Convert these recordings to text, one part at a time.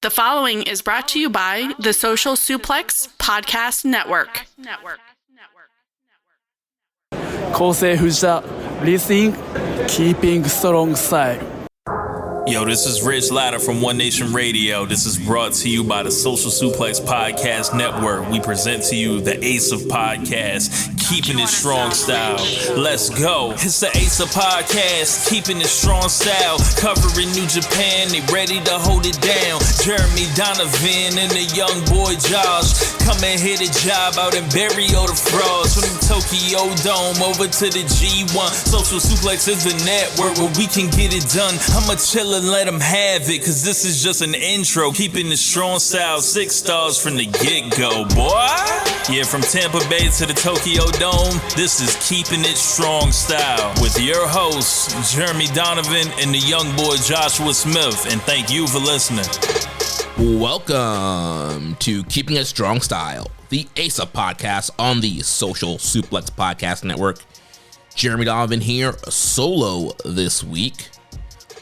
The following is brought to you by the Social Suplex Podcast Network. 構成藤田 Listening Keeping Strong Style. Yo, this is Rich Latta from One Nation Radio. This is brought to you by the Social Suplex Podcast Network. We present to you the Ace of Podcasts, Keepin It Strong Style. Let's go. It's the Ace of Podcasts, Keepin It Strong Style. Covering New Japan, they ready to hold it down. Jeremy, Donovan, and the young boy Josh. Come and hit a job out and bury all the frauds. From the Tokyo Dome over to the G1. Social Suplex is the network where we can get it done. I'ma chill and let them have it, cause this is just an intro. Keeping the strong style, 6 stars from the get-go, boy. Yeah, from Tampa Bay to the Tokyo Dome, this is Keeping It Strong Style with your hosts, Jeremy Donovan and the young boy Joshua Smith. And thank you for listening. Welcome to Keeping It Strong Style, the ASA podcast on the Social Suplex Podcast Network. Jeremy Donovan here, solo this week.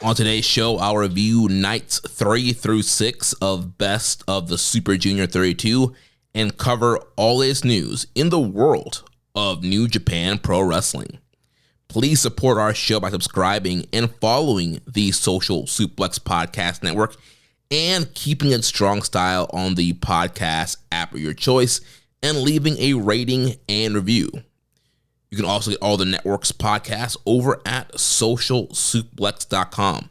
On today's show, I'll review nights 3 through 6 of Best of the Super Junior 32 and cover all its news in the world of New Japan Pro Wrestling. Please support our show by subscribing and following the Social Suplex Podcast Network and Keeping It Strong Style on the podcast app of your choice and leaving a rating and review. You can also get all the network's podcasts over at socialsuplex.com.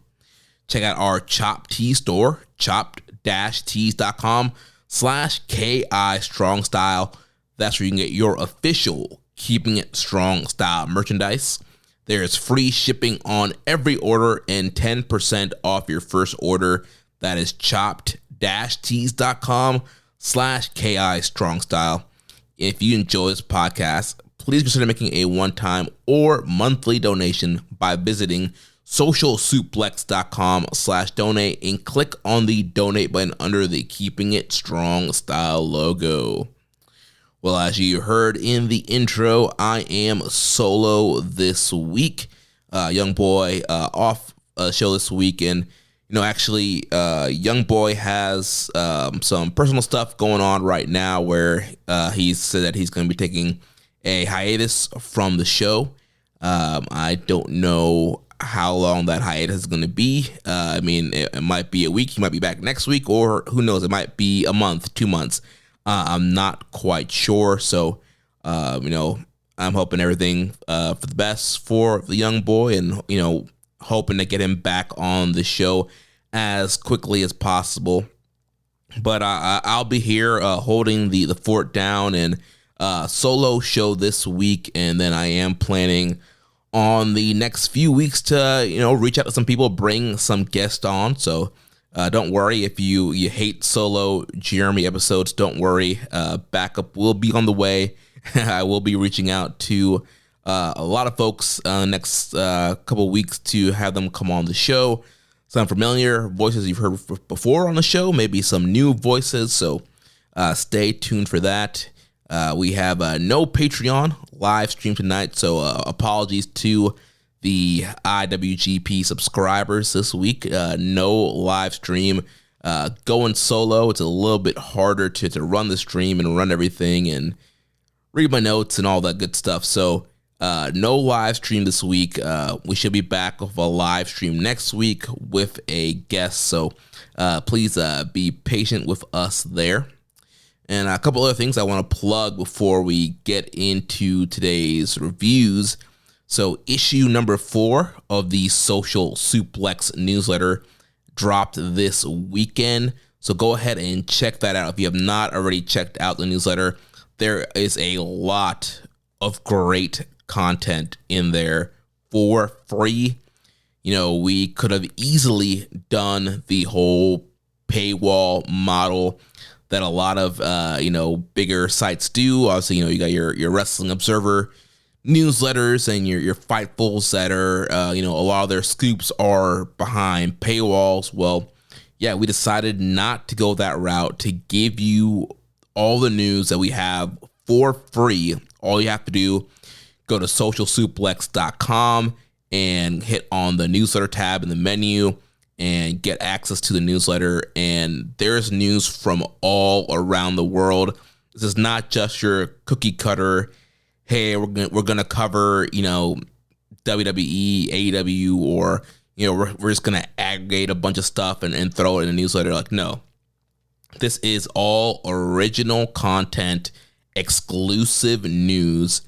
Check out our Chopped Tea store, chopped-tees.com/KI Strong Style. That's where you can get your official Keeping It Strong Style merchandise. There's free shipping on every order and 10% off your first order. That is chopped-tees.com/KI Strong Style. If you enjoy this podcast, please consider making a one-time or monthly donation by visiting socialsuplex.com/donate and click on the donate button under the Keeping It Strong Style logo. Well, as you heard in the intro, I am solo this week. Young boy off show this week, and Young boy has some personal stuff going on right now where he said that he's going to be taking a hiatus from the show. I don't know how long that hiatus is going to be. It might be a week. He might be back next week, or who knows? It might be a month, 2 months. I'm not quite sure. So, I'm hoping everything for the best for the young boy, and hoping to get him back on the show as quickly as possible. But I'll be here holding the fort down and solo show this week, and then I am planning on the next few weeks to reach out to some people, bring some guests on. So don't worry if you hate solo Jeremy episodes. Don't worry, backup will be on the way. I will be reaching out to a lot of folks next couple weeks to have them come on the show. Some familiar voices you've heard before on the show, maybe some new voices. So stay tuned for that. We have no Patreon live stream tonight, so apologies to the IWGP subscribers this week. No live stream. Going solo, it's a little bit harder to run the stream and run everything and read my notes and all that good stuff. So no live stream this week. We should be back with a live stream next week with a guest, so please be patient with us there. And a couple other things I want to plug before we get into today's reviews. So issue number 4 of the Social Suplex newsletter dropped this weekend. So go ahead and check that out. If you have not already checked out the newsletter, there is a lot of great content in there for free. We could have easily done the whole paywall model that a lot of bigger sites do. Obviously, you got your Wrestling Observer newsletters and your Fightfuls that are a lot of their scoops are behind paywalls. Well, yeah, we decided not to go that route, to give you all the news that we have for free. All you have to do, go to socialsuplex.com and hit on the newsletter tab in the menu and get access to the newsletter. And there's news from all around the world. This is not just your cookie cutter, hey, we're gonna cover, WWE, AEW, or we're just gonna aggregate a bunch of stuff and throw it in a newsletter. Like, no, this is all original content, exclusive news,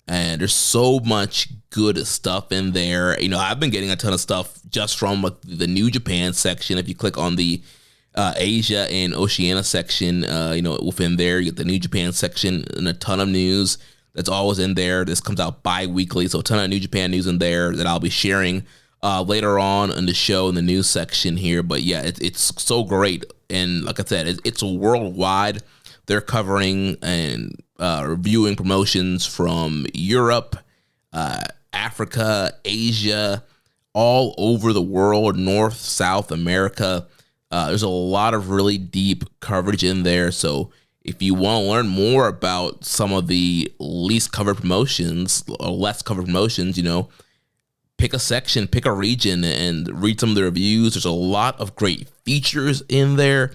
and there's so much good stuff in there. I've been getting a ton of stuff just from the New Japan section. If you click on the Asia and Oceania section, within there, you get the New Japan section and a ton of news that's always in there. This comes out bi-weekly, so a ton of New Japan news in there that I'll be sharing later on in the show in the news section here. But yeah, it's so great. And like I said, it's worldwide. They're covering and reviewing promotions from Europe, Africa, Asia, all over the world, North, South America. There's a lot of really deep coverage in there. So if you want to learn more about some of the least covered promotions or less covered promotions, pick a section, pick a region, and read some of the reviews. There's a lot of great features in there.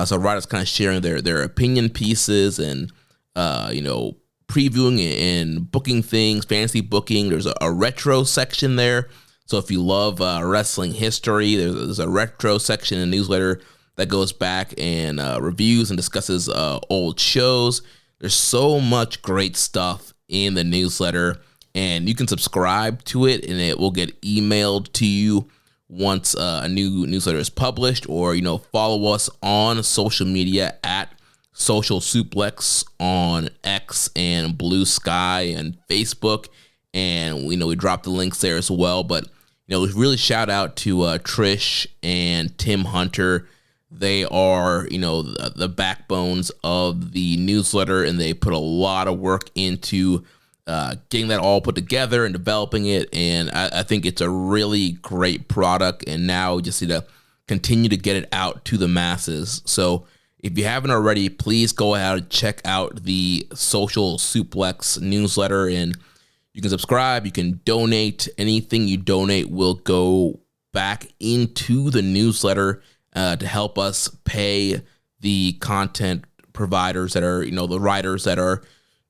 So writers kind of sharing their opinion pieces and, previewing and booking things, fantasy booking. There's a retro section there. So if you love wrestling history, there's a retro section in the newsletter that goes back and reviews and discusses old shows. There's so much great stuff in the newsletter, and you can subscribe to it, and it will get emailed to you once a new newsletter is published, or, follow us on social media at Social Suplex on X and Blue Sky and Facebook. And, we drop the links there as well. But, really shout out to Trish and Tim Hunter. They are, the backbones of the newsletter, and they put a lot of work into getting that all put together and developing it. And I think it's a really great product. And now we just need to continue to get it out to the masses. So if you haven't already, please go ahead and check out the Social Suplex newsletter, and you can subscribe, you can donate. Anything you donate will go back into the newsletter to help us pay the content providers that are, the writers that are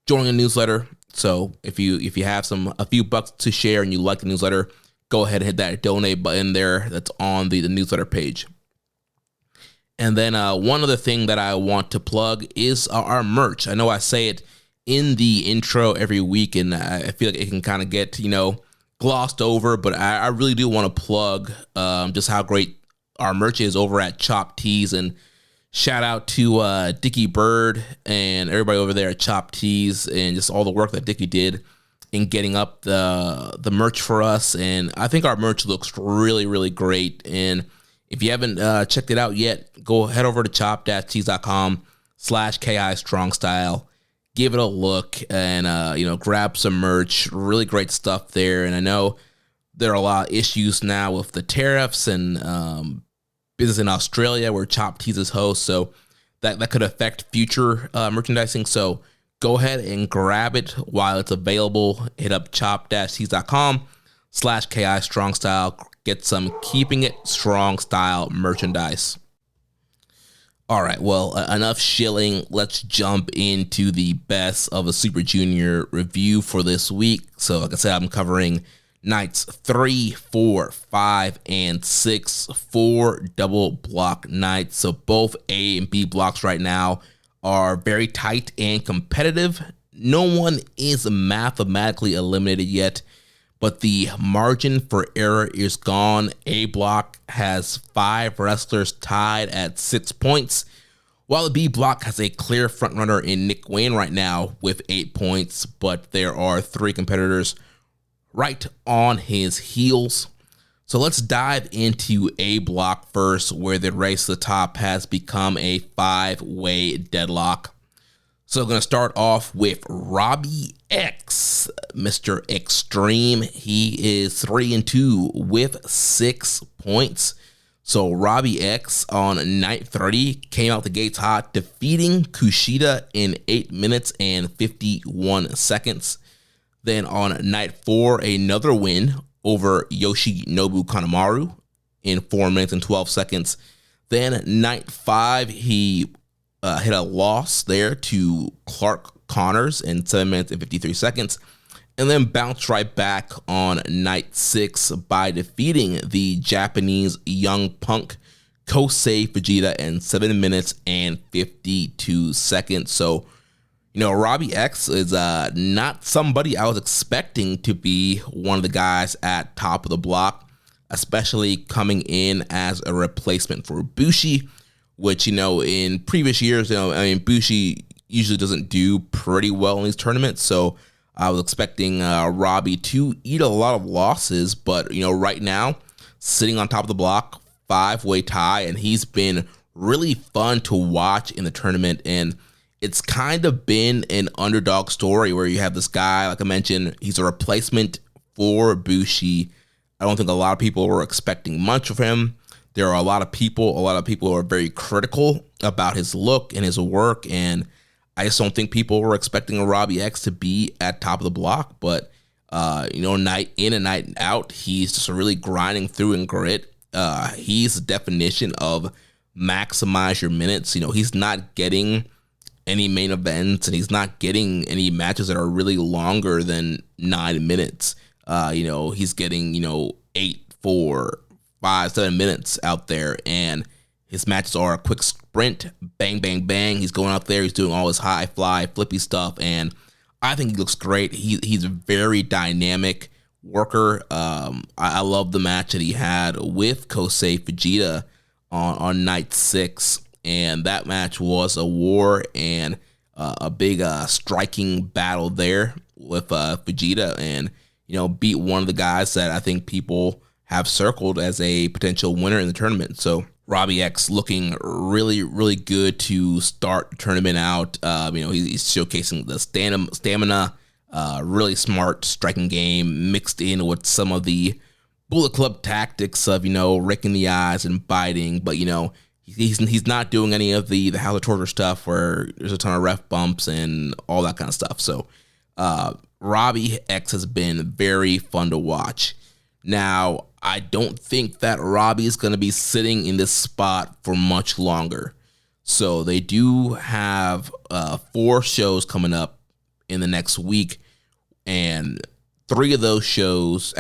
joining the newsletter. So if you have a few bucks to share and you like the newsletter, go ahead and hit that donate button there that's on the newsletter page. And then one other thing that I want to plug is our merch. I know I say it in the intro every week, and I feel like it can kind of get, glossed over, but I really do want to plug just how great our merch is over at Chop Tees. And shout out to Dickie Bird and everybody over there at Chop Tees, and just all the work that Dickie did in getting up the merch for us. And I think our merch looks really, really great. And if you haven't checked it out yet, go head over to chop-tees.com/KI Strong Style. Give it a look and, grab some merch. Really great stuff there. And I know there are a lot of issues now with the tariffs and business in Australia where Chop Tees is host. So that could affect future merchandising. So go ahead and grab it while it's available. Hit up chop-tees.com/KI Strong Style. Get some Keeping It Strong Style merchandise. All right, well, enough shilling. Let's jump into the best of a Super Junior review for this week. So, like I said, I'm covering nights 3, 4, 5, and 6, 4 double block nights. So both A and B blocks right now are very tight and competitive. No one is mathematically eliminated yet, but the margin for error is gone. A block has 5 wrestlers tied at 6 points, while the B block has a clear frontrunner in Nick Wayne right now with 8 points, but there are 3 competitors right on his heels. So let's dive into A block first, where the race to the top has become a 5-way deadlock. So I'm going to start off with Robbie X, Mr. Extreme. He is 3-2 with 6 points. So Robbie X on night 30 came out the gates hot, defeating Kushida in 8 minutes and 51 seconds. Then on night 4, another win over Yoshinobu Kanemaru in 4 minutes and 12 seconds. Then night 5, he hit a loss there to Clark Connors in 7 minutes and 53 seconds. And then bounced right back on night 6 by defeating the Japanese young punk Kosei Fujita in 7 minutes and 52 seconds. So, Robbie X is not somebody I was expecting to be one of the guys at top of the block, especially coming in as a replacement for Bushi, which, in previous years, Bushi usually doesn't do pretty well in these tournaments. So I was expecting Robbie to eat a lot of losses, but, right now, sitting on top of the block, 5-way tie, and he's been really fun to watch in the tournament. And it's kind of been an underdog story where you have this guy, like I mentioned, he's a replacement for Bushi. I don't think a lot of people were expecting much of him. There are a lot of people who are very critical about his look and his work, and I just don't think people were expecting a Robbie X to be at top of the block. But, night in and night out, he's just really grinding through in grit. He's the definition of maximize your minutes. He's not getting any main events, and he's not getting any matches that are really longer than 9 minutes. He's getting, 8, 4, 5, 7 minutes out there, and his matches are a quick sprint, bang, bang, bang. He's going out there, he's doing all his high fly, flippy stuff, and I think he looks great. He's a very dynamic worker. I love the match that he had with Kosei Fujita on night 6, and that match was a war and a big striking battle there with Fujita, and beat one of the guys that I think people have circled as a potential winner in the tournament. So Robbie X looking really, really good to start the tournament out. He's showcasing the stamina, really smart striking game mixed in with some of the Bullet Club tactics of, raking the eyes and biting. But, he's not doing any of the House of Torture stuff where there's a ton of ref bumps and all that kind of stuff. So Robbie X has been very fun to watch. Now, I don't think that Robbie is going to be sitting in this spot for much longer. So they do have 4 shows coming up in the next week, and 2 of those shows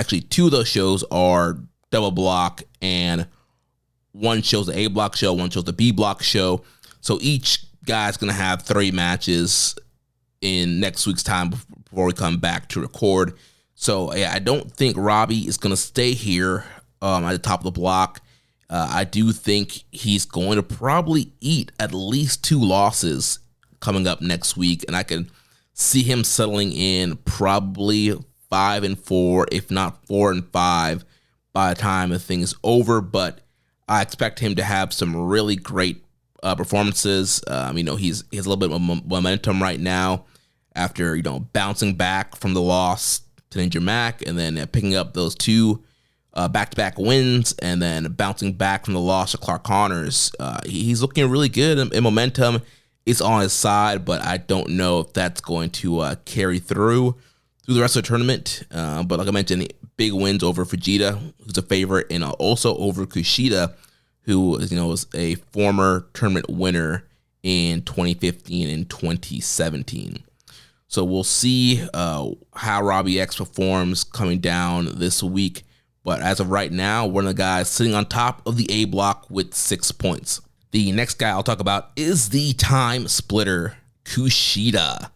are double block, and one show's the A block show, one show's the B block show. So each guy's going to have 3 matches in next week's time before we come back to record. So yeah, I don't think Robbie is going to stay here at the top of the block. I do think he's going to probably eat at least 2 losses coming up next week, and I can see him settling in probably 5-4, if not 4-5, by the time the thing is over. But I expect him to have some really great performances. He has a little bit of momentum right now after bouncing back from the loss to Ninja Mac, and then picking up those 2 back-to-back wins, and then bouncing back from the loss to Clark Connors. He's looking really good, and momentum is on his side, but I don't know if that's going to carry through the rest of the tournament. But like I mentioned, big wins over Fujita, who's a favorite, and also over Kushida, who was a former tournament winner in 2015 and 2017. So we'll see how Robbie X performs coming down this week. But as of right now, one of the guys sitting on top of the A block with 6 points. The next guy I'll talk about is the time splitter, Kushida.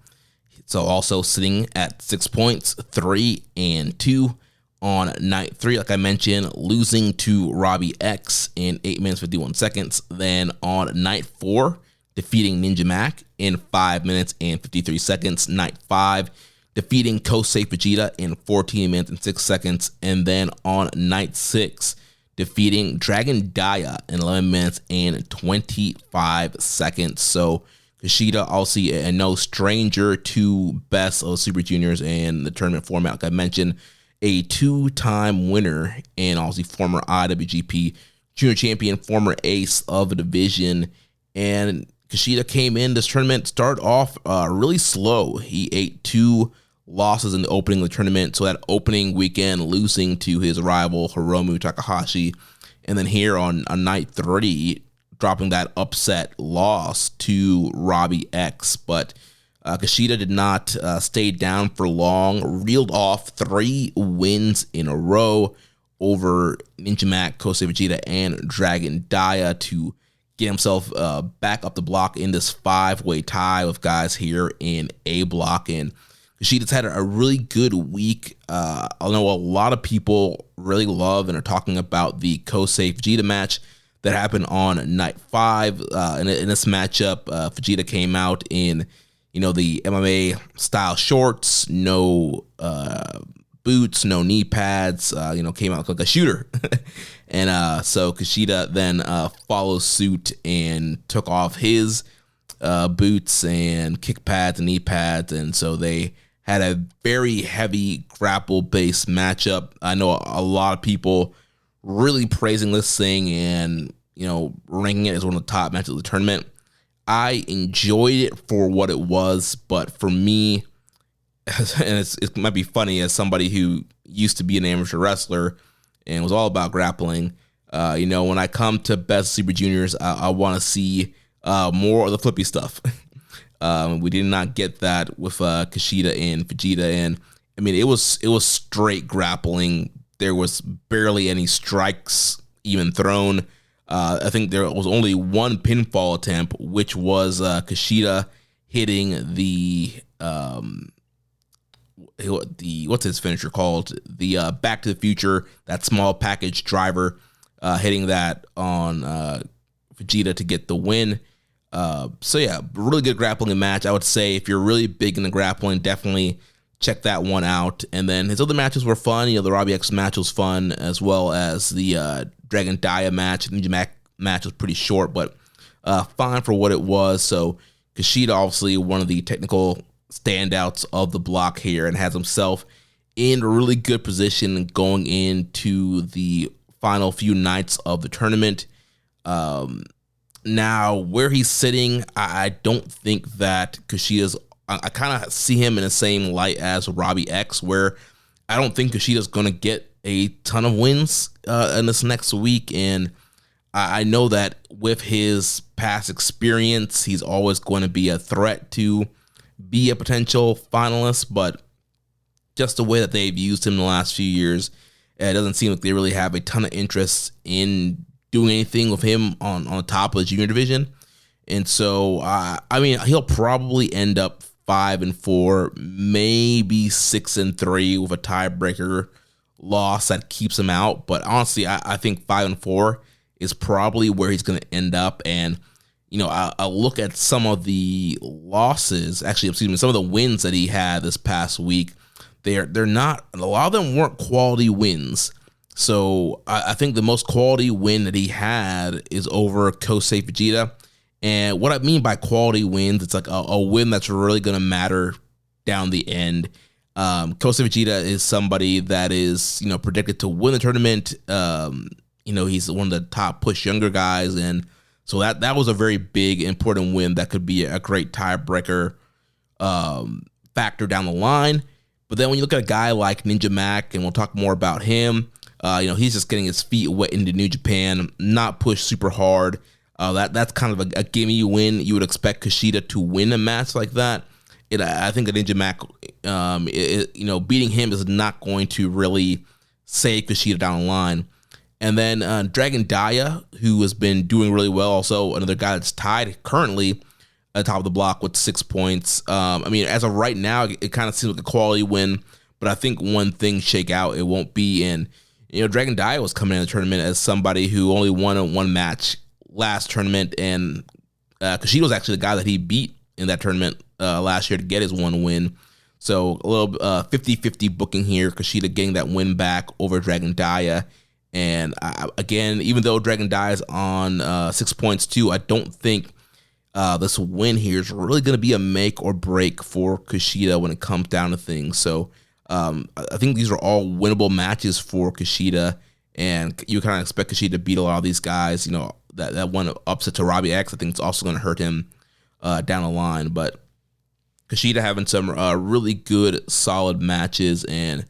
So also sitting at 6 points, 3-2 on night 3. Like I mentioned, losing to Robbie X in 8 minutes, 51 seconds. Then on night 4, defeating Ninja Mac in 5 minutes and 53 seconds. Night 5, defeating Kosei Fujita in 14 minutes and 6 seconds. And then on night 6, defeating Dragon Daya in 11 minutes and 25 seconds. So Kushida, also no stranger to best of Super Juniors and the tournament format. Like I mentioned, a 2-time winner and also former IWGP Junior Champion, former ace of the division. And Kushida came in this tournament, started off really slow. He ate 2 losses in the opening of the tournament. So that opening weekend, losing to his rival Hiromu Takahashi And then here on night 3, dropping that upset loss to Robbie X. But Kushida did not stay down for long, reeled off 3 wins in a row over Ninja Mac, Kosei Vegeta, and Dragon Dia to get himself back up the block in this 5-way tie with guys here in A block. And Kushida's had a really good week. I know a lot of people really love and are talking about the Kosei Vegeta match that happened on night 5. In this matchup, Vegeta came out in the MMA style shorts, no boots, no knee pads, came out like a shooter. And so Kushida then follows suit and took off his boots and kick pads and knee pads. And so they had a very heavy grapple-based matchup. I know a lot of people really praising this thing and, ranking it as one of the top matches of the tournament. I enjoyed it for what it was, but for me, and it might be funny as somebody who used to be an amateur wrestler and was all about grappling, when I come to Best Super Juniors, I want to see more of the flippy stuff. We did not get that with Kushida and Vegeta, and I mean it was straight grappling. There was barely any strikes even thrown. I think there was only one pinfall attempt, which was Kushida hitting the what's his finisher called? The Back to the Future, that small package driver, hitting that on Vegeta to get the win. So yeah, really good grappling match. I would say if you're really big into grappling, definitely check that one out. And then his other matches were fun. The Robbie X match was fun, as well as the Dragon Dia match. The Ninja Mac match was pretty short, but fine for what it was. So Kushida, obviously one of the technical standouts of the block here, and has himself in a really good position going into the final few nights of the tournament. Now, where he's sitting, I don't think that Kushida's... I kind of see him in the same light as Robbie X, where I don't think Kushida's going to get a ton of wins in this next week. And I know that with his past experience, he's always going to be a threat to be a potential finalist. But just the way that they've used him the last few years, it doesn't seem like they really have a ton of interest in doing anything with him on the top of the junior division. And so, he'll probably end up 5-4, maybe 6-3 with a tiebreaker loss that keeps him out. But honestly, I think 5-4 is probably where he's going to end up. And, I look at some of the losses, some of the wins that he had this past week. They're not, a lot of them weren't quality wins. So I think the most quality win that he had is over Kosei Vegeta. And what I mean by quality wins, it's like a win that's really going to matter down the end. Kosei Vegeta is somebody that is, predicted to win the tournament. He's one of the top push younger guys. And so that was a very big, important win that could be a great tiebreaker factor down the line. But then when you look at a guy like Ninja Mac, and we'll talk more about him, he's just getting his feet wet into New Japan, not pushed super hard. That's kind of a gimme win. You would expect Kushida to win a match like that. I think that Ninja Mac, beating him is not going to really save Kushida down the line. And then Dragon Dia, who has been doing really well, also another guy that's tied currently at the top of the block with 6 points. As of right now, it kind of seems like a quality win, but I think one thing shake out, it won't be in. Dragon Dia was coming in the tournament as somebody who only won one match last tournament, and Kushida was actually the guy that he beat in that tournament last year to get his one win. So a little 50-50 booking here, Kushida getting that win back over Dragon Dia. And again, even though Dragon Dia is on 6 points too, I don't think this win here is really going to be a make or break for Kushida when it comes down to things. So I think these are all winnable matches for Kushida, and you kind of expect Kushida to beat a lot of these guys. That one upset to Robbie X, I think it's also going to hurt him down the line. But Kushida having some really good, solid matches, and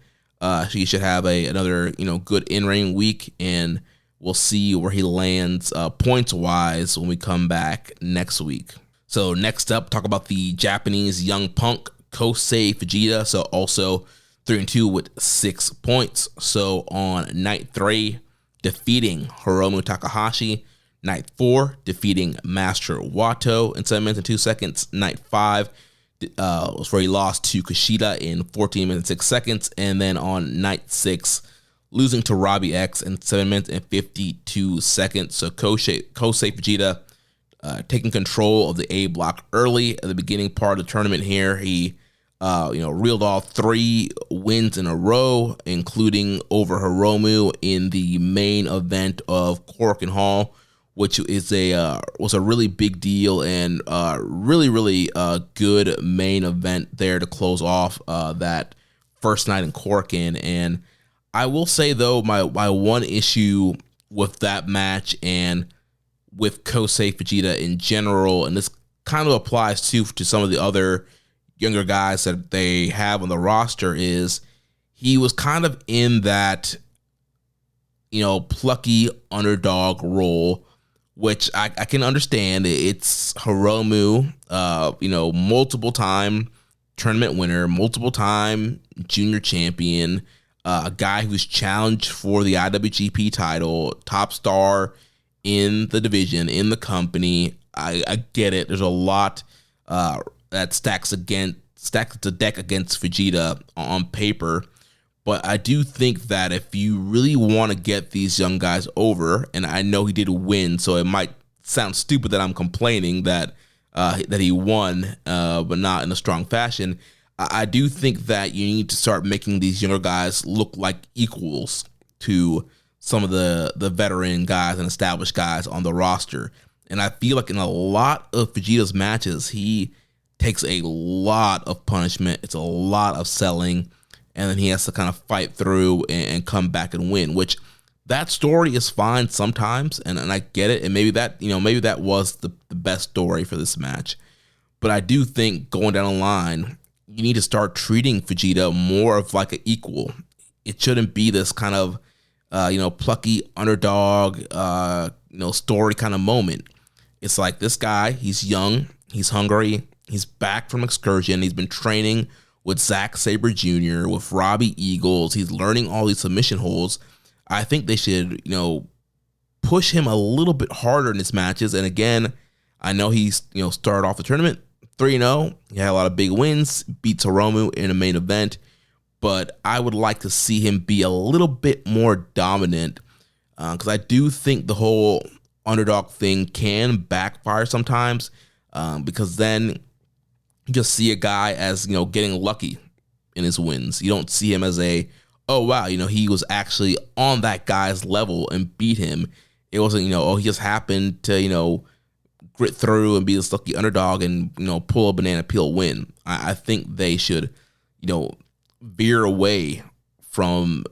he should have another good in-ring week. And we'll see where he lands points-wise when we come back next week. So next up, talk about the Japanese young punk, Kosei Fujita. So also 3-2 with 6 points. So on night 3, defeating Hiromu Takahashi. Night 4, defeating Master Wato in 7 minutes and 2 seconds. Night 5 was where he lost to Kushida in 14 minutes and 6 seconds. And then on night 6, losing to Robbie X in 7 minutes and 52 seconds. So Kosei Fujita taking control of the A block early at the beginning part of the tournament here. He reeled off 3 wins in a row, including over Hiromu in the main event of Korakuen Hall, which is was a really big deal and really good main event there to close off that first night in Korakuen. And I will say, though, my one issue with that match and with Kosei Fujita in general, and this kind of applies too to some of the other younger guys that they have on the roster, is he was kind of in that, plucky underdog role, which I can understand. It's Hiromu, multiple time tournament winner, multiple time junior champion, a guy who's challenged for the IWGP title, top star in the division, in the company. I get it. There's a lot that stacks the deck against Fujita on paper, but I do think that if you really want to get these young guys over, and I know he did win, so it might sound stupid that I'm complaining that he won, but not in a strong fashion. I do think that you need to start making these younger guys look like equals to some of the veteran guys and established guys on the roster. And I feel like in a lot of Vegeta's matches, he takes a lot of punishment. It's a lot of selling, and then he has to kind of fight through and come back and win, which that story is fine sometimes, and I get it. And maybe that was the best story for this match. But I do think going down the line, you need to start treating Vegeta more of like an equal. It shouldn't be this kind of plucky underdog, story kind of moment. It's like, this guy, he's young, he's hungry, he's back from excursion, he's been training with Zack Sabre Jr., with Robbie Eagles, he's learning all these submission holds. I think they should, push him a little bit harder in his matches. And again, I know he's, started off the tournament 3-0. He had a lot of big wins, beat Hiromu in a main event, but I would like to see him be a little bit more dominant, because I do think the whole underdog thing can backfire sometimes, because then you just see a guy as, getting lucky in his wins. You don't see him as oh wow, he was actually on that guy's level and beat him. It wasn't, he just happened to, grit through and be this lucky underdog and, pull a banana peel win. I think they should, veer away from,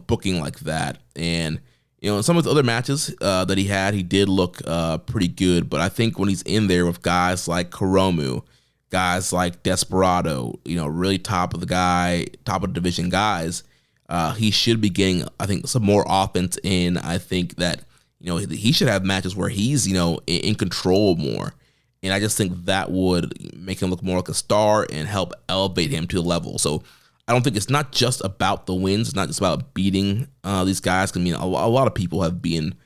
booking like that. And, in some of the other matches that he did look pretty good. But I think when he's in there with guys like Hiromu, guys like Desperado, really top of the division guys, he should be getting, I think, some more offense in. I think that, he should have matches where he's, in control more. And I just think that would make him look more like a star and help elevate him to the level. So I don't think it's not just about the wins. It's not just about beating these guys. I mean, a lot of people have beaten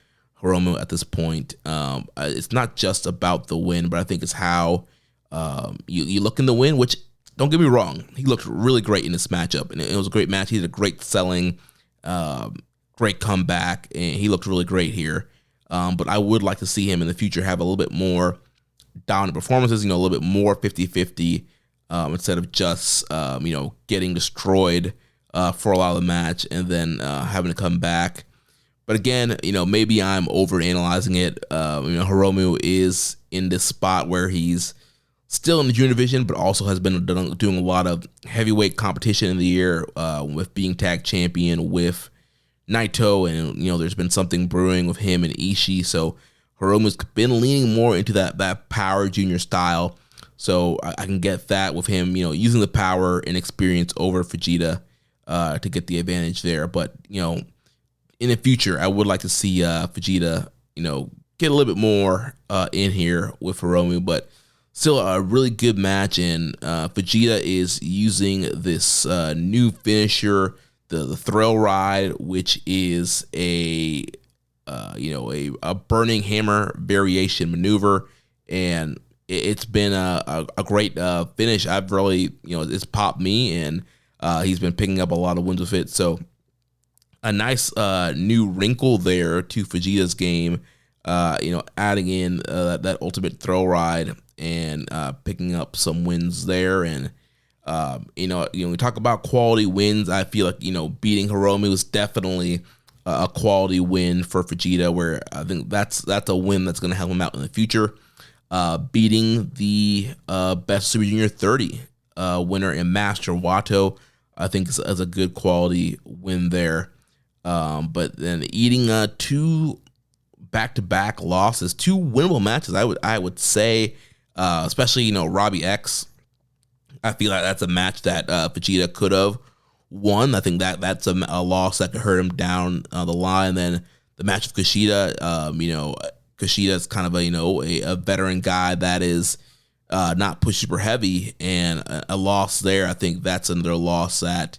Hiromu at this point. It's not just about the win, but I think it's how you look in the win, which, don't get me wrong, he looked really great in this matchup. And it was a great match. He did a great selling, great comeback, and he looked really great here. But I would like to see him in the future have a little bit more dominant performances, a little bit more 50-50, instead of just, getting destroyed for a lot of the match and then having to come back. But again, maybe I'm overanalyzing it. Hiromu is in this spot where he's still in the junior division, but also has been doing a lot of heavyweight competition in the year, with being tag champion with Naito, and there's been something brewing with him and Ishii. So Hiromu's been leaning more into that power junior style. So I can get that with him, using the power and experience over Vegeta to get the advantage there. But in the future, I would like to see Vegeta, get a little bit more in here with Hiromu, but still a really good match. And Vegeta is using this new finisher, the Thrill Ride, which is a burning hammer variation maneuver, and it's been a great finish. I've really, it's popped me, and he's been picking up a lot of wins with it. So a nice new wrinkle there to Vegeta's game, adding in that ultimate Thrill Ride and picking up some wins there. And we talk about quality wins. I feel like beating Hiromu is definitely a quality win for Vegeta, where I think that's a win that's going to help him out in the future. Beating the Best Super Junior 30 winner in Master Wato, I think is a good quality win there. But then eating 2 back-to-back losses, 2 winnable matches, I would say, especially Robbie X. I feel like that's a match that Vegeta could have won. I think that's a loss that could hurt him down the line. Then the match with Kushida, Kushida's kind of a veteran guy that is not pushed super heavy, and a loss there. I think that's another loss that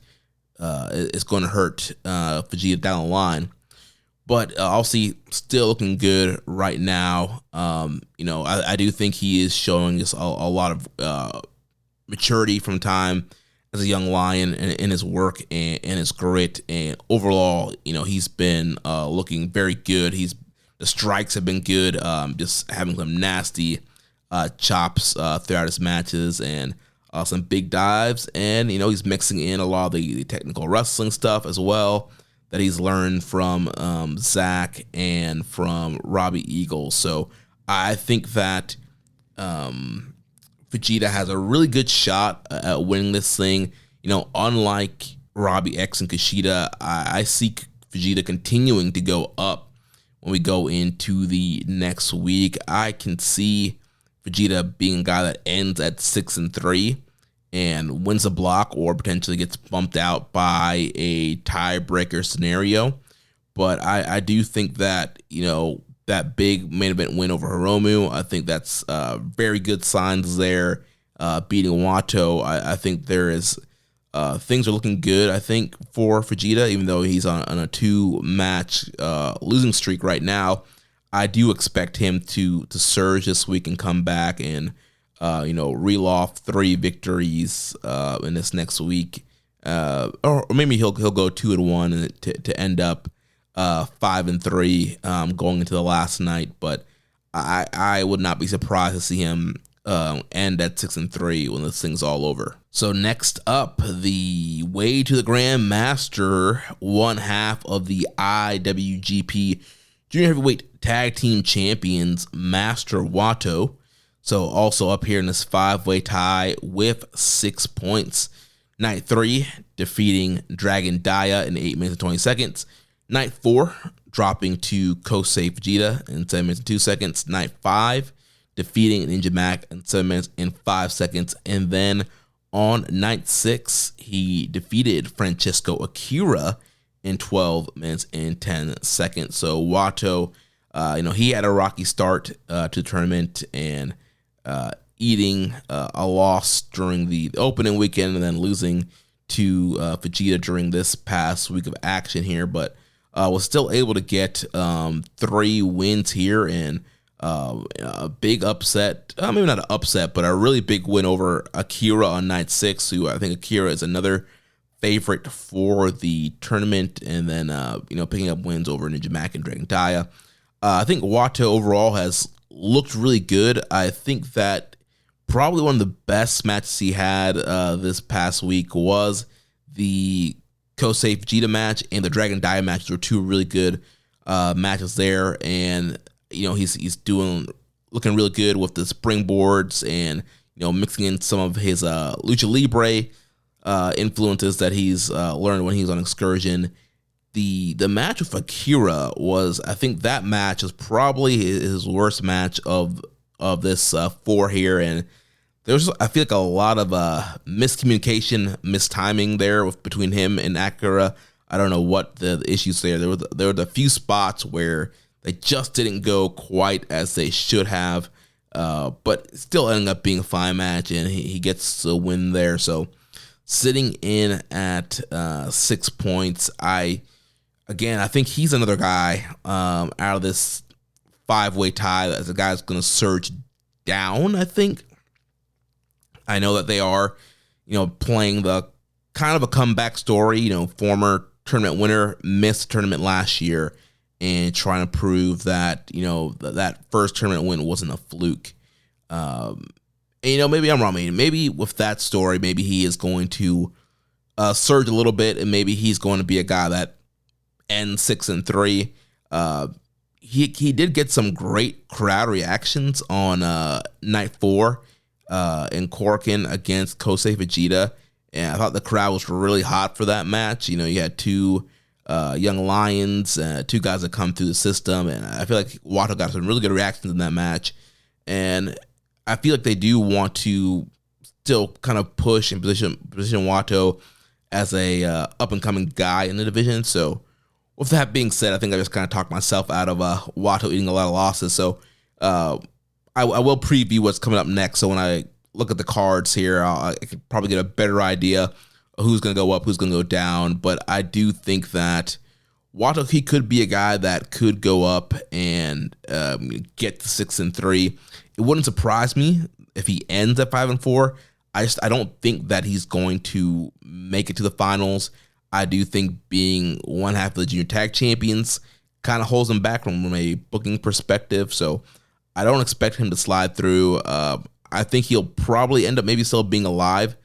is going to hurt Vegeta down the line. But obviously, still looking good right now. I do think he is showing us a lot of maturity from time as a young lion in his work and his grit. And overall, he's been looking very good. The strikes have been good, just having some nasty chops throughout his matches, and some big dives. And, he's mixing in a lot of the technical wrestling stuff as well that he's learned from Zach and from Robbie Eagles. So I think that Vegeta has a really good shot at winning this thing. Unlike Robbie X and Kushida, I see Vegeta continuing to go up when we go into the next week. I can see Vegeta being a guy that ends at 6-3 and wins a block, or potentially gets bumped out by a tiebreaker scenario. But I do think that, that big main event win over Hiromu, I think that's very good signs there. Beating Wato, I think there is things are looking good, I think, for Vegeta, even though he's on a 2-match losing streak right now. I do expect him to surge this week and come back and reel off 3 victories in this next week, or maybe he'll go 2-1 to end up 5-3 going into the last night. But I would not be surprised to see him end at 6-3 when this thing's all over. So next up, the way to the Grand Master, one half of the IWGP Junior Heavyweight Tag Team Champions, Master Wato. So also up here in this 5-way tie with 6 points. Night 3, defeating Dragon Dia in 8 minutes and 20 seconds. Night 4, dropping to Kosei Vegeta in 7 minutes and 2 seconds. Night 5, defeating Ninja Mac in 7 minutes and 5 seconds. And then on night 6, he defeated Francesco Akira in 12 minutes and 10 seconds. So Wato, he had a rocky start to the tournament, and eating a loss during the opening weekend and then losing to Vegeta during this past week of action here, but was still able to get 3 wins here, and a big upset, maybe not an upset, but a really big win over Akira on night 6, who I think Akira is another favorite for the tournament, and then picking up wins over Ninja Mac and Dragon Dia. I think Wato overall has looked really good. I think that probably one of the best matches he had this past week was the Kosei Vegeta match, and the Dragon Dia matches were 2 really good matches there. And he's looking really good with the springboards, and mixing in some of his Lucha Libre influences that he's learned when he was on excursion. The match with Akira I think that match is probably his worst match of this 4 here, and I feel like a lot of miscommunication, mistiming there between him and Akira. I don't know what the issues there. There were a few spots where they just didn't go quite as they should have, but still ending up being a fine match, and he gets a win there. So sitting in at 6 points, I think he's another guy out of this 5-way tie as a guy that's going to surge down. I know that they are, playing the kind of a comeback story. Former tournament winner missed the tournament last year and trying to prove that, that first tournament win wasn't a fluke. Maybe I'm wrong. Maybe with that story, maybe he is going to surge a little bit, and maybe he's going to be a guy that ends 6-3. He did get some great crowd reactions on night 4 in Corkin against Kosei Fujita, and I thought the crowd was really hot for that match. You had two young lions, two guys that come through the system, and I feel like Wato got some really good reactions in that match, and I feel like they do want to still kind of push and position Wato as a up-and-coming guy in the division. So with that being said, I think I just kind of talked myself out of Wato eating a lot of losses. So I will preview what's coming up next. So when I look at the cards here, I could probably get a better idea of who's going to go up, who's going to go down. But I do think that Wato, he could be a guy that could go up and get to 6-3. It wouldn't surprise me if he ends at 5-4. I don't think that he's going to make it to the finals. I do think being one half of the junior tag champions kind of holds him back from a booking perspective. So I don't expect him to slide through. I think he'll probably end up maybe still being alive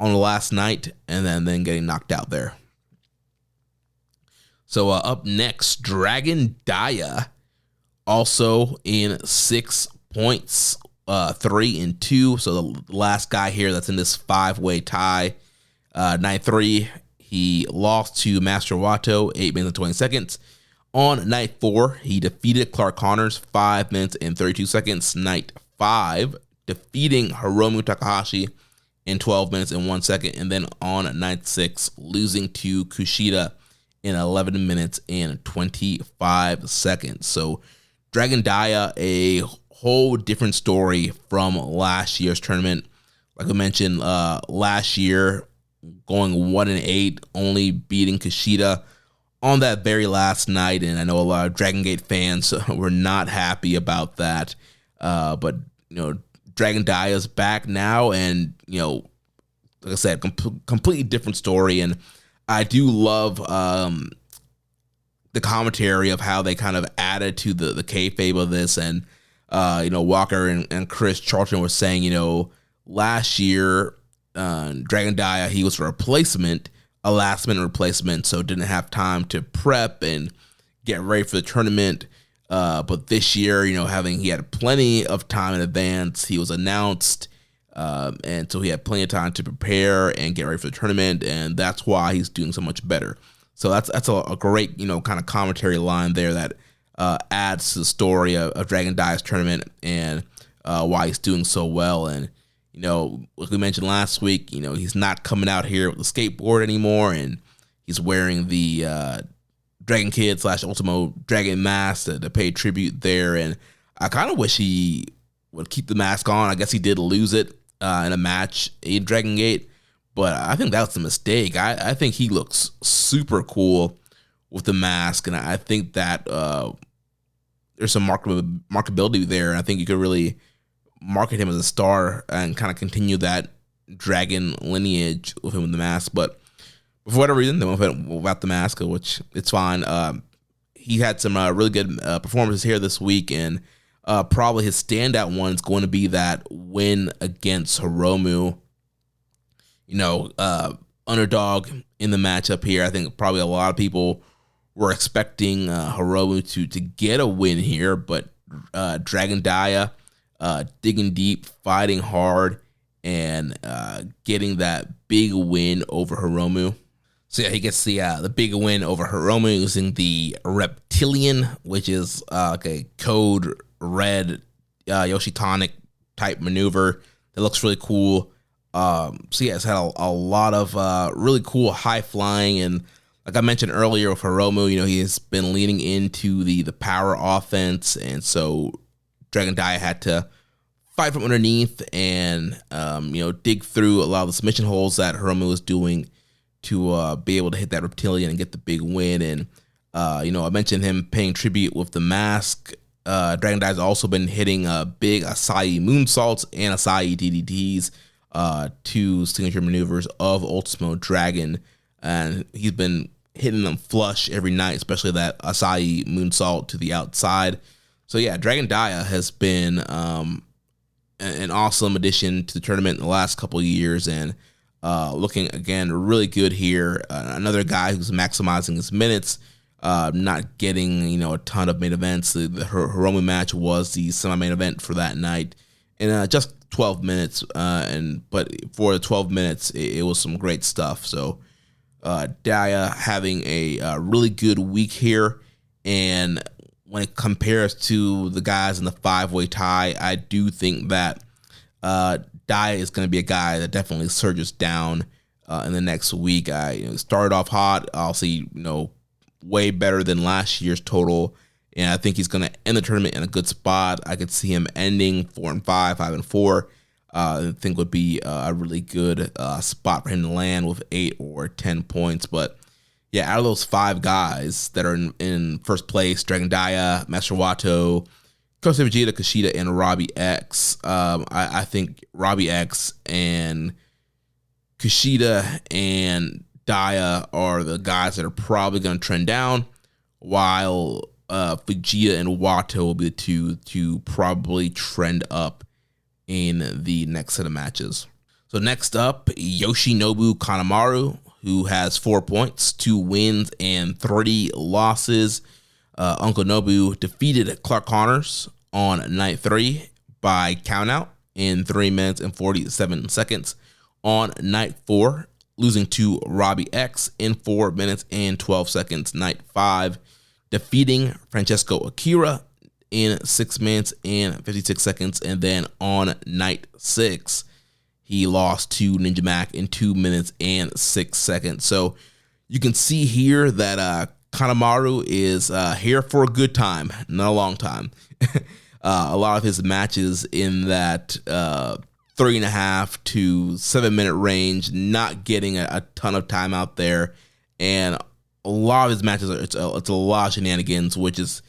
on the last night and then getting knocked out there. So up next, Dragon Dia, also in 6 points, 3-2. So the last guy here that's in this 5-way tie. Night 3, he lost to Master Wato, 8 minutes and 20 seconds. On night 4, he defeated Clark Connors, 5 minutes and 32 seconds. Night 5, defeating Hiromu Takahashi in 12 minutes and 1 second. And then on night 6, losing to Kushida in 11 minutes and 25 seconds. So Dragon Dia, a whole different story from last year's tournament. Like I mentioned, last year, going 1-8, only beating Kushida on that very last night. And I know a lot of Dragon Gate fans were not happy about that. But, Dragon Dia is back now, and, like I said, completely different story. And I do love the commentary of how they kind of added to the kayfabe of this. And, Walker and Chris Charlton were saying, last year, Dragon Dia, he was a replacement, a last-minute replacement, so didn't have time to prep and get ready for the tournament. But this year, he had plenty of time in advance. He was announced, and so he had plenty of time to prepare and get ready for the tournament, and that's why he's doing so much better. So that's a great, kind of commentary line there that adds to the story of Dragon Dia's tournament and why he's doing so well. And, like we mentioned last week, he's not coming out here with a skateboard anymore, and he's wearing the Dragon Kid / Ultimo Dragon mask to pay tribute there. And I kind of wish he would keep the mask on. I guess he did lose it in a match in Dragon Gate, but I think that's a mistake. I think he looks super cool with the mask, and I think that there's some markability there. I think you could really market him as a star and kind of continue that Dragon lineage with him with the mask. But for whatever reason, they went without the mask, which it's fine. He had some really good performances here this week, and probably his standout one is going to be that win against Hiromu. Underdog in the matchup here. I think probably a lot of people were expecting Hiromu to get a win here, but Dragon Dia digging deep, fighting hard, and getting that big win over Hiromu. So yeah, he gets the big win over Hiromu using the Reptilian, which is like a code red Yoshitonic type maneuver that looks really cool. So yeah, it's had a lot of really cool high flying, and like I mentioned earlier with Hiromu, he has been leaning into the power offense, and so Dragon Dia had to fight from underneath and dig through a lot of the submission holes that Hiromu was doing to be able to hit that reptilian and get the big win. And I mentioned him paying tribute with the mask. Dragon Dia has also been hitting big Asai moonsaults and Asai DDTs, two signature maneuvers of Ultimo Dragon, and he's been hitting them flush every night, especially that Asai moonsault to the outside. So yeah, Dragon Dia has been an awesome addition to the tournament in the last couple of years, and looking again really good here. Another guy who's maximizing his minutes, not getting a ton of main events. The Hiromu match was the semi-main event for that night, and just 12 minutes. But for the 12 minutes, it was some great stuff. So Dia having a really good week here, and when it compares to the guys in the 5-way tie, I do think that Dia is going to be a guy that definitely surges down in the next week. Started off hot. I'll see, way better than last year's total, and I think he's going to end the tournament in a good spot. I could see him ending 4-5, 5-4. I think would be a really good spot for him to land with 8 or 10 points. But yeah, out of those 5 guys that are in first place, Dragon Dia, Master Wato, Kosei Vegeta, Kushida, and Robbie X, I think Robbie X and Kushida and Dia are the guys that are probably going to trend down, while Vegeta and Wato will be the two to probably trend up in the next set of matches. So next up, Yoshinobu Kanemaru, who has 4 points, 2 wins, and 3 losses. Uncle Nobu defeated Clark Connors on night 3 by countout in 3 minutes and 47 seconds. On night 4, losing to Robbie X in 4 minutes and 12 seconds. Night 5, defeating Francesco Akira in 6 minutes and 56 seconds. And then on night 6, he lost to Ninja Mac in 2 minutes and 6 seconds. So you can see here that Kanemaru is here for a good time, not a long time. A lot of his matches in that 3.5 to 7 minute range, not getting a ton of time out there. And a lot of his matches, it's a lot of shenanigans, which is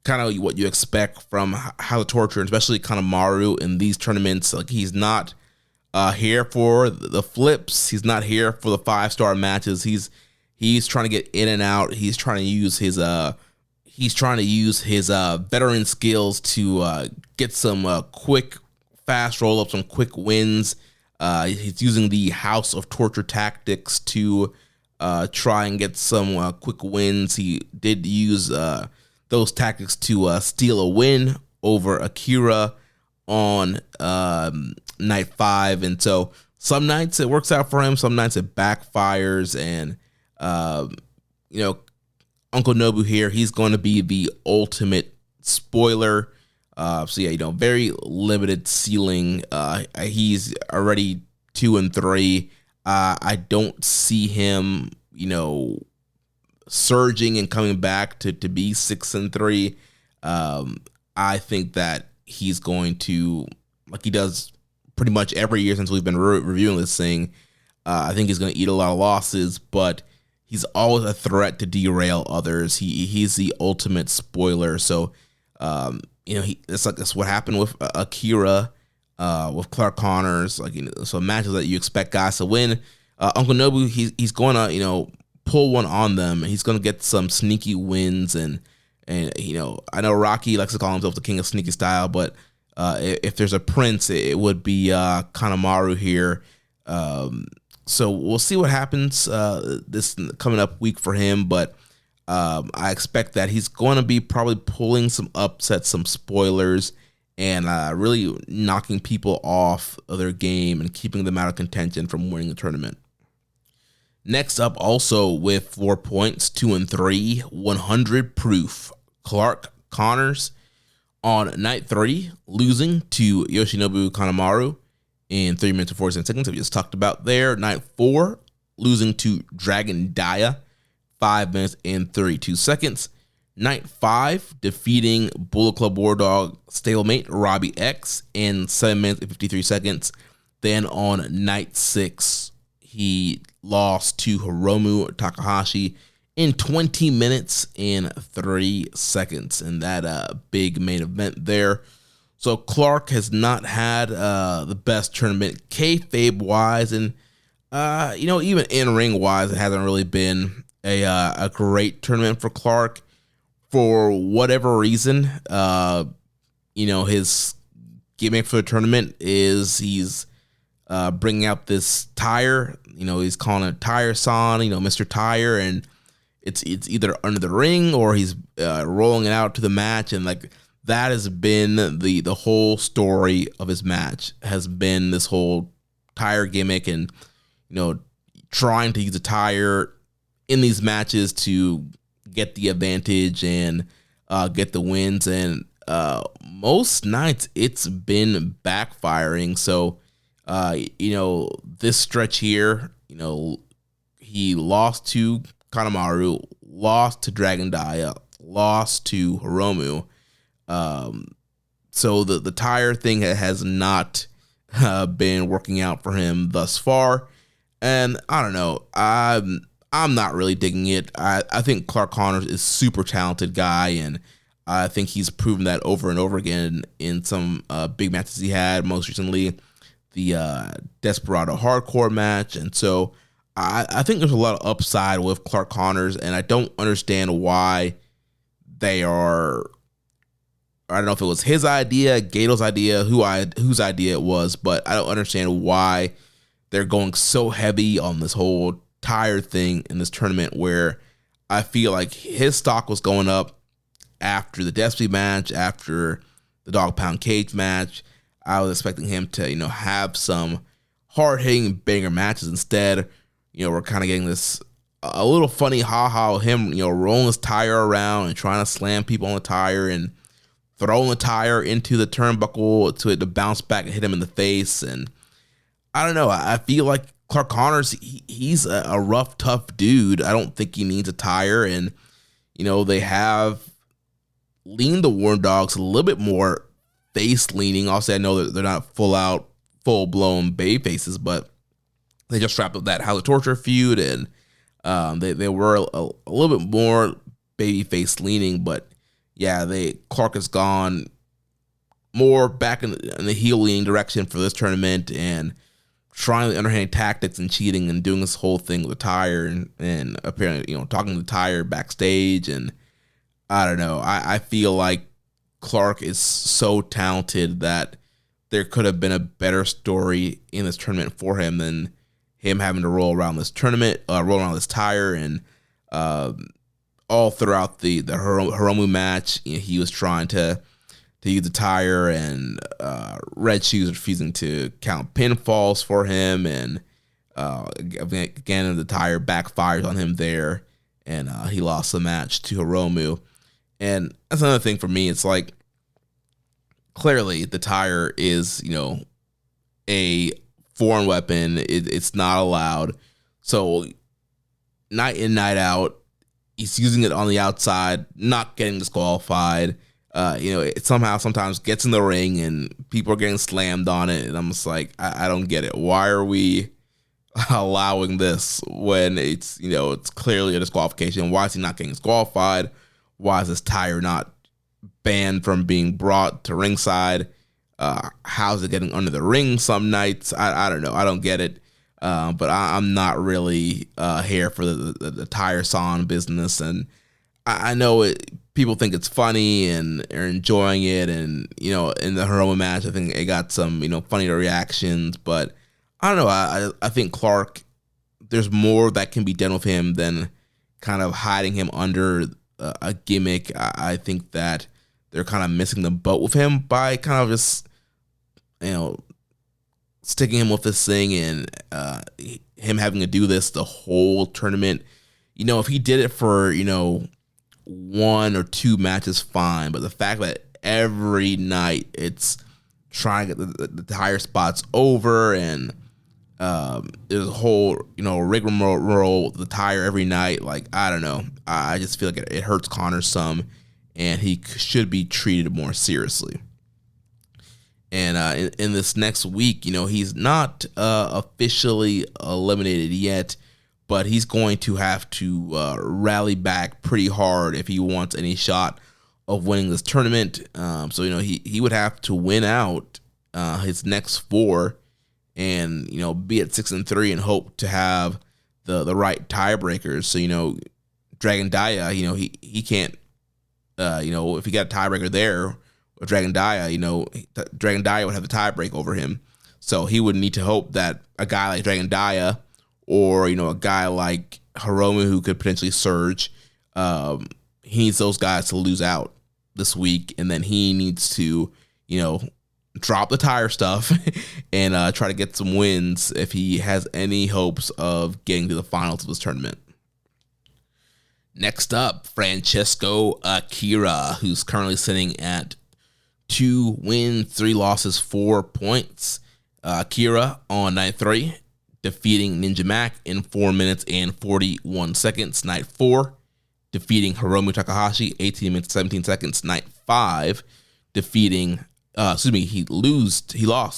kind of what you expect from House of Torture, especially Kanemaru in these tournaments. Like, he's not here for the flips. He's not here for the 5-star matches. He's trying to get in and out. He's trying to use his veteran skills to get some quick, fast roll ups, some quick wins. He's using the House of Torture tactics to try and get some quick wins. He did use those tactics to steal a win over Akira on night 5, and so some nights it works out for him, some nights it backfires. And Uncle Nobu here, he's going to be the ultimate spoiler. So yeah, very limited ceiling. He's already 2-3. I don't see him, surging and coming back to be 6-3. I think that he's going to, like he does pretty much every year since we've been reviewing this thing, I think he's going to eat a lot of losses, but he's always a threat to derail others. He's the ultimate spoiler. So, that's what happened with Akira, with Clark Connors. So matches that you expect guys to win. Uncle Nobu, he's going to, pull one on them, and he's going to get some sneaky wins. And I know Rocky likes to call himself the king of sneaky style, but if there's a prince, it would be Kanemaru here. So we'll see what happens this coming up week for him, but I expect that he's going to be probably pulling some upsets, some spoilers, and really knocking people off of their game and keeping them out of contention from winning the tournament. Next up, also with 4 points, 2-3, 100 proof, Clark Connors on night 3, losing to Yoshinobu Kanemaru in 3 minutes and 47 seconds, we just talked about there. Night 4, losing to Dragon Dia, 5 minutes and 32 seconds. Night 5, defeating Bullet Club War Dog stablemate Robbie X in 7 minutes and 53 seconds. Then on night 6, he lost to Hiromu Takahashi in 20 minutes and 3 seconds in that big main event there. So Clark has not had the best tournament kayfabe-wise, and even in-ring-wise, it hasn't really been a great tournament for Clark. For whatever reason, his gimmick for the tournament is he's bringing out this tire. He's calling it Tire Son, Mr. Tire, and it's either under the ring or he's rolling it out to the match, and like that has been the whole story of his match, has been this whole tire gimmick, and trying to use a tire in these matches to get the advantage and get the wins, and most nights it's been backfiring. So this stretch here, he lost to Kanemaru, lost to Dragon Dia, lost to Hiromu. So the tire thing has not been working out for him thus far, and I don't know. I'm not really digging it. I think Clark Connors is a super talented guy, and I think he's proven that over and over again in some big matches he had. Most recently, the Desperado Hardcore match, and so I think there's a lot of upside with Clark Connors, and I don't understand why they are. I don't know if it was his idea, Gato's idea, whose idea it was, but I don't understand why they're going so heavy on this whole tire thing in this tournament, where I feel like his stock was going up after the Despy match, after the Dog Pound Cage match. I was expecting him to, have some hard-hitting banger matches. Instead, we're kind of getting this a little funny ha-ha with him, rolling his tire around and trying to slam people on the tire and throwing the tire into the turnbuckle to it to bounce back and hit him in the face. And I don't know. I feel like Clark Connors, he's a rough, tough dude. I don't think he needs a tire. And, they have leaned the War Dogs a little bit more face leaning. Also, I know that they're not full-blown baby faces, but they just wrapped up that House of Torture feud, and they were a little bit more baby face leaning. But yeah, Clark has gone more back in the heel leaning direction for this tournament, and trying the underhand tactics and cheating and doing this whole thing with the tire, and apparently, talking to the tire backstage. And I don't know. I feel like Clark is so talented that there could have been a better story in this tournament for him than him having to roll around this tire. And all throughout the Hiromu match, he was trying to use the tire, and Red Shoes refusing to count pinfalls for him, and again the tire backfires on him there, and he lost the match to Hiromu. And that's another thing for me. It's like, clearly the tire is a foreign weapon. It's not allowed. So night in, night out, he's using it on the outside, not getting disqualified. It somehow sometimes gets in the ring and people are getting slammed on it. And I'm just like, I don't get it. Why are we allowing this when it's clearly a disqualification? Why is he not getting disqualified? Why is this tire not banned from being brought to ringside? How's it getting under the ring some nights? I don't know. I don't get it. But I'm not really here for the tire son business. And I know people think it's funny and are enjoying it. And, in the Hiromu match, I think it got some, funny reactions. But I don't know. I think Clark, there's more that can be done with him than kind of hiding him under a gimmick. I think that they're kind of missing the boat with him by kind of just, sticking him with this thing, and him having to do this the whole tournament. If he did it for, 1 or 2 matches, fine. But the fact that every night it's trying to get the tire spots over, and There's a whole, rigmarole with the tire every night. Like, I don't know. I just feel like it hurts Connor some, and he should be treated more seriously. And in this next week, he's not officially eliminated yet, but he's going to have to rally back pretty hard if he wants any shot of winning this tournament. So he would have to win out his next 4, and be at 6-3 and hope to have the right tiebreakers. So Dragon Dia, he can't. If he got a tiebreaker there with Dragon Dia, Dragon Dia would have the tiebreak over him. So he would need to hope that a guy like Dragon Dia, or a guy like Hiromu who could potentially surge, he needs those guys to lose out this week, and then he needs to drop the tire stuff and try to get some wins if he has any hopes of getting to the finals of this tournament. Next up, Francesco Akira, who's currently sitting at 2 wins, 3 losses, 4 points. Akira on night 3, defeating Ninja Mac in 4 minutes and 41 seconds. Night 4, defeating Hiromu Takahashi, 18 minutes, 17 seconds. Night 5, defeating he lost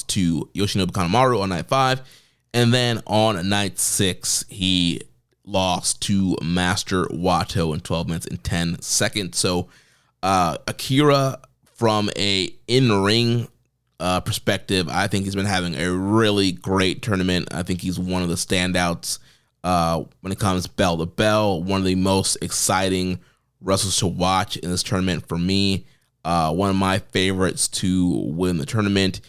to Yoshinobu Kanemaru on night 5, and then on night 6 he lost to Master Wato in 12 minutes and 10 seconds. So Akira, from a in-ring perspective, I think he's been having a really great tournament. I think he's one of the standouts when it comes bell to bell, one of the most exciting wrestlers to watch in this tournament for me. One of my favorites to win the tournament.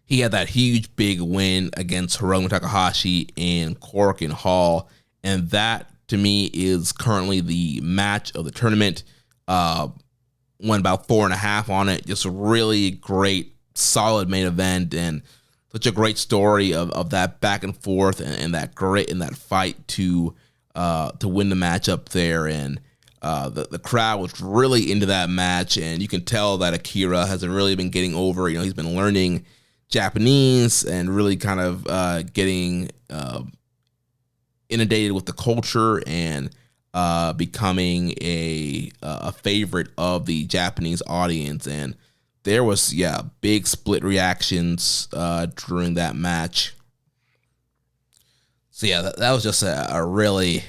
He had that huge big win against Hiromu Takahashi in Korakuen Hall, and that to me is currently the match of the tournament. Went about 4.5 on it. Just a really great, solid main event, and such a great story of that back and forth and that fight to win the match up there. And the crowd was really into that match, and you can tell that Akira hasn't really been getting over. He's been learning Japanese and really kind of getting inundated with the culture and becoming a favorite of the Japanese audience. And there was big split reactions during that match. So that was just a really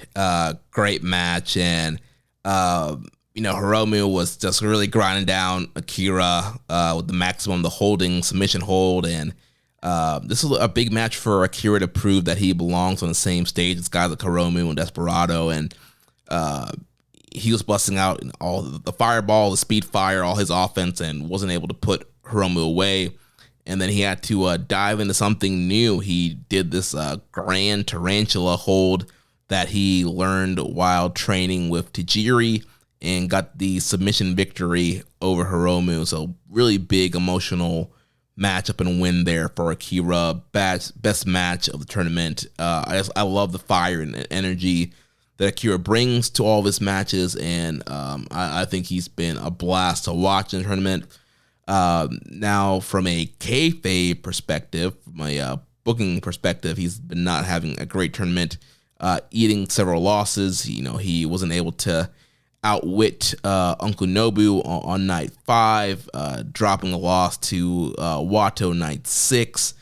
great match. And Hiromu was just really grinding down Akira with the maximum, the holding, submission hold. And this is a big match for Akira to prove that he belongs on the same stage as guys like Hiromu and Desperado. And he was busting out all the fireball, the speed fire, all his offense, and wasn't able to put Hiromu away. And then he had to dive into something new. He did this grand tarantula hold that he learned while training with Tajiri and got the submission victory over Hiromu. So really big emotional matchup and win there for Akira. Best match of the tournament. I love the fire and energy that Akira brings to all of his matches, and I think he's been a blast to watch in the tournament. Now, from a kayfabe perspective, from a booking perspective, he's been not having a great tournament, eating several losses. He wasn't able to outwit Uncle Nobu on night 5, dropping a loss to Wato night 6.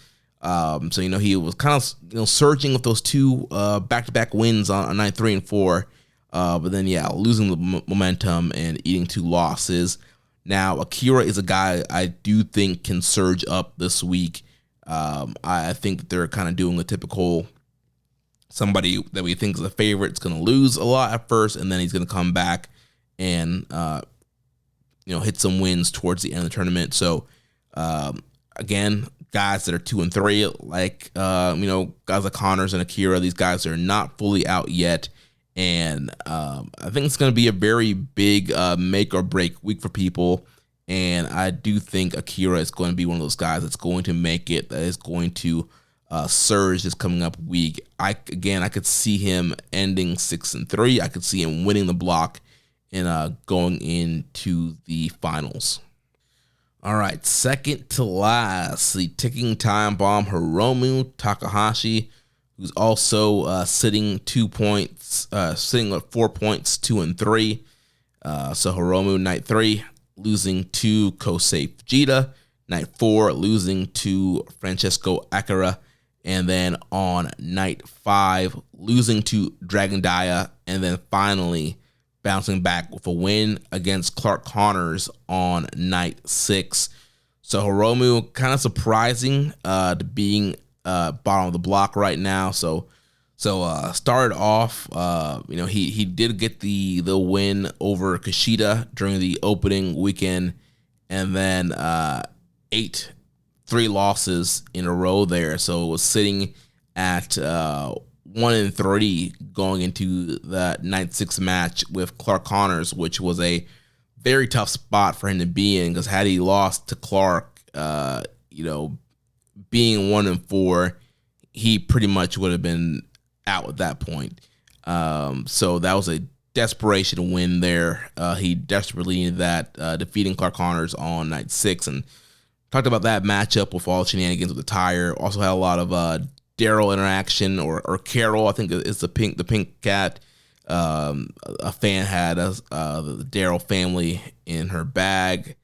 So he was kind of surging with those 2 back-to-back wins on night 3 and 4, but then losing the momentum and eating 2 losses. Now Akira is a guy I do think can surge up this week. I think that they're kind of doing the typical somebody that we think is a favorite is going to lose a lot at first, and then he's going to come back and hit some wins towards the end of the tournament. So again, guys that are 2 and 3, like guys like Connors and Akira, these guys are not fully out yet, and I think it's going to be a very big make or break week for people. And I do think Akira is going to be one of those guys that's going to make it, that is going to surge this coming up week. I could see him ending 6-3. I could see him winning the block and going into the finals. All right, second to last, the ticking time bomb Hiromu Takahashi, who's also sitting 2 points, sitting at 4 points, 2 and 3. So Hiromu night 3 losing to Kosei Fujita, night 4 losing to Francesco Akira, and then on night 5 losing to Dragon Dia, and then finally bouncing back with a win against Clark Connors on night 6. So Hiromu kind of surprising to being bottom of the block right now. So started off, he did get the win over Kushida during the opening weekend, and then 3 losses in a row there. So it was sitting at 1 and 3 going into the night 6 match with Clark Connors, which was a very tough spot for him to be in, because had he lost to Clark, being 1 and 4, he pretty much would have been out at that point. So that was a desperation win there. He desperately needed that, defeating Clark Connors on night 6, and talked about that matchup with all the shenanigans with the tire. Also had a lot of Daryl interaction, or Carol, I think it's the pink cat. A fan had the Daryl family in her bag,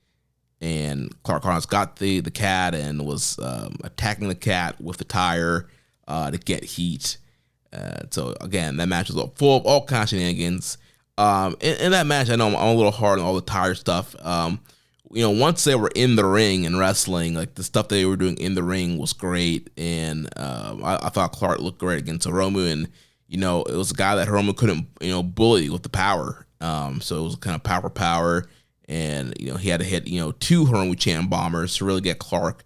and Clark Connors got the cat and was attacking the cat with the tire to get heat. So again, that match was full of all kinds of shenanigans. In that match, I know I'm a little hard on all the tire stuff. Once they were in the ring and wrestling, like the stuff they were doing in the ring was great, and I thought Clark looked great against Hiromu, and it was a guy that Hiromu couldn't bully with the power. So it was kind of power, and he had to hit 2 Hiromu Chan bombers to really get Clark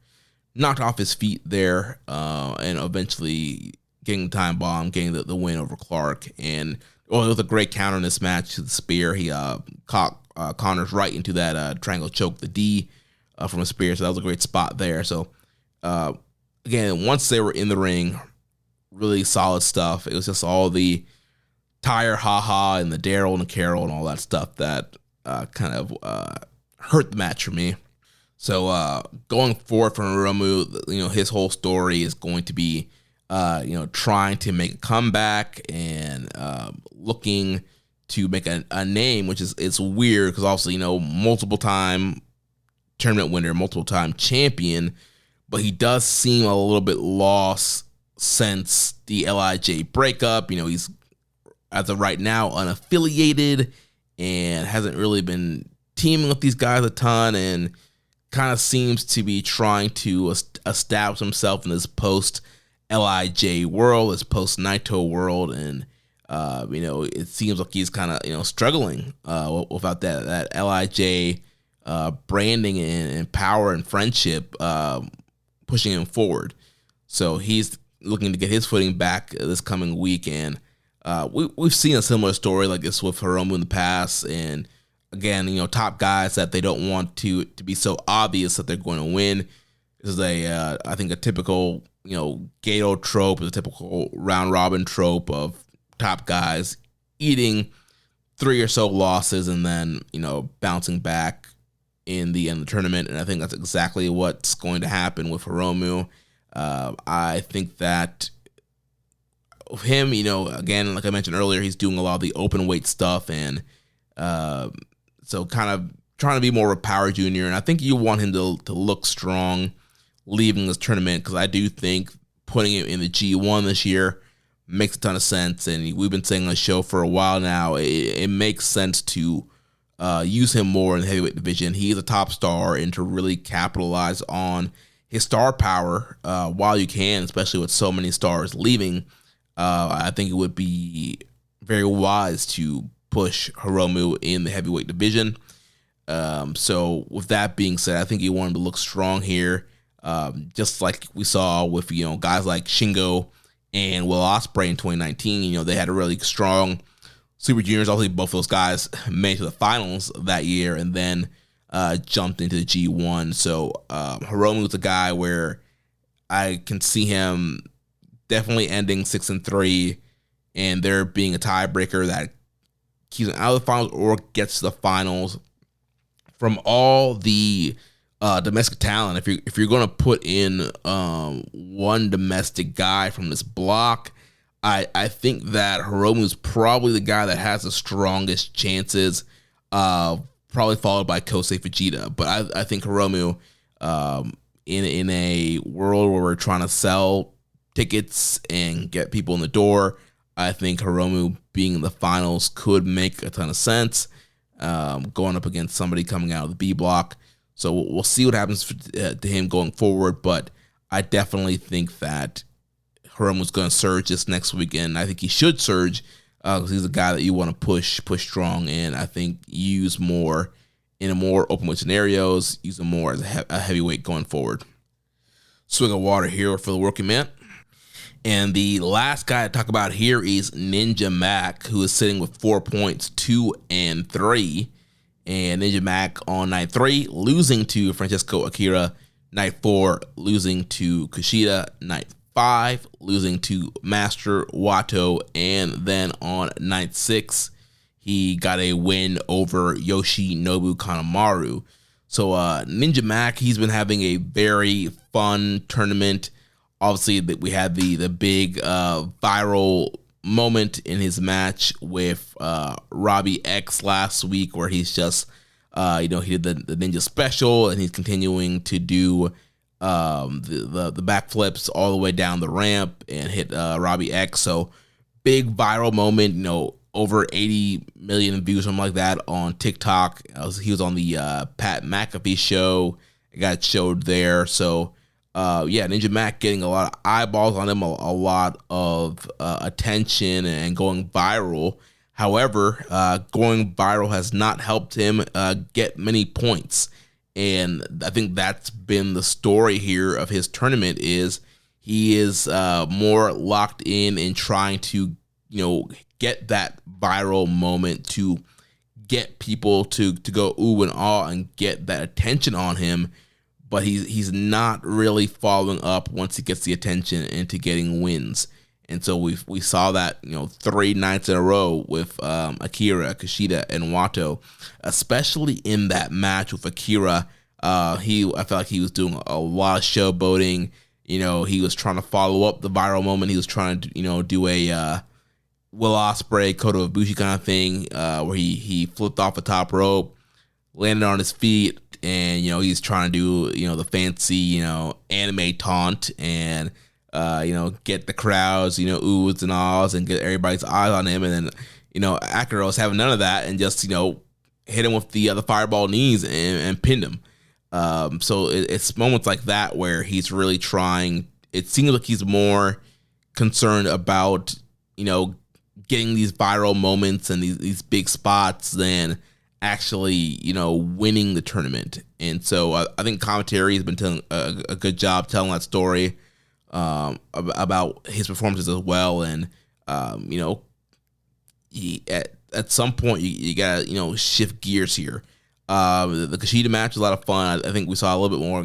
knocked off his feet there, and eventually getting the time bomb, getting the win over Clark. And it was a great counter in this match to the spear. He caught Connors right into that triangle choke, the D from a spear. So that was a great spot there. So again, once they were in the ring, really solid stuff. It was just all the tire haha and the Daryl and the Carol and all that stuff that kind of hurt the match for me. So going forward from Hiromu, his whole story is going to be trying to make a comeback and looking to make a name, which is, it's weird because also, multiple time tournament winner, multiple time champion, but he does seem a little bit lost since the LIJ breakup. He's, as of right now, unaffiliated and hasn't really been teaming with these guys a ton, and kind of seems to be trying to establish himself in this post LIJ world, this post Naito world, and it seems like he's kind of struggling without that LIJ branding and power and friendship pushing him forward. So he's looking to get his footing back this coming week, and we've seen a similar story like this with Hiromu in the past. And again, top guys that they don't want to be so obvious that they're going to win. This is I think a typical Gato trope, is a typical round robin trope of top guys eating 3 or so losses and then bouncing back in the end of the tournament. And I think that's exactly what's going to happen with Hiromu. I think that him, again, like I mentioned earlier, he's doing a lot of the open weight stuff, and so kind of trying to be more of a power junior. And I think you want him to look strong leaving this tournament, because I do think putting him in the G1 this year makes a ton of sense. And we've been saying on the show for a while now, it makes sense to use him more in the heavyweight division. He is a top star, and to really capitalize on his star power while you can, especially with so many stars leaving, I think it would be very wise to push Hiromu in the heavyweight division. So with that being said, I think he wanted to look strong here, just like we saw with guys like Shingo and Will Ospreay in 2019. They had a really strong Super Juniors. Obviously, both those guys made it to the finals that year, and then jumped into the G1. So Hiromu is a guy where I can see him definitely ending 6-3, and there being a tiebreaker that keeps him out of the finals or gets to the finals. From all the domestic talent. If you're going to put in one domestic guy from this block, I think that Hiromu is probably the guy that has the strongest chances, probably followed by Kosei Fujita. But I think Hiromu, in a world where we're trying to sell tickets and get people in the door, I think Hiromu being in the finals could make a ton of sense, going up against somebody coming out of the B block. So we'll see what happens to him going forward, but I definitely think that Hiromu's going to surge this next weekend. I think he should surge because he's a guy that you want to push strong, and I think use more in a more open weight scenarios, use him more as a heavyweight going forward. Swig of water here for the working man. And the last guy to talk about here is Ninja Mac, who is sitting with 4 points, 2 and 3. And Ninja Mac on night 3, losing to Francesco Akira. Night 4, losing to Kushida. Night 5, losing to Master Wato. And then on night 6, he got a win over Yoshinobu Kanemaru. So Ninja Mac, he's been having a very fun tournament. Obviously, we had the big viral moment in his match with Robbie X last week, where he's just, he did the Ninja Special, and he's continuing to do the backflips all the way down the ramp and hit Robbie X. So big viral moment, over 80 million views, something like that on TikTok. He was on the Pat McAfee show. It got showed there. So Ninja Mac getting a lot of eyeballs on him, a lot of attention, and going viral. However, going viral has not helped him get many points. And I think that's been the story here of his tournament, is he is more locked in trying to, get that viral moment, to get people to go ooh and ah and get that attention on him. But he's not really following up once he gets the attention into getting wins. And so we saw that 3 nights in a row with Akira, Kushida, and Wato, especially in that match with Akira. I felt like he was doing a lot of showboating. He was trying to follow up the viral moment. He was trying to do a Will Ospreay, Kota Ibushi kind of thing, where he flipped off the top rope, landed on his feet, and he's trying to do the fancy anime taunt and get the crowds oohs and ahs and get everybody's eyes on him. And then Akira was having none of that and just hit him with the fireball knees and pinned him. So it's moments like that where he's really trying. It seems like he's more concerned about getting these viral moments and these big spots than actually, winning the tournament. And so I think commentary has been doing a good job telling that story about his performances as well. And, at some point you gotta, shift gears here. The Kushida match was a lot of fun. I think we saw a little bit more,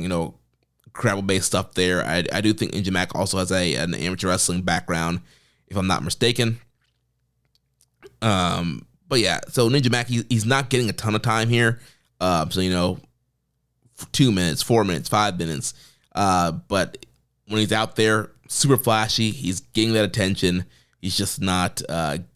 grapple-based stuff there. I do think Ninja Mac also has an amateur wrestling background, if I'm not mistaken. But yeah, so Ninja Mac, he's not getting a ton of time here. So, 2 minutes, 4 minutes, 5 minutes. But when he's out there, super flashy, he's getting that attention. He's just not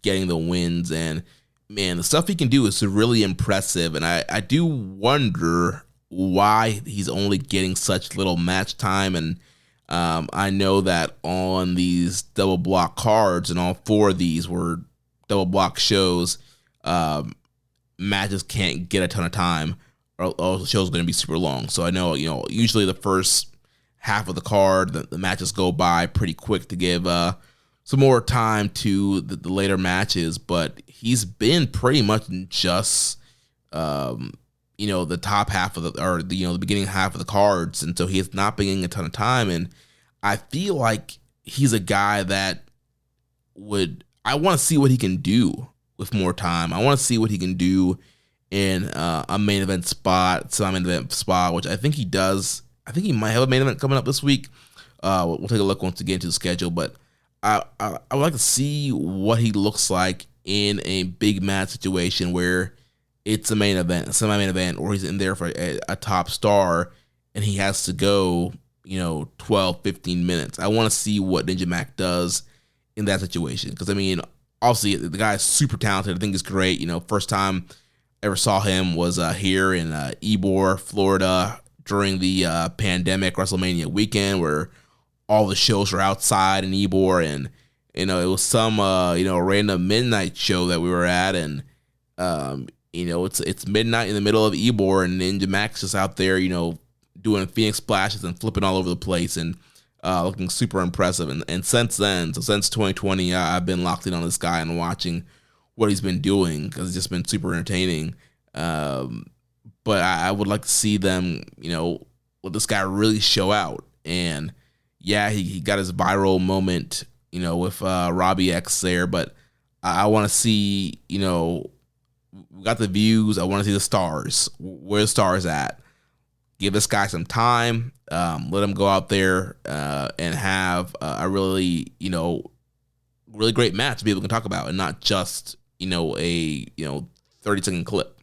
getting the wins. And man, the stuff he can do is really impressive. And I do wonder why he's only getting such little match time. And I know that on these double block cards, and all 4 of these were double block shows, matches can't get a ton of time, or the show's going to be super long. So I know, usually the first half of the card, the matches go by pretty quick to give some more time to the later matches. But he's been pretty much just, the top half of the beginning half of the cards. And so he has not been getting a ton of time. And I feel like he's a guy that I want to see what he can do with more time. I want to see what he can do in a main event spot, semi-main event spot, which I think he does. I think he might have a main event coming up this week. We'll take a look once we get into the schedule, but I would like to see what he looks like in a big match situation where it's a main event, a semi-main event, or he's in there for a top star, and he has to go, 12, 15 minutes. I want to see what Ninja Mac does in that situation. Because, obviously, the guy is super talented. I think he's great. First time I ever saw him was here in Ybor, Florida, during the pandemic WrestleMania weekend, where all the shows were outside in Ybor, and it was some random midnight show that we were at, and it's midnight in the middle of Ybor, and Ninja Mac's just out there, doing Phoenix splashes and flipping all over the place, and looking super impressive. And since then, since 2020, I've been locked in on this guy and watching what he's been doing, because it's just been super entertaining. But I would like to see them, let this guy really show out. And yeah, he got his viral moment, with Robbie X there, but I want to see, we got the views. I want to see the stars. Where the stars at? Give this guy some time. Let him go out there and have a really, really great match people can talk about, and not just, a 30-second clip.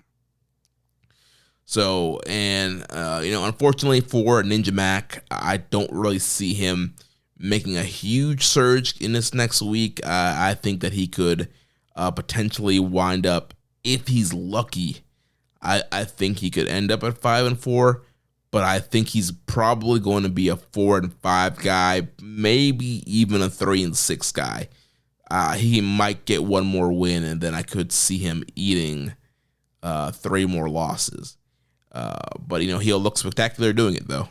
So, and, unfortunately for Ninja Mac, I don't really see him making a huge surge in this next week. I think that he could potentially wind up, if he's lucky, I think he could end up at 5-4, but I think he's probably going to be a 4-5 guy, maybe even a 3-6 guy. He might get one more win, and then I could see him eating 3 more losses. But he'll look spectacular doing it, though.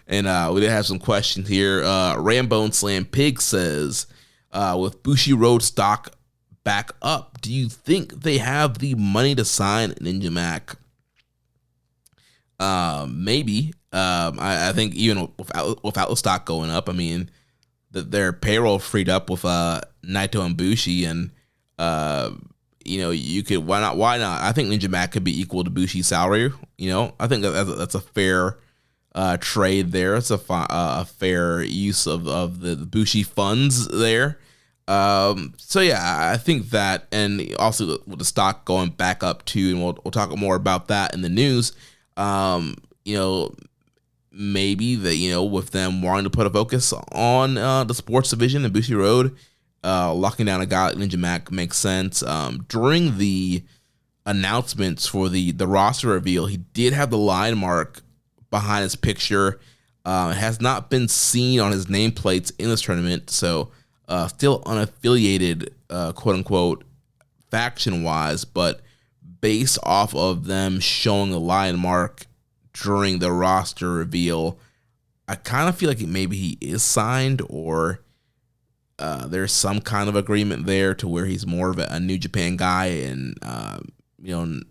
And we did have some questions here. Rambone Slam Pig says, with Bushi Road stock back up, do you think they have the money to sign Ninja Mac? Maybe. I think even without the stock going up, their payroll freed up with Naito and Bushi, and you could, why not? I think Ninja Mac could be equal to Bushi's salary. I think that's a fair trade there. It's a fair use of the Bushi funds there. So yeah, I think that, and also with the stock going back up too, and we'll talk more about that in the news. Maybe that, with them wanting to put a focus on the sports division and Bushi Road, locking down a guy like Ninja Mac makes sense. During the announcements for the roster reveal, he did have the line mark behind his picture. It has not been seen on his nameplates in this tournament, so still unaffiliated, quote unquote, faction wise, but based off of them showing the line mark during the roster reveal, I kind of feel like maybe he is signed, or there's some kind of agreement there to where he's more of a New Japan guy, and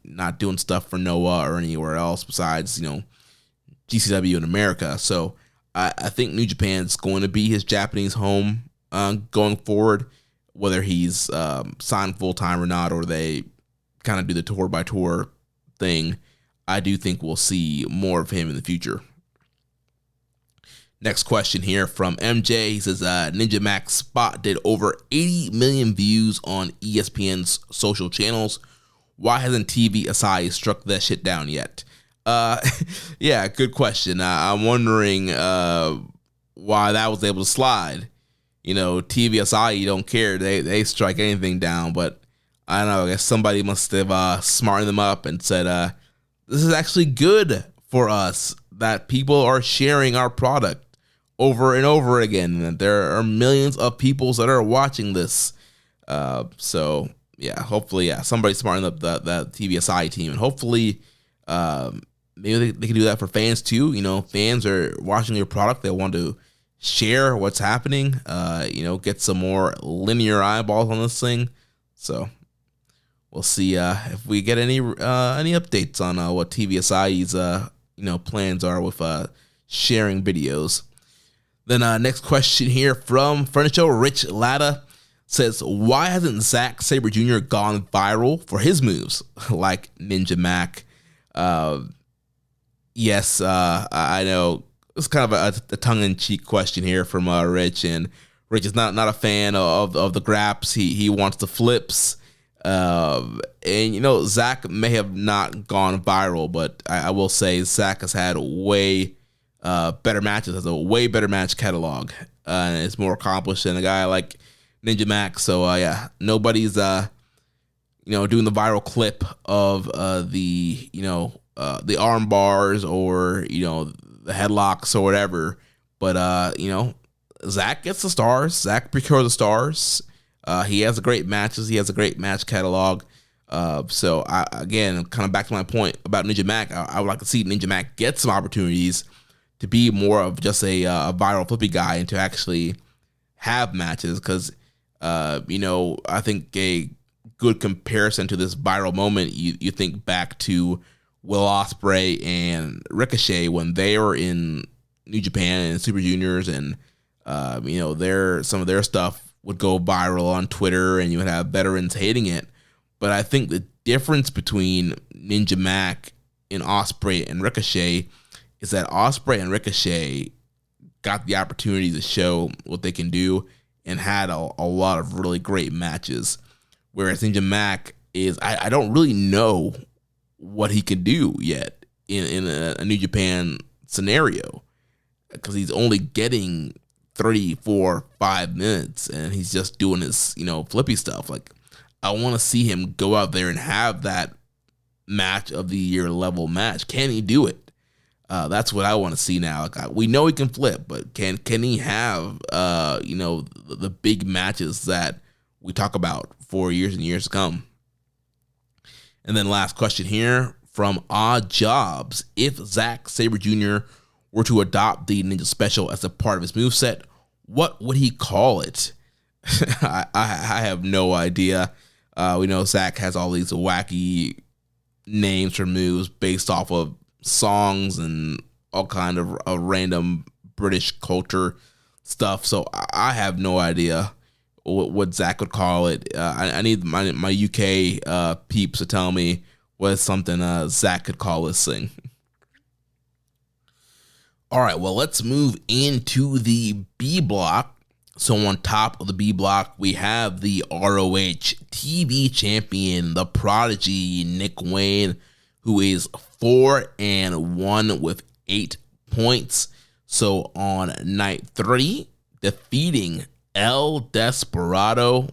not doing stuff for Noah or anywhere else besides GCW in America. So I think New Japan's going to be his Japanese home going forward, whether he's signed full time or not, or they kind of do the tour by tour thing. I do think we'll see more of him in the future. Next question here from MJ. He says, Ninja Mac's spot did over 80 million views on ESPN's social channels. Why hasn't TV Asahi struck that shit down yet? Yeah, good question. I'm wondering why that was able to slide. TV Asahi don't care. They strike anything down, but I don't know. I guess somebody must have smartened them up and said, this is actually good for us that people are sharing our product over and over again, and there are millions of people that are watching this. So yeah, hopefully, somebody smartened up that TVSI team, and hopefully, maybe they can do that for fans too. Fans are watching your product; they want to share what's happening. Get some more linear eyeballs on this thing. So we'll see if we get any updates on what TVSI's plans are with sharing videos. Then next question here from friend of the show, Rich Latta, says, why hasn't Zack Sabre Jr. gone viral for his moves like Ninja Mac? Yes, I know it's kind of a tongue-in-cheek question here from Rich, and Rich is not a fan of the graps. He wants the flips. And Zach may have not gone viral, but I will say Zach has had way better matches, has a way better match catalog, and is more accomplished than a guy like Ninja Mac. So yeah, nobody's doing the viral clip of the arm bars or the headlocks or whatever. But Zach gets the stars. Zach procures the stars. He has great matches. He has a great match catalog. So again, kind of back to my point about Ninja Mac, I would like to see Ninja Mac get some opportunities to be more of just a viral flippy guy and to actually have matches. Because I think a good comparison to this viral moment, you think back to Will Ospreay and Ricochet when they were in New Japan and Super Juniors, and some of their stuff would go viral on Twitter, and you would have veterans hating it. But I think the difference between Ninja Mac and Ospreay and Ricochet is that Ospreay and Ricochet got the opportunity to show what they can do and had a lot of really great matches. Whereas Ninja Mac is, I don't really know what he can do yet in a New Japan scenario, because he's only getting 3, 4, 5 minutes and he's just doing his, flippy stuff. Like, I want to see him go out there and have that match of the year level match. Can he do it? That's what I want to see now. Like, we know he can flip, but can he have the big matches that we talk about for years and years to come? And then last question here from Odd Jobs: if Zack Sabre Jr. were to adopt the Ninja Special as a part of his moveset, what would he call it? I have no idea. We know Zack has all these wacky names for moves based off of songs and all kind of random British culture stuff. So I have no idea what Zack would call it. I need my UK peeps to tell me what is something Zack could call this thing. All right, well, let's move into the B block. So on top of the B block, we have the ROH TV champion, the prodigy, Nick Wayne, who is 4-1 with 8 points. So on night 3, defeating El Desperado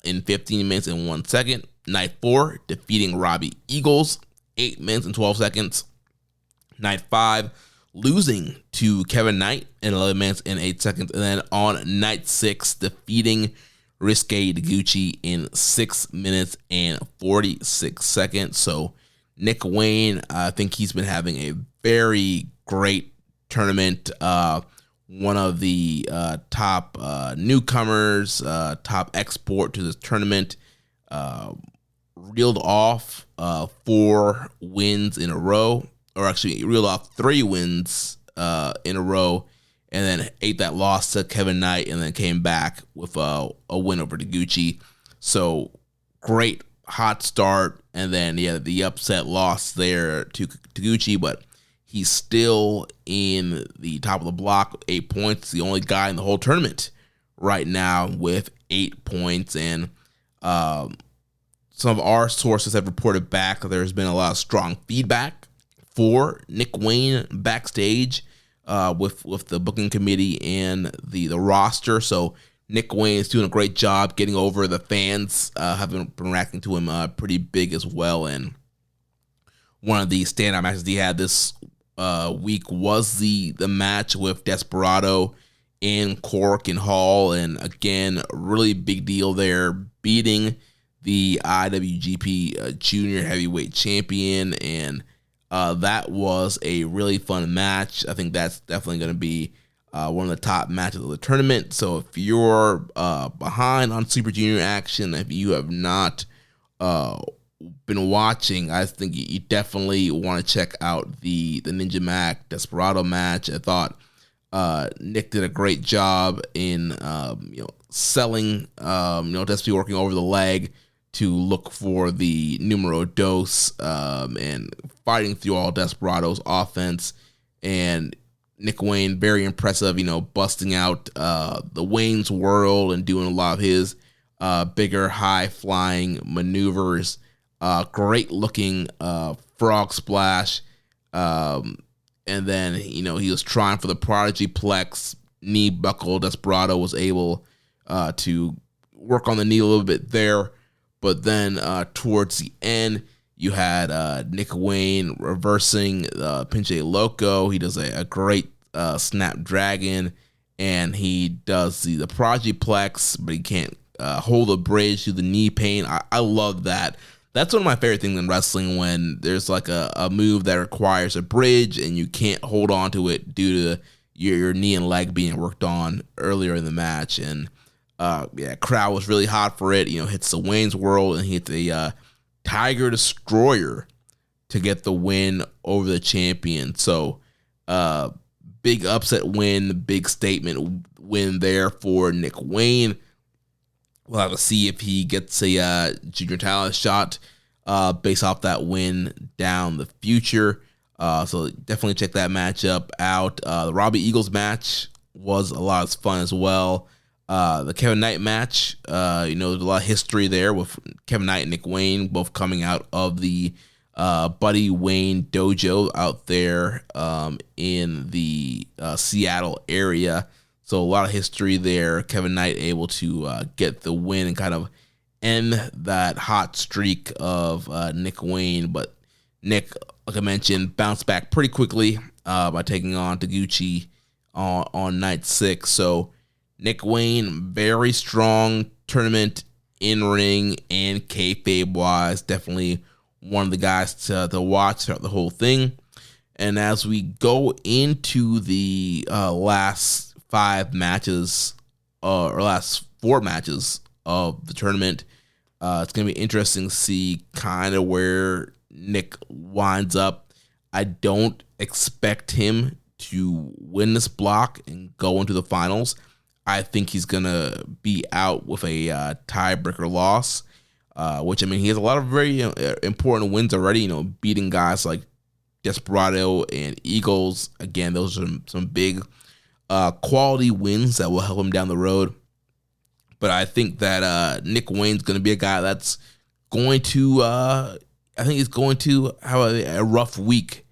in 15 minutes and 1 second. Night 4, defeating Robbie Eagles, 8 minutes and 12 seconds. Night 5, losing to Kevin Knight in 11 minutes and 8 seconds. And then on night 6, defeating Risque Taguchi in 6 minutes and 46 seconds. So Nick Wayne, I think he's been having a very great tournament. One of the top newcomers, top export to this tournament. Reeled off 4 wins in a row, or actually reeled off 3 wins in a row, and then ate that loss to Kevin Knight, and then came back with a win over Taguchi. So great hot start, and then the upset loss there to Taguchi, but he's still in the top of the block, 8 points. The only guy in the whole tournament right now with 8 points, and some of our sources have reported back that there's been a lot of strong feedback for Nick Wayne backstage with the booking committee and the roster. So Nick Wayne is doing a great job getting over. The fans have been reacting to him pretty big as well. And one of the standout matches he had this week was the match with Desperado and Cork and Hall. And again, really big deal there, beating the IWGP Junior Heavyweight Champion. And that was a really fun match. I think that's definitely going to be one of the top matches of the tournament. So if you're behind on Super Junior action, if you have not been watching, I think you definitely want to check out the Ninja Mac Desperado match. I thought Nick did a great job in selling, Despy working over the leg to look for the numero dos and fighting through all Desperado's offense. And Nick Wayne, very impressive, busting out the Wayne's World and doing a lot of his bigger, high-flying maneuvers. Great-looking frog splash. And then, he was trying for the Prodigy Plex knee buckle. Desperado was able to work on the knee a little bit there. But then towards the end, you had Nick Wayne reversing Pinche Loco. He does a great Snapdragon, and he does the Prodigy Plex, but he can't hold a bridge to the knee pain. I love that. That's one of my favorite things in wrestling, when there's like a move that requires a bridge and you can't hold on to it due to your knee and leg being worked on earlier in the match. And crowd was really hot for it. Hits the Wayne's World, and he hits a Tiger Destroyer to get the win over the champion. So big upset win, big statement win there for Nick Wayne. We'll have to see if he gets a junior talent shot based off that win down the future. So definitely check that matchup out. The Robbie Eagles match was a lot of fun as well. The Kevin Knight match, there's a lot of history there with Kevin Knight and Nick Wayne both coming out of the Buddy Wayne dojo out there in the Seattle area. So a lot of history there. Kevin Knight able to get the win and kind of end that hot streak of Nick Wayne. But Nick, like I mentioned, bounced back pretty quickly by taking on Taguchi on night 6. So Nick Wayne, very strong tournament in-ring and kayfabe-wise. Definitely one of the guys to watch throughout the whole thing. And as we go into the last 5 matches, or last 4 matches of the tournament, it's going to be interesting to see kind of where Nick winds up. I don't expect him to win this block and go into the finals. I think he's going to be out with a tiebreaker loss, which, he has a lot of very important wins already, beating guys like Desperado and Eagles. Again, those are some big quality wins that will help him down the road. But I think that Nick Wayne's going to be a guy that's going to, I think he's going to have a rough week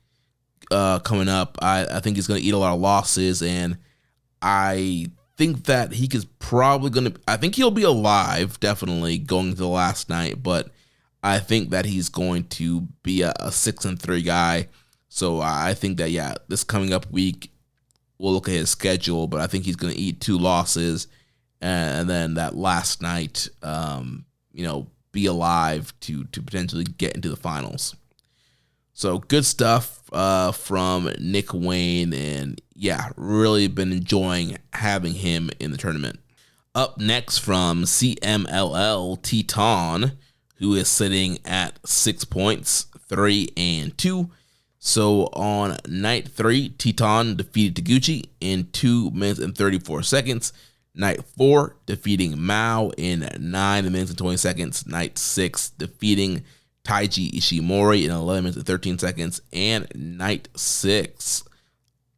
coming up. I think he's going to eat a lot of losses, and I think that he is probably going to, I think he'll be alive, definitely, going to the last night, but I think that he's going to be a 6-3 guy. So I think that, this coming up week, we'll look at his schedule, but I think he's going to eat 2 losses, and then that last night, be alive to potentially get into the finals. So good stuff from Nick Wayne, and really been enjoying having him in the tournament. Up next from CMLL, Teton, who is sitting at 6 points, 3-2. So on night 3, Teton defeated Taguchi in 2 minutes and 34 seconds. Night 4, defeating Mao in 9 minutes and 20 seconds. Night 6, defeating Taiji Ishimori in 11 minutes and 13 seconds. And night 6,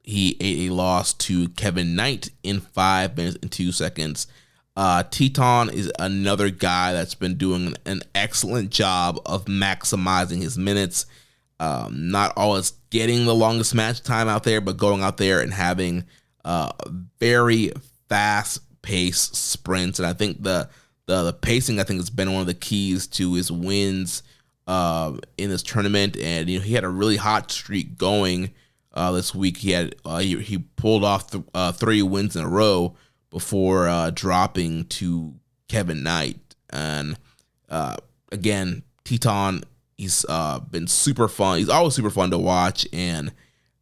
he ate a loss to Kevin Knight in 5 minutes and 2 seconds. Teton is another guy that's been doing an excellent job of maximizing his minutes. Not always getting the longest match time out there, but going out there and having very fast-paced sprints. And I think the pacing, I think, has been one of the keys to his wins in this tournament. And he had a really hot streak going this week. He pulled off 3 wins in a row before dropping to Kevin Knight. And again, Teton, he's been super fun. He's always super fun to watch, and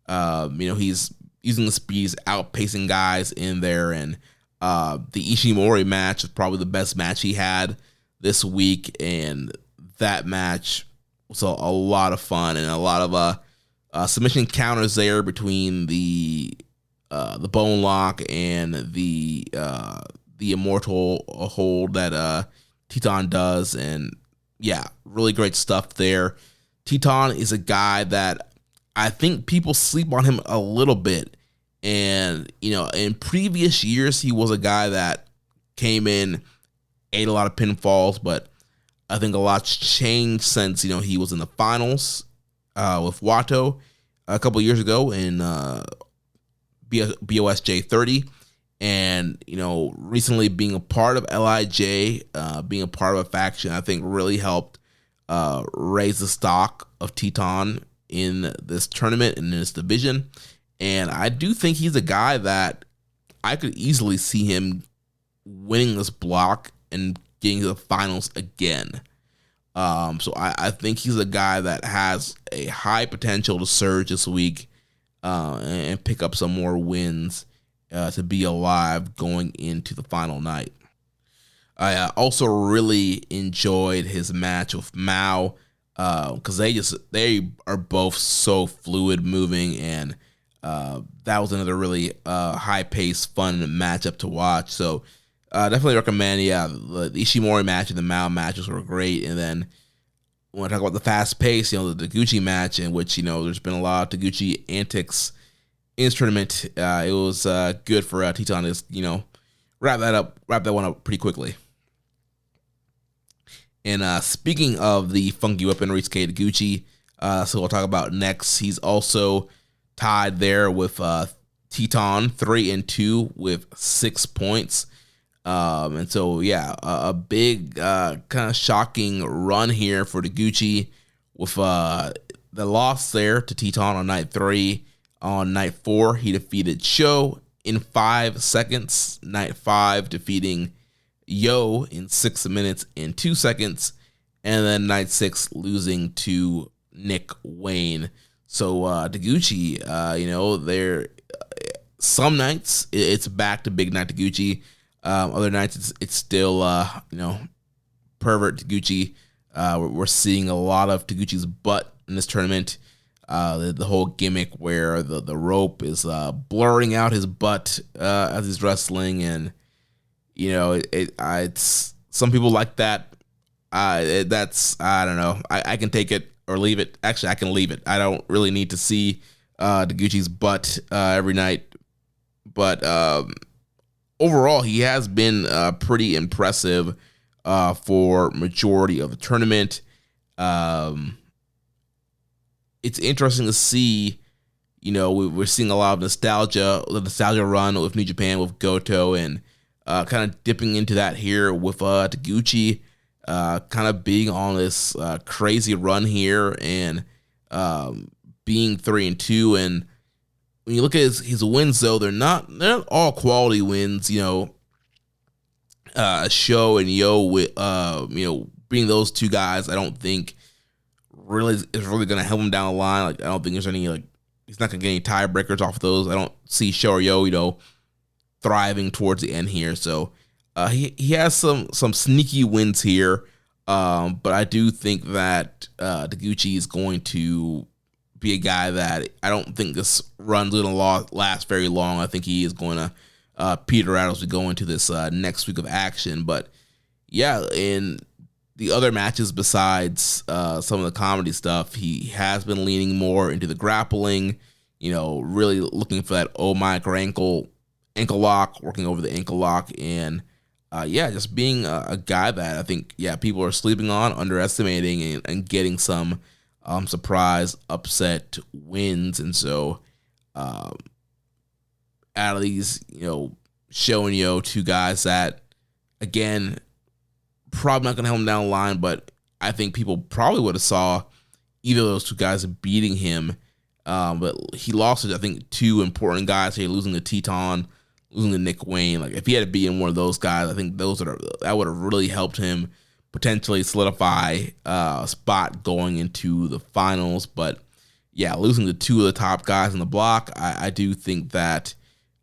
he's using the speeds, outpacing guys in there. And the Ishimori match is probably the best match he had this week, and that match was a lot of fun and a lot of submission counters there between the bone lock and the immortal hold that Teton does, and really great stuff there. Teton is a guy that I think people sleep on him a little bit. And, in previous years, he was a guy that came in ate a lot of pinfalls, but I think a lot's changed since, he was in the finals with Watto a couple years ago in BOSJ 30. And, recently being a part of LIJ, being a part of a faction, I think really helped raise the stock of Teton in this tournament and in this division. And I do think he's a guy that I could easily see him winning this block and getting to the finals again. So I think he's a guy that has a high potential to surge this week and pick up some more wins to be alive going into the final night. I also really enjoyed his match with Mao because they are both so fluid moving, and that was another really high-paced, fun matchup to watch. So definitely recommend. The Ishimori match and the Mao matches were great. And then when I talk about the fast pace, the Taguchi match, in which there's been a lot of Taguchi antics in this tournament, it was good for Teton to wrap that one up pretty quickly. And speaking of the funky weapon, Ryusuke Taguchi, so we'll talk about next. He's also tied there with Teton 3-2 with 6 points. And so, a big kind of shocking run here for Taguchi with the loss there to Teton on night 3. On night 4, he defeated Sho in 5 seconds. Night 5, defeating Yo in 6 minutes and 2 seconds. And then night 6, losing to Nick Wayne. So Taguchi, there some nights it's back to big night Taguchi. Other nights it's still pervert Taguchi. We're seeing a lot of Taguchi's butt in this tournament. The whole gimmick where the rope is blurring out his butt as he's wrestling, and it's some people like that. That's I don't know. I can take it or leave it. Actually, I can leave it. I don't really need to see Taguchi's butt every night. But overall, he has been pretty impressive for majority of the tournament. It's interesting to see, we're seeing a lot of the nostalgia run with New Japan, with Goto, and kind of dipping into that here with Taguchi, kind of being on this crazy run here and being 3-2. And when you look at his wins, though, they're not all quality wins. Sho and Yo, with being those two guys, I don't think is really going to help him down the line. Like, I don't think there's any, he's not going to get any tiebreakers off of those. I don't see Sho or Yo, thriving towards the end here. So he has some sneaky wins here. But I do think that Taguchi is going to be a guy that I don't think this run's going to last very long. I think he is going to peter out as we go into this next week of action. But in the other matches besides some of the comedy stuff, he has been leaning more into the grappling, really looking for that oh my ankle lock, working over the ankle lock, and just being a guy that I think people are sleeping on, underestimating, and getting some surprise upset wins. And so out of these, Sho and Yo, two guys that, again, probably not going to help him down the line, but I think people probably would have saw either of those two guys beating him. But he lost, I think, two important guys here, losing to Teton, losing to Nick Wayne. Like, if he had to be in one of those guys, I think that would have really helped him potentially solidify a spot going into the finals. But losing to two of the top guys in the block, I do think that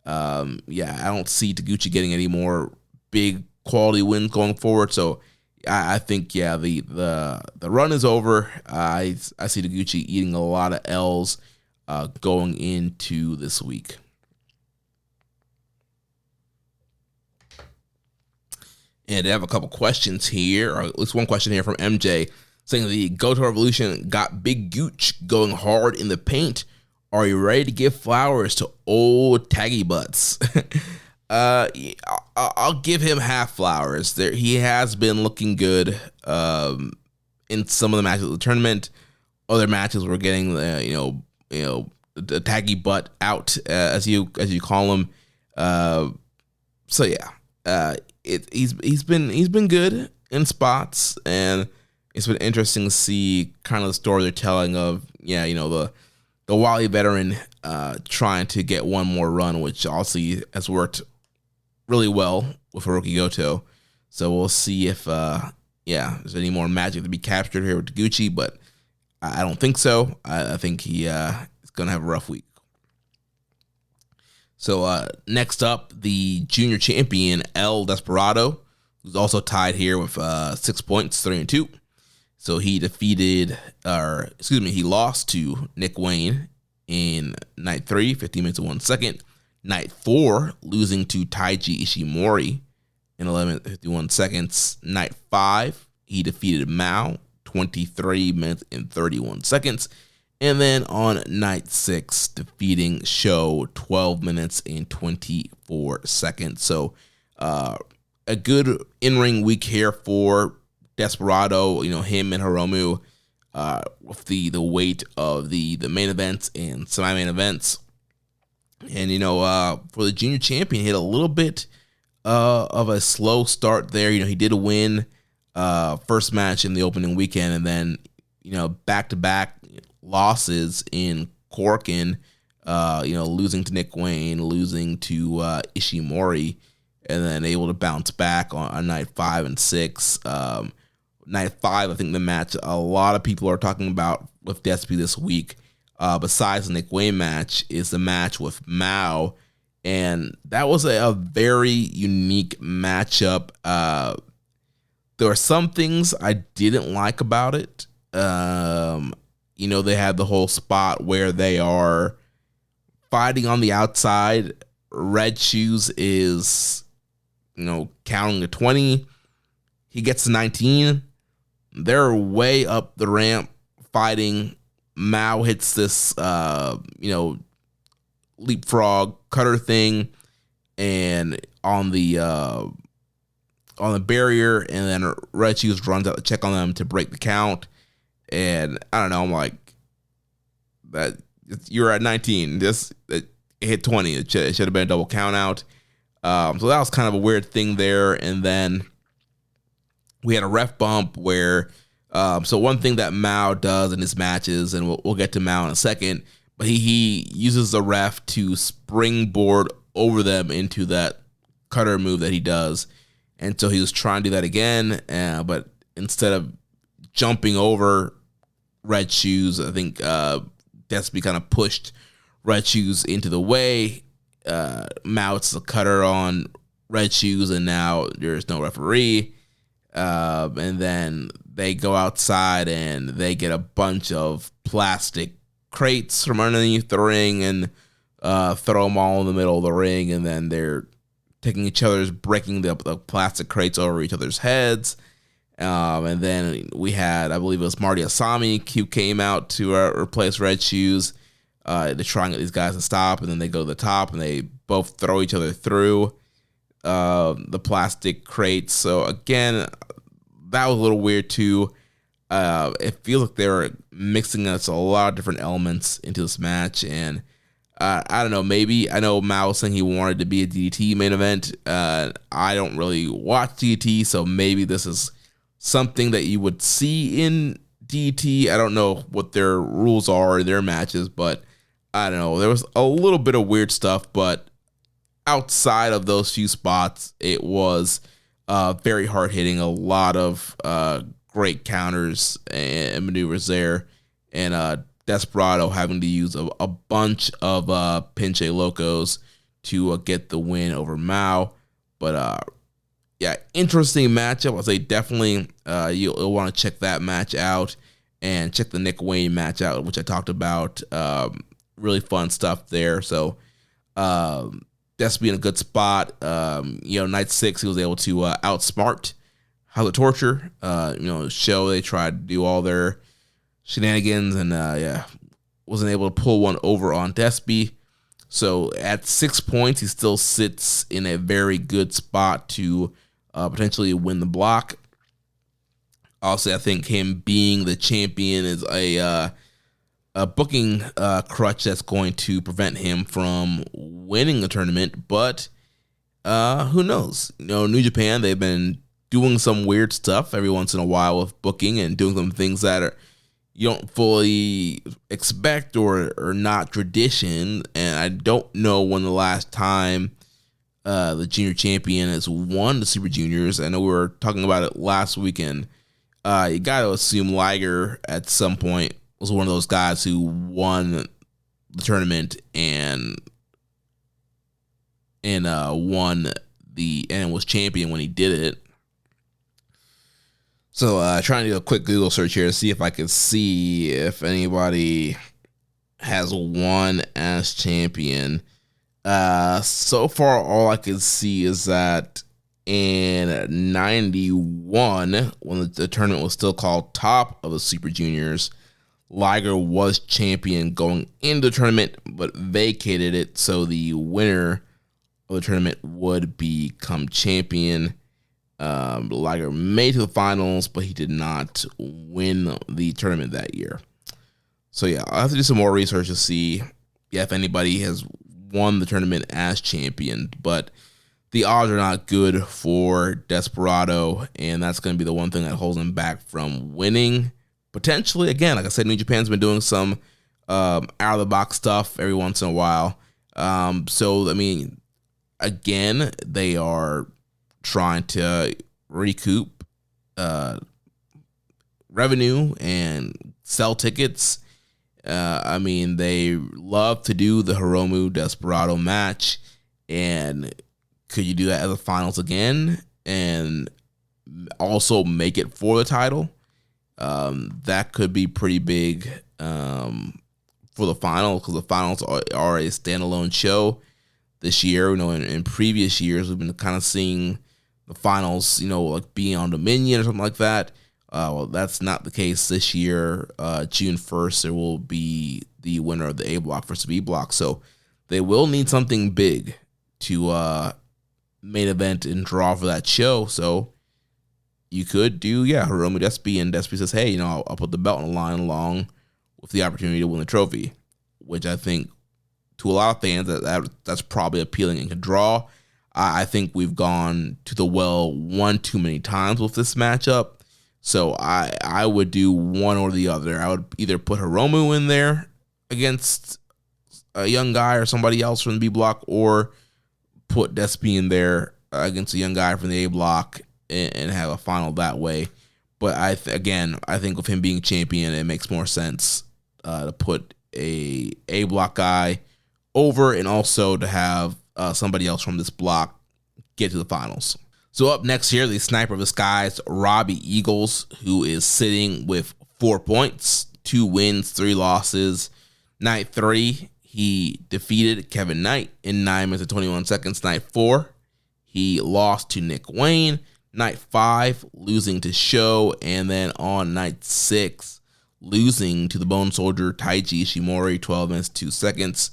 I don't see Taguchi getting any more big quality wins going forward. So I think the run is over. I see Taguchi eating a lot of L's going into this week. And I have a couple questions here, or at least one question here from MJ, saying the Goto Revolution got Big Gooch going hard in the paint. Are you ready to give flowers to old taggy butts? I'll give him half flowers. There, he has been looking good in some of the matches of the tournament. Other matches were getting the taggy butt out, as you call him. So yeah, he's been good in spots, and it's been interesting to see kind of the story they're telling of the wily veteran trying to get one more run, which also has worked really well with Hiroki Goto. So we'll see if there's any more magic to be captured here with Taguchi, but I don't think so. I think he is going to have a rough week. So next up, the junior champion El Desperado, who's also tied here with 6 points, 3-2. So he he lost to Nick Wayne in night 3, 15 minutes and 1 second. Night 4, losing to Taiji Ishimori in 11 minutes and 51 seconds. Night 5, he defeated Mao, 23 minutes and 31 seconds. And then on night 6, defeating Sho, 12 minutes and 24 seconds. So a good in-ring week here for Desperado, him and Hiromu, with the weight of the main events and semi-main events. And, for the junior champion, he had a little bit of a slow start there. He did win first match in the opening weekend, and then, back-to-back losses in Korakuen, losing to Nick Wayne, losing to Ishimori, and then able to bounce back on night 5 and 6. Night 5, I think the match a lot of people are talking about with Despy this week, besides the Nick Wayne match, is the match with Mao. And that was a very unique matchup. There were some things I didn't like about it. They had the whole spot where they are fighting on the outside. Red Shoes is, counting to 20. He gets to 19. They're way up the ramp fighting. Mao hits this, leapfrog cutter thing, and on the barrier, and then Red Shoes runs out to check on them to break the count. And I don't know, I'm like, that you're at 19. It hit 20. It should have been a double count out. So that was kind of a weird thing there. And then we had a ref bump where, so one thing that Mao does in his matches, and we'll get to Mao in a second, but he uses the ref to springboard over them into that cutter move that he does. And so he was trying to do that again, but instead of jumping over Red Shoes, I think Despy kind of pushed Red Shoes into the way. Mounts the cutter on Red Shoes, and now there's no referee. And then they go outside and they get a bunch of plastic crates from underneath the ring and throw them all in the middle of the ring, and then they're taking each other's, breaking the plastic crates over each other's heads. And then we had, I believe it was Marty Asami, who came out to replace Red Shoes. They're trying to get these guys to stop, and then they go to the top, and they both throw each other through the plastic crates. So again, that was a little weird too. It feels like they were mixing us a lot of different elements into this match, and I don't know, maybe, I know Mao was saying he wanted to be a DDT main event. I don't really watch DDT, so maybe this is something that you would see in DDT. I don't know what their rules are in their matches, but I don't know. There was a little bit of weird stuff, but outside of those few spots, it was very hard-hitting. A lot of great counters and maneuvers there, and Desperado having to use a bunch of Pinche Locos to get the win over Mao. But yeah, interesting matchup. I'll say definitely you'll want to check that match out, and check the Nick Wayne match out, which I talked about. Really fun stuff there. So Despy in a good spot. Night 6, he was able to outsmart House of Torture. Show they tried to do all their shenanigans, and wasn't able to pull one over on Despy. So at 6 points, he still sits in a very good spot to potentially win the block. Also, I think him being the champion is a booking crutch that's going to prevent him from winning the tournament. But who knows? New Japan, they've been doing some weird stuff every once in a while with booking and doing some things that you don't fully expect or not tradition. And I don't know when the last time the junior champion has won the Super Juniors. I know we were talking about it last weekend. You got to assume Liger at some point was one of those guys who won the tournament and was champion when he did it. So trying to do a quick Google search here to see if I could see if anybody has won as champion. So far, all I can see is that in 91, when the tournament was still called Top of the Super Juniors, Liger was champion going into the tournament, but vacated it, so the winner of the tournament would become champion. Liger made to the finals, but he did not win the tournament that year. So yeah, I'll have to do some more research to see if anybody has won the tournament as champion. But the odds are not good for Desperado, and that's going to be the one thing that holds him back from winning. Potentially, again, like I said, New Japan's been doing some out-of-the-box stuff every once in a while. So, I mean, again, they are trying to recoup revenue and sell tickets. I mean, they love to do the Hiromu Desperado match, and could you do that as a finals again and also make it for the title? That could be pretty big for the final, because the finals are a standalone show this year. In previous years, we've been kind of seeing the finals, like being on Dominion or something like that. Well, that's not the case this year. June 1st, there will be the winner of the A block versus B block. So they will need something big to main event and draw for that show. So you could do, Hiromu Despy, and Despy says, hey, I'll put the belt on the line along with the opportunity to win the trophy, which I think to a lot of fans that's probably appealing and can draw. I think we've gone to the well one too many times with this matchup. So I would do one or the other. I would either put Hiromu in there against a young guy or somebody else from the B block, or put Despy in there against a young guy from the A block and have a final that way. But I think with him being champion, it makes more sense to put a block guy over, and also to have somebody else from this block get to the finals. So up next here, the Sniper of the Skies, Robbie Eagles, who is sitting with 4 points, 2 wins, 3 losses. Night 3, he defeated Kevin Knight in 9 minutes and 21 seconds. Night 4, he lost to Nick Wayne. Night 5, losing to Sho. And then on night 6, losing to the Bone Soldier Taiji Ishimori, 12 minutes, 2 seconds.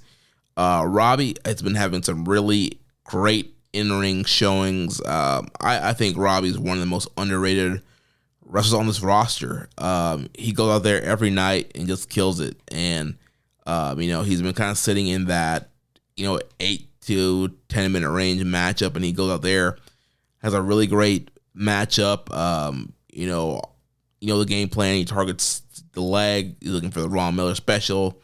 Robbie has been having some really great in-ring showings. I think Robbie's one of the most underrated wrestlers on this roster. He goes out there every night and just kills it. And, he's been kind of sitting in that, 8 to 10 minute range matchup, and he goes out there, has a really great matchup. The game plan. He targets the leg. He's looking for the Ron Miller special.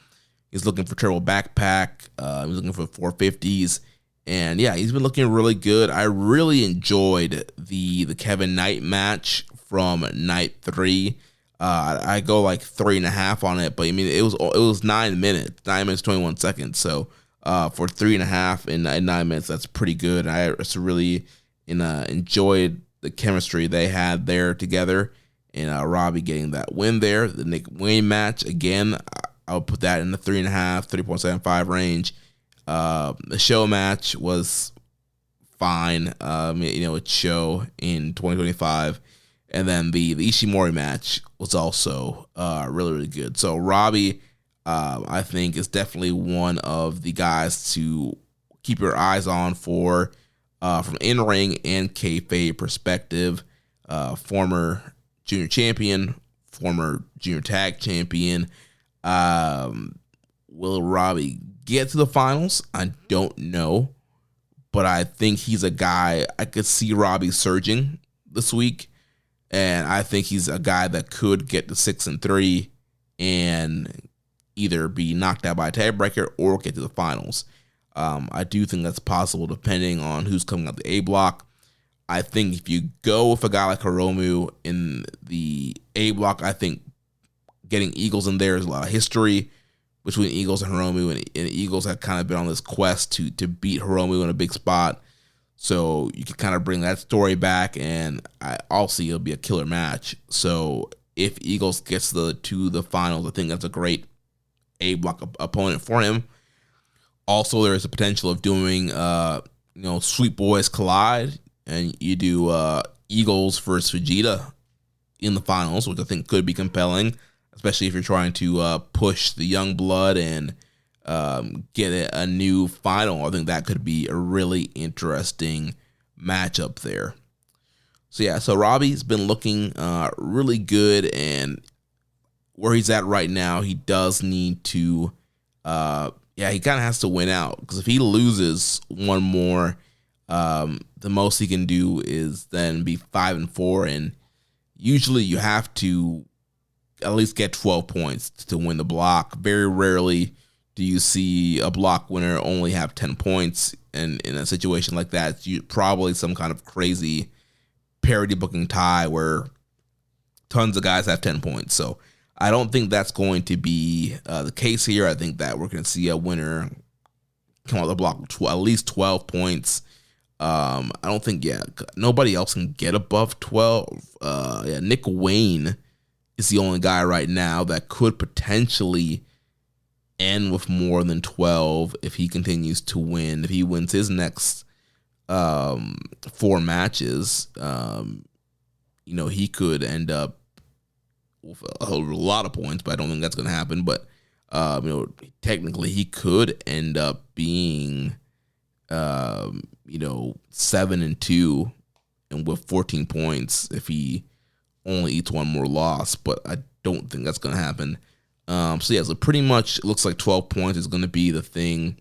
He's looking for turbo backpack. He's looking for 450s. And yeah, he's been looking really good. I really enjoyed the Kevin Knight match from night 3. I go like 3.5 on it, but I mean it was 9 minutes, 9 minutes 21 seconds. So for 3.5 in 9 minutes, that's pretty good. I just really enjoyed the chemistry they had there together, and Robbie getting that win there. The Nick Wayne match, again, I would put that in the 3.5, 3.75 range. The Show match was fine. It's Show in 2025. And then the Ishimori match was also really, really good. So Robbie, I think is definitely one of the guys to keep your eyes on for from in-ring and kayfabe perspective. Former junior champion, former junior tag champion. Will Robbie get to the finals? I don't know, but I think he's a guy I could see Robbie surging this week, and I think he's a guy that could get to 6-3 and either be knocked out by a tiebreaker or get to the finals. I do think that's possible depending on who's coming out the A block. I think if you go with a guy like Hiromu in the A block, I think getting Eagles in there is a lot of history between Eagles and Hiromu, and Eagles have kind of been on this quest to beat Hiromu in a big spot. So you can kind of bring that story back, and also it'll be a killer match. So if Eagles gets to the finals, I think that's a great A block opponent for him. Also, there is a potential of doing Sweet Boys Collide, and you do Eagles versus Vegeta in the finals, which I think could be compelling, especially if you're trying to push the young blood and get a new final. I think that could be a really interesting matchup there. So Robbie's been looking really good, and where he's at right now, he does need to, he kind of has to win out, because if he loses one more, the most he can do is then be 5-4, and usually you have to at least get 12 points to win the block. Very rarely do you see a block winner only have 10 points, and in a situation like that, you probably some kind of crazy parody booking tie where tons of guys have 10 points. So I don't think that's going to be the case here. I think that we're going to see a winner come out of the block with at least 12 points. I don't think, nobody else can get above 12. Nick Wayne is the only guy right now that could potentially end with more than 12 if he continues to win. If he wins his next 4 matches, he could end up with a lot of points, but I don't think that's going to happen. But, technically he could end up being, 7-2 and with 14 points if he only eats one more loss, but I don't think that's going to happen. So pretty much it looks like 12 points is going to be the thing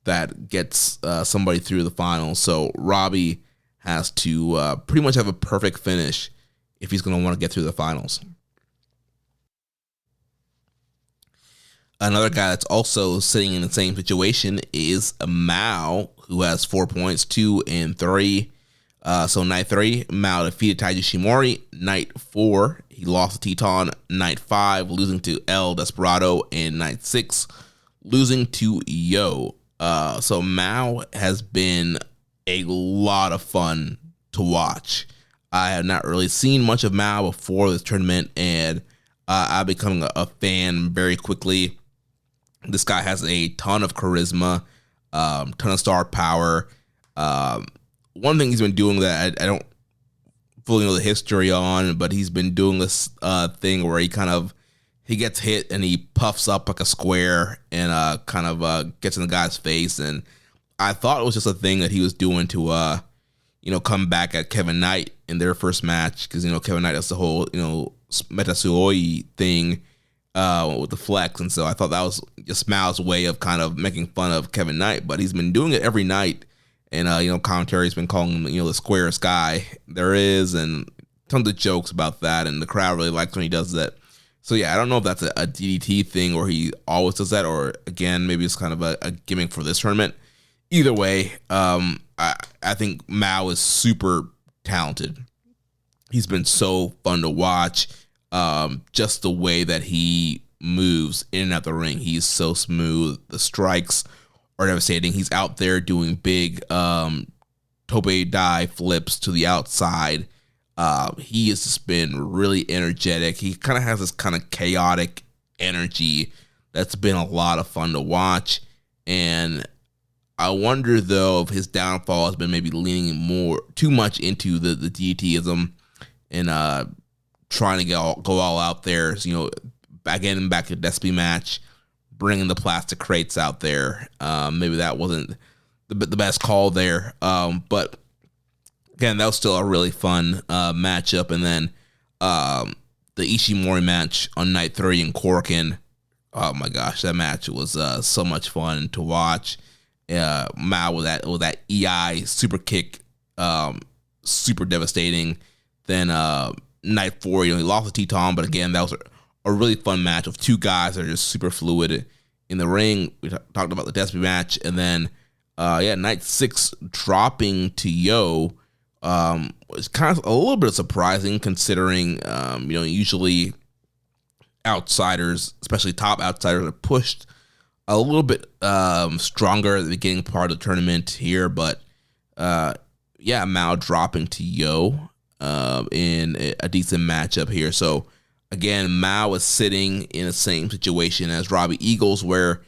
that gets somebody through the finals. So Robbie has to pretty much have a perfect finish if he's going to want to get through the finals. Another guy that's also sitting in the same situation is Mao, who has 4 points, 2 and 3. So night 3, Mao defeated Taiji Shimori. Night 4, he lost to Teton. Night 5, losing to El Desperado. And night 6, losing to Yo. So Mao has been a lot of fun to watch. I have not really seen much of Mao before this tournament, and I'm becoming a fan very quickly. This guy has a ton of charisma, ton of star power. One thing he's been doing that I don't fully know the history on, but he's been doing this thing where he gets hit and he puffs up like a square and gets in the guy's face. And I thought it was just a thing that he was doing to come back at Kevin Knight in their first match, because Kevin Knight has the whole Metasuoi thing with the flex, and so I thought that was just Mao's way of kind of making fun of Kevin Knight. But he's been doing it every night. And, commentary's been calling him, the squarest guy there is, and tons of jokes about that, and the crowd really likes when he does that. So, I don't know if that's a DDT thing or he always does that, or, again, maybe it's kind of a gimmick for this tournament. Either way, I think Mao is super talented. He's been so fun to watch. Just the way that he moves in and out the ring. He's so smooth. The strikes are devastating. He's out there doing big tope dive flips to the outside. He has just been really energetic. He kind of has this kind of chaotic energy that's been a lot of fun to watch. And I wonder, though, if his downfall has been maybe leaning too much into the DDTism and trying to go all out there. Back to Despy match bringing the plastic crates out there. Maybe that wasn't the best call there. But again, that was still a really fun matchup. And then the Ishimori match on night 3 in Corkin. Oh my gosh, that match was so much fun to watch. Mao with that EI super kick, super devastating. Then night 4, he lost to Teton, but again, that was a really fun match of two guys that are just super fluid in the ring. We talked about the Despy match, and then night 6 dropping to Yo was kind of a little bit surprising considering usually outsiders, especially top outsiders, are pushed a little bit stronger at the beginning part of the tournament here, but Mao dropping to Yo in a decent matchup here. So again, Mao is sitting in the same situation as Robbie Eagles, where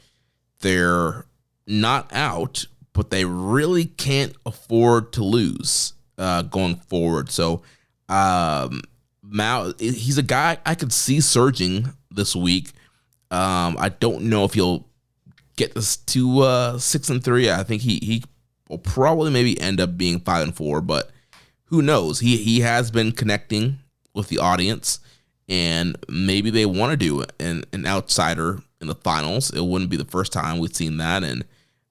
they're not out, but they really can't afford to lose going forward. So Mao, he's a guy I could see surging this week. I don't know if he'll get this to 6-3. I think he will probably maybe end up being 5-4, but who knows? He has been connecting with the audience, and maybe they want to do an outsider in the finals. It wouldn't be the first time we've seen that, and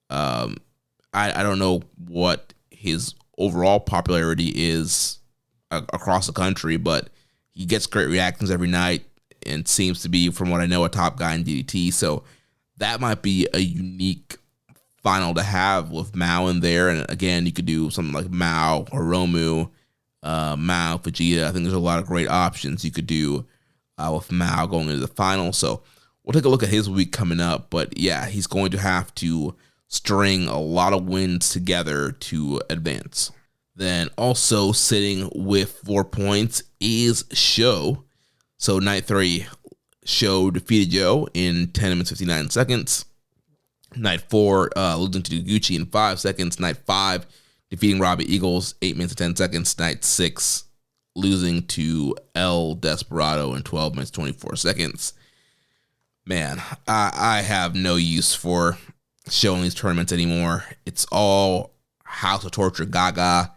I don't know what his overall popularity is across the country, but he gets great reactions every night and seems to be, from what I know, a top guy in DDT. So that might be a unique final to have with Mao in there. And again, you could do something like Mao or Romu, Mao, Vegeta. I think there's a lot of great options you could do with Mao going into the final. So we'll take a look at his week coming up. But yeah, he's going to have to string a lot of wins together to advance. Then also sitting with 4 points is Sho. So night 3, Sho defeated Yo in 10 minutes 59 seconds. Night 4, losing to Gucci in 5 seconds. Night 5, defeating Robbie Eagles 8 minutes 10 seconds. Night 6, losing to El Desperado in 12 minutes 24 seconds. Man, I have no use for showing these tournaments anymore. It's all House of Torture Gaga.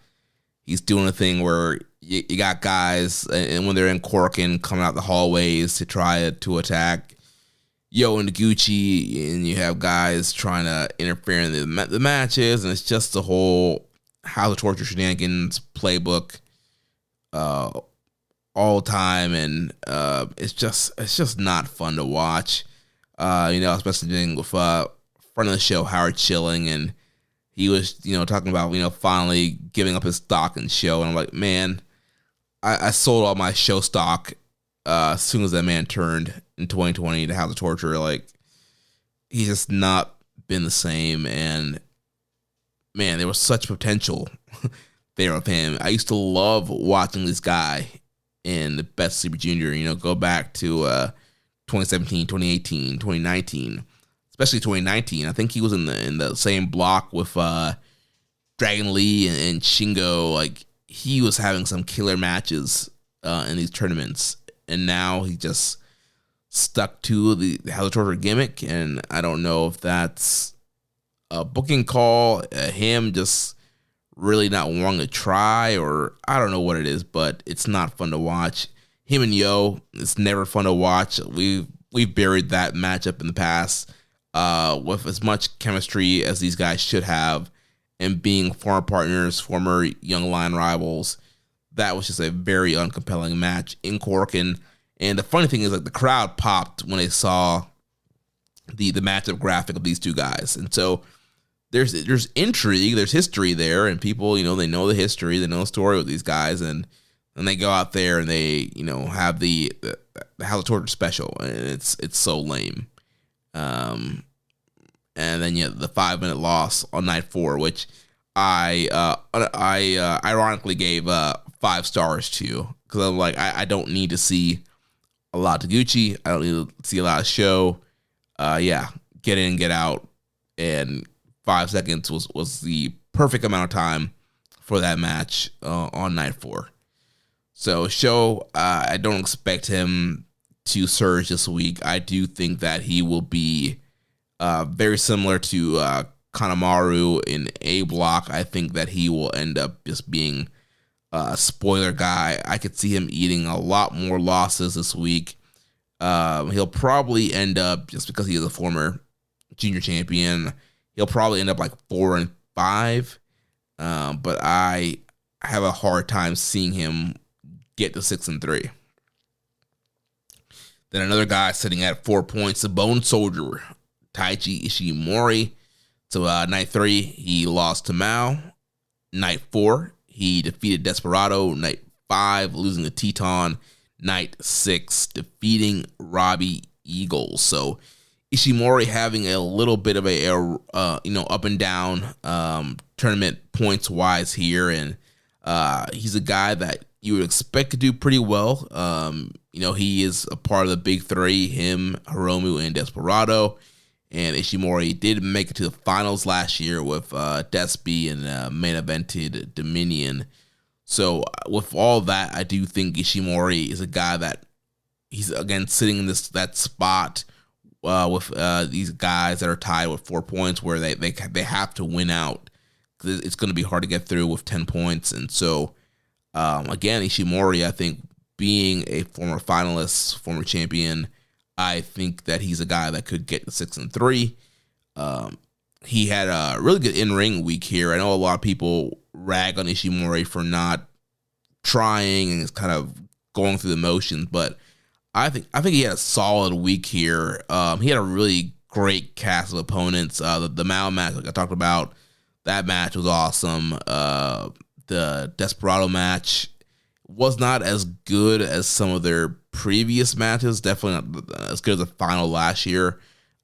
He's doing a thing where you got guys, and when they're in Corkin, coming out the hallways to try to attack Yo and Gucci, and you have guys trying to interfere in the matches, and it's just the whole House of Torture shenanigans playbook all the time, and it's just not fun to watch. Especially dealing with friend of the show, Howard Schilling, and he was, talking about, finally giving up his stock in Sho. And I'm like, man, I sold all my Sho stock as soon as that man turned in 2020 to House of Torture. Like, he's just not been the same. And, man, there was such potential there with him. I used to love watching this guy in the Best Super Junior, go back to 2017, 2018, 2019. Especially 2019. I think he was in the same block with Dragon Lee and Shingo. Like, he was having some killer matches in these tournaments, and now he just stuck to the House of Torture gimmick. And I don't know if that's a booking call, him just really not wanting to try, or I don't know what it is, but it's not fun to watch. Him and Yo, it's never fun to watch. We've buried that matchup in the past. With as much chemistry as these guys should have, and being former partners, former Young Lion rivals, that was just a very uncompelling match in Corkin. And the funny thing is, like, the crowd popped when they saw the matchup graphic of these two guys. And so there's intrigue, there's history there, and people, they know the history, they know the story with these guys, and they go out there and they, have the House of Torture special, and it's so lame. And then the 5-minute loss on night 4, which I ironically gave 5 stars to, because I'm like, I don't need to see a lot of Taguchi. I don't need to see a lot of Sho. Get in, get out, and 5 seconds was the perfect amount of time for that match on night 4. So Sho, I don't expect him to surge this week. I do think that he will be Very similar to Kanemaru in A block. I think that he will end up just being a spoiler guy. I could see him eating a lot more losses this week. He'll probably end up, just because he is a former junior champion, he'll probably end up like 4-5. But I have a hard time seeing him get to 6-3. Then another guy sitting at 4 points, the Bone Soldier, Taiji Ishimori. So night 3, he lost to Mao. Night 4, he defeated Desperado. Night 5, losing to Teton. Night 6, defeating Robbie Eagles. So Ishimori having a little bit of a up and down tournament points wise here, and he's a guy that you would expect to do pretty well. He is a part of the big three, him, Hiromu, and Desperado. And Ishimori did make it to the finals last year with Despi and main evented Dominion. So with all that, I do think Ishimori is a guy that he's, again, sitting in that spot with these guys that are tied with 4 points, where they have to win out. It's going to be hard to get through with 10 points. And so, again, Ishimori, I think, being a former finalist, former champion, I think that he's a guy that could get to 6-3. He had a really good in-ring week here. I know a lot of people rag on Ishimori for not trying and kind of going through the motions, but I think he had a solid week here. He had a really great cast of opponents. The Mao match, like I talked about, that match was awesome. The Desperado match was not as good as some of their previous matches. Definitely not as good as the final last year.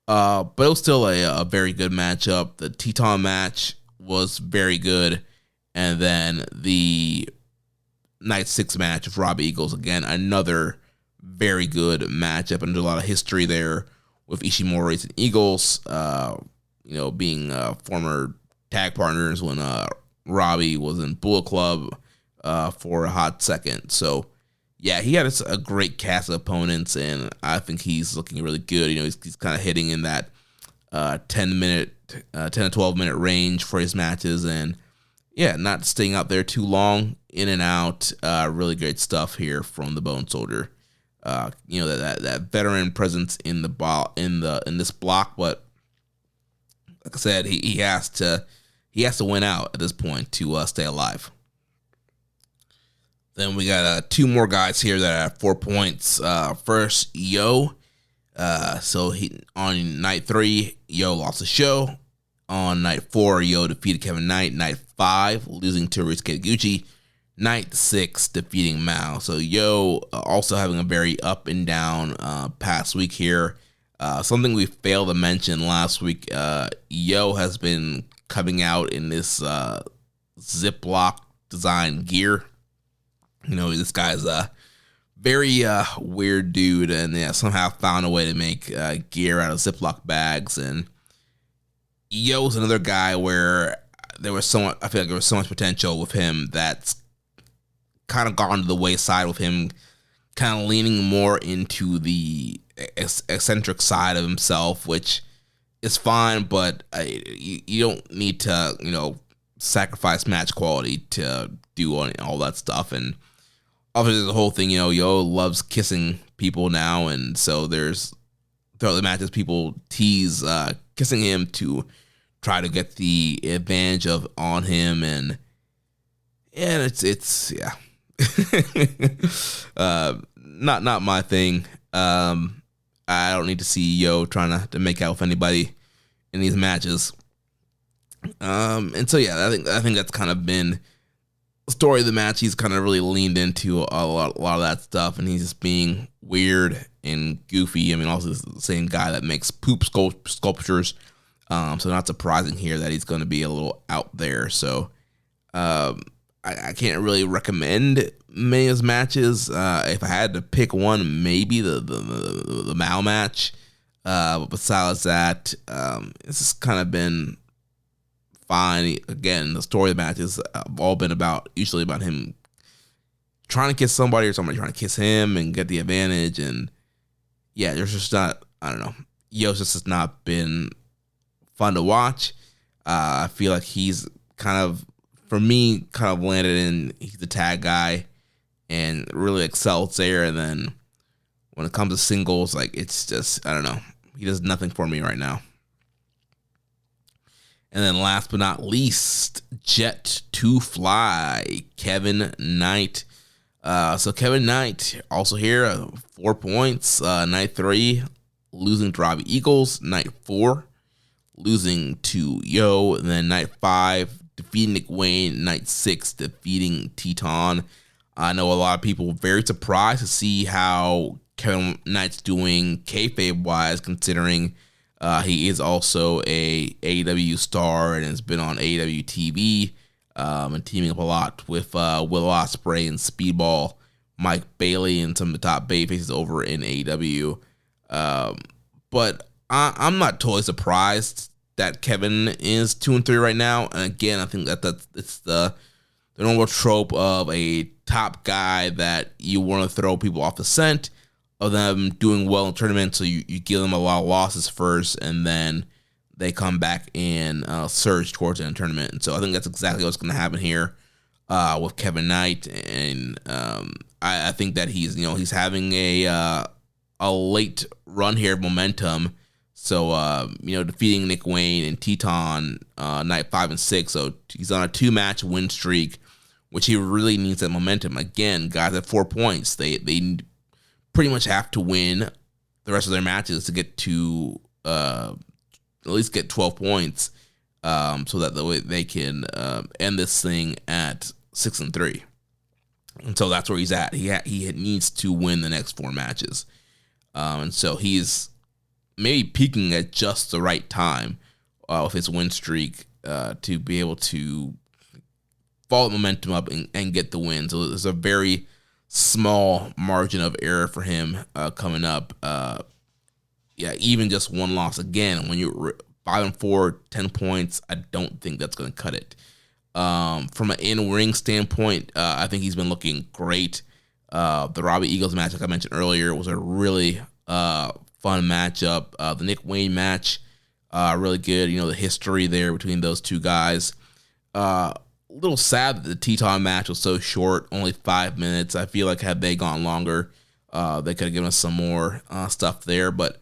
But it was still a very good matchup. The Teton match was very good. And then the Night 6 match with Robbie Eagles, again, another very good matchup. And there's a lot of history there with Ishimori's and Eagles, being former tag partners when Robbie was in Bullet Club for a hot second. So, yeah, he had a great cast of opponents, and I think he's looking really good. He's kind of hitting in that 10 to 12 minute range for his matches, and yeah, not staying out there too long, in and out. Really great stuff here from the Bone Soldier. That veteran presence in this block, but like I said, he has to win out at this point to stay alive. Then we got 2 more guys here that have 4 points. First, Yo. So on night 3, Yo lost the show. On night 4, Yo defeated Kevin Knight. Night 5, losing to Ryusuke Taguchi. Night 6, defeating Mao. So Yo also having a very up and down past week here. Something we failed to mention last week, Yo has been coming out in this Ziploc design gear. This guy's a very weird dude, and somehow found a way to make gear out of Ziploc bags. And Yo's another guy where I feel like there was so much potential with him that's kind of gone to the wayside, with him kind of leaning more into the eccentric side of himself, which is fine, but you don't need to, sacrifice match quality to do all that stuff. And obviously the whole thing, Yo loves kissing people now, and so throughout the matches, people tease kissing him to try to get the advantage on him, and it's not my thing. I don't need to see Yo trying to make out with anybody in these matches. And so I think that's kind of been the story of the match. He's kind of really leaned into a lot of that stuff, and he's just being weird and goofy. Also the same guy that makes poop sculptures. So not surprising here that he's going to be a little out there. So I can't really recommend many of his matches. If I had to pick one, maybe the Mao match. But besides that, it's just kind of been fine. Again, the story of the matches have all been usually about him trying to kiss somebody, or somebody trying to kiss him and get the advantage. And yeah, there's just not, I don't know. Yo's just has not been fun to watch. I feel like he's kind of, for me, kind of landed in, he's the tag guy and really excels there. And then when it comes to singles, like, it's just, I don't know. He does nothing for me right now. And then last but not least, Jet to Fly, Kevin Knight. So Kevin Knight also here, 4 points. Night 3, losing to Robbie Eagles. Night 4, losing to Yo. And then night 5, defeating Nick Wayne. Night 6, defeating Teton. I know a lot of people were very surprised to see how Kevin Knight's doing kayfabe-wise, considering he is also a AEW star and has been on AEW TV and teaming up a lot with Will Ospreay and Speedball, Mike Bailey, and some of the top babyfaces over in AEW. But I'm not totally surprised that Kevin is 2-3 right now. And again, I think it's the normal trope of a top guy that you want to throw people off the scent of them doing well in tournaments, so you give them a lot of losses first, and then they come back and surge towards the tournament. And so I think that's exactly what's going to happen here with Kevin Knight. And I think that he's having a late run here of momentum. So defeating Nick Wayne and Teton night 5 and 6, so he's on a 2-match win streak, which he really needs that momentum. Again, guys at 4 points, they pretty much have to win the rest of their matches to get to at least get 12 points, so that the way they can end this thing at 6-3. And so that's where he's at. He needs to win the next 4 matches, and so he's maybe peaking at just the right time with his win streak to be able to follow momentum up and get the win. So there's a very small margin of error for him coming up. Even just one loss again, when you're 5-4, 10 points, I don't think that's going to cut it. From an in-ring standpoint, I think he's been looking great. The Robbie Eagles match, like I mentioned earlier, was a really fun matchup. The Nick Wayne match, really good. The history there between those two guys. A little sad that the Teton match was so short, only 5 minutes. I feel like had they gone longer, they could have given us some more stuff there. But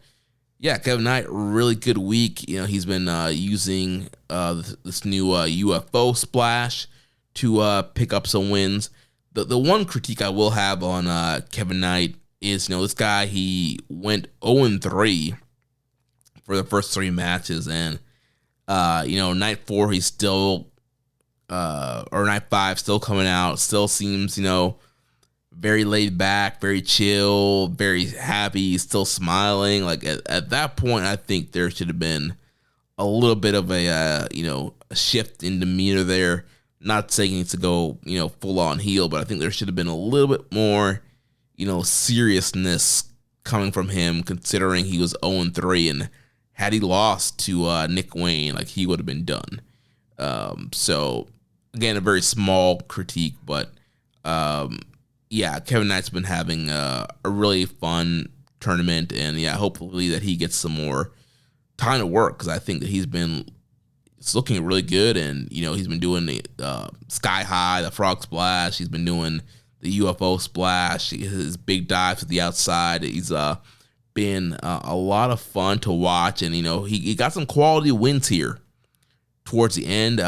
yeah, Kevin Knight, really good week. He's been using this new UFO splash to pick up some wins. The one critique I will have on Kevin Knight is, this guy, he went 0-3 for the first 3 matches, and night 4 he's still or night 5 still coming out, still seems very laid back, very chill, very happy, still smiling. Like at that point, I think there should have been a little bit of a shift in demeanor there. Not saying he needs to go full on heel, but I think there should have been a little bit more seriousness coming from him, considering he was 0-3, and had he lost to Nick Wayne, like, he would have been done. So again, a very small critique, but Kevin Knight's been having a really fun tournament, and hopefully that he gets some more time to work, because I think that it's looking really good, and he's been doing the Sky High, the Frog Splash, he's been doing the UFO Splash, his big dives to the outside. He's been a lot of fun to watch, and he got some quality wins here towards the end.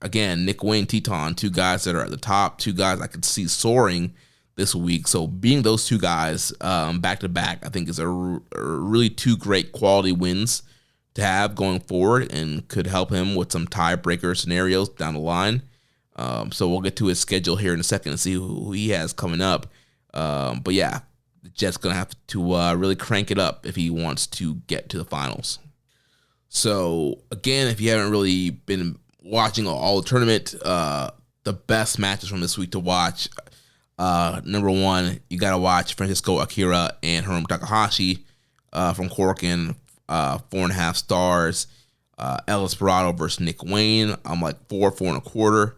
Again, Nick Wayne, Teton, 2 guys that are at the top, 2 guys I could see soaring this week. So being those 2 guys back to back, I think is a really 2 great quality wins to have going forward, and could help him with some tiebreaker scenarios down the line. So we'll get to his schedule here in a second and see who he has coming up. But the Jet's going to have to really crank it up if he wants to get to the finals. So again, if you haven't really been watching all the tournament, the best matches from this week to watch, number 1, you got to watch Francisco Akira and Hiromu Takahashi from Korakuen, 4.5 stars. El Desperado versus Nick Wayne, I'm like 4.25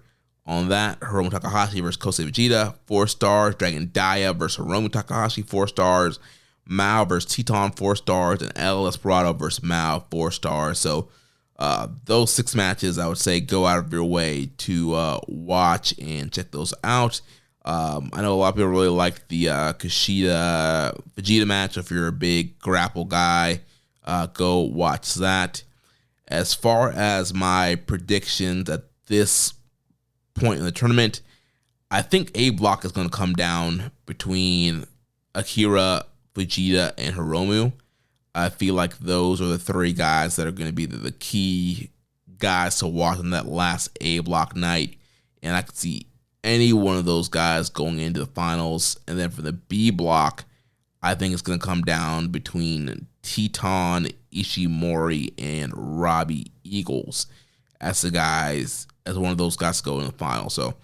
on that. Hiromu Takahashi versus Kosei Vegeta, 4 stars. Dragon Dia versus Hiromu Takahashi, 4 stars. Mao versus Teton, 4 stars. And El Desperado versus Mao, 4 stars. So Those 6 matches, I would say, go out of your way to watch and check those out. I know a lot of people really liked the Kushida-Vegeta match. If you're a big grapple guy, go watch that. As far as my predictions at this point in the tournament, I think A block is going to come down between Akira, Vegeta, and Hiromu. I feel like those are the 3 guys that are going to be the key guys to watch on that last A block night. And I could see any one of those guys going into the finals. And then for the B block, I think it's going to come down between Teton, Ishimori, and Robbie Eagles as one of those guys to go in the final. So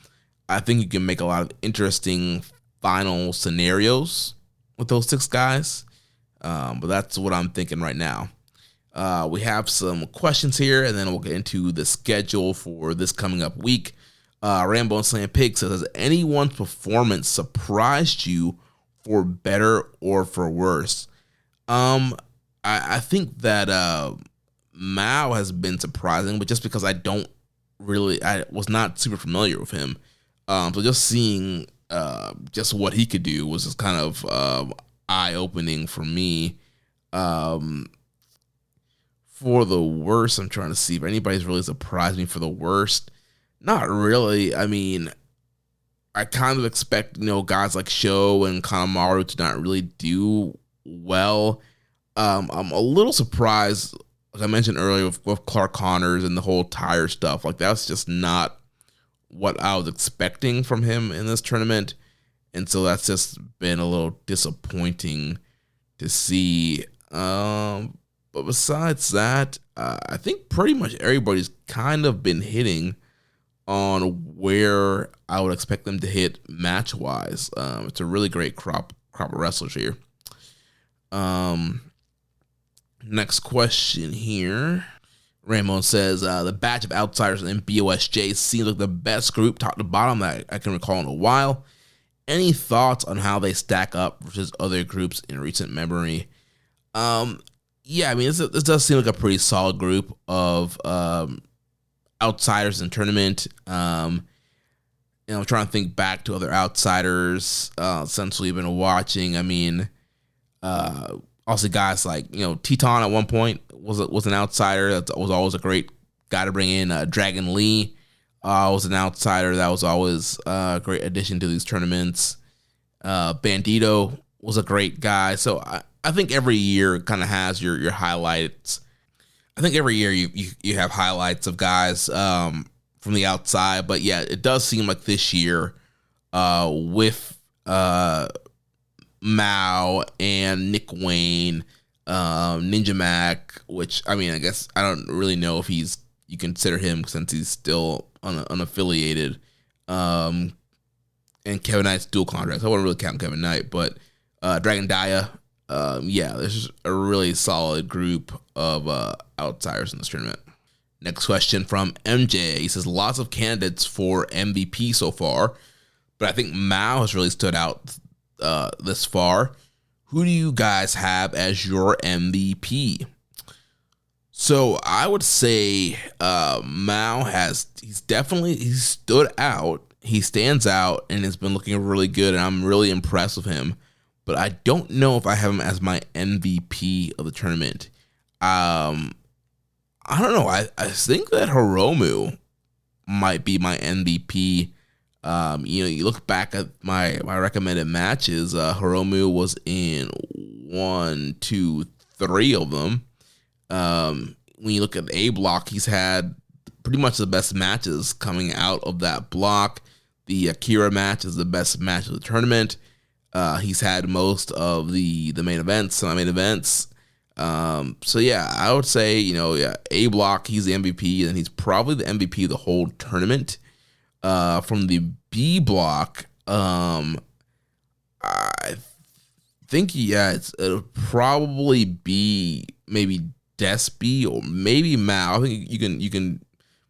I think you can make a lot of interesting final scenarios with those 6 guys. But that's what I'm thinking right now. We have some questions here, and then we'll get into the schedule for this coming up week. Rambo and Slam Pig says, has anyone's performance surprised you for better or for worse? I think that Mao has been surprising, but just because I was not super familiar with him. So just seeing just what he could do was just kind of eye-opening for me. For the worst, I'm trying to see if anybody's really surprised me for the worst. Not really. I mean, I kind of expect, guys like Sho and Kanemaru to not really do well. I'm a little surprised, like I mentioned earlier, with Clark Connors and the whole tire stuff. Like, that's just not what I was expecting from him in this tournament. And so that's just been a little disappointing to see. But besides that, I think pretty much everybody's kind of been hitting on where I would expect them to hit match-wise. It's a really great crop of wrestlers here. Next question here. Ramon says, the batch of outsiders in BOSJ seems like the best group top to bottom that I can recall in a while. Any thoughts on how they stack up versus other groups in recent memory? Yeah, I mean, this does seem like a pretty solid group of outsiders in the tournament. I'm trying to think back to other outsiders since we've been watching. I mean, also guys like, Teton at one point was an outsider. That was always a great guy to bring in. Dragon Lee was an outsider. That was always a great addition to these tournaments. Bandito was a great guy. So I think every year kind of has your highlights. I think every year you have highlights of guys from the outside. But yeah, it does seem like this year with Mao and Nick Wayne, Ninja Mac, which, I mean, I guess I don't really know if you consider him since he's still unaffiliated, and Kevin Knight's dual contracts. I wouldn't really count Kevin Knight, but Dragon Dia, yeah, there's a really solid group of outsiders in this tournament. Next question from MJ. He says, lots of candidates for MVP so far, but I think Mao has really stood out this far. Who do you guys have as your MVP? So I would say Mao he's stood out. He stands out and has been looking really good, and I'm really impressed with him. But I don't know if I have him as my MVP of the tournament. I don't know. I think that Hiromu might be my MVP. You look back at my recommended matches. Hiromu was in 1, 2, 3 of them. When you look at the A block, he's had pretty much the best matches coming out of that block. The Akira match is the best match of the tournament. He's had most of the main events, semi-main events. So yeah, I would say, A block, he's the MVP, and he's probably the MVP of the whole tournament. From the B block, I think, it'll probably be maybe Despy or maybe Mao. I think you can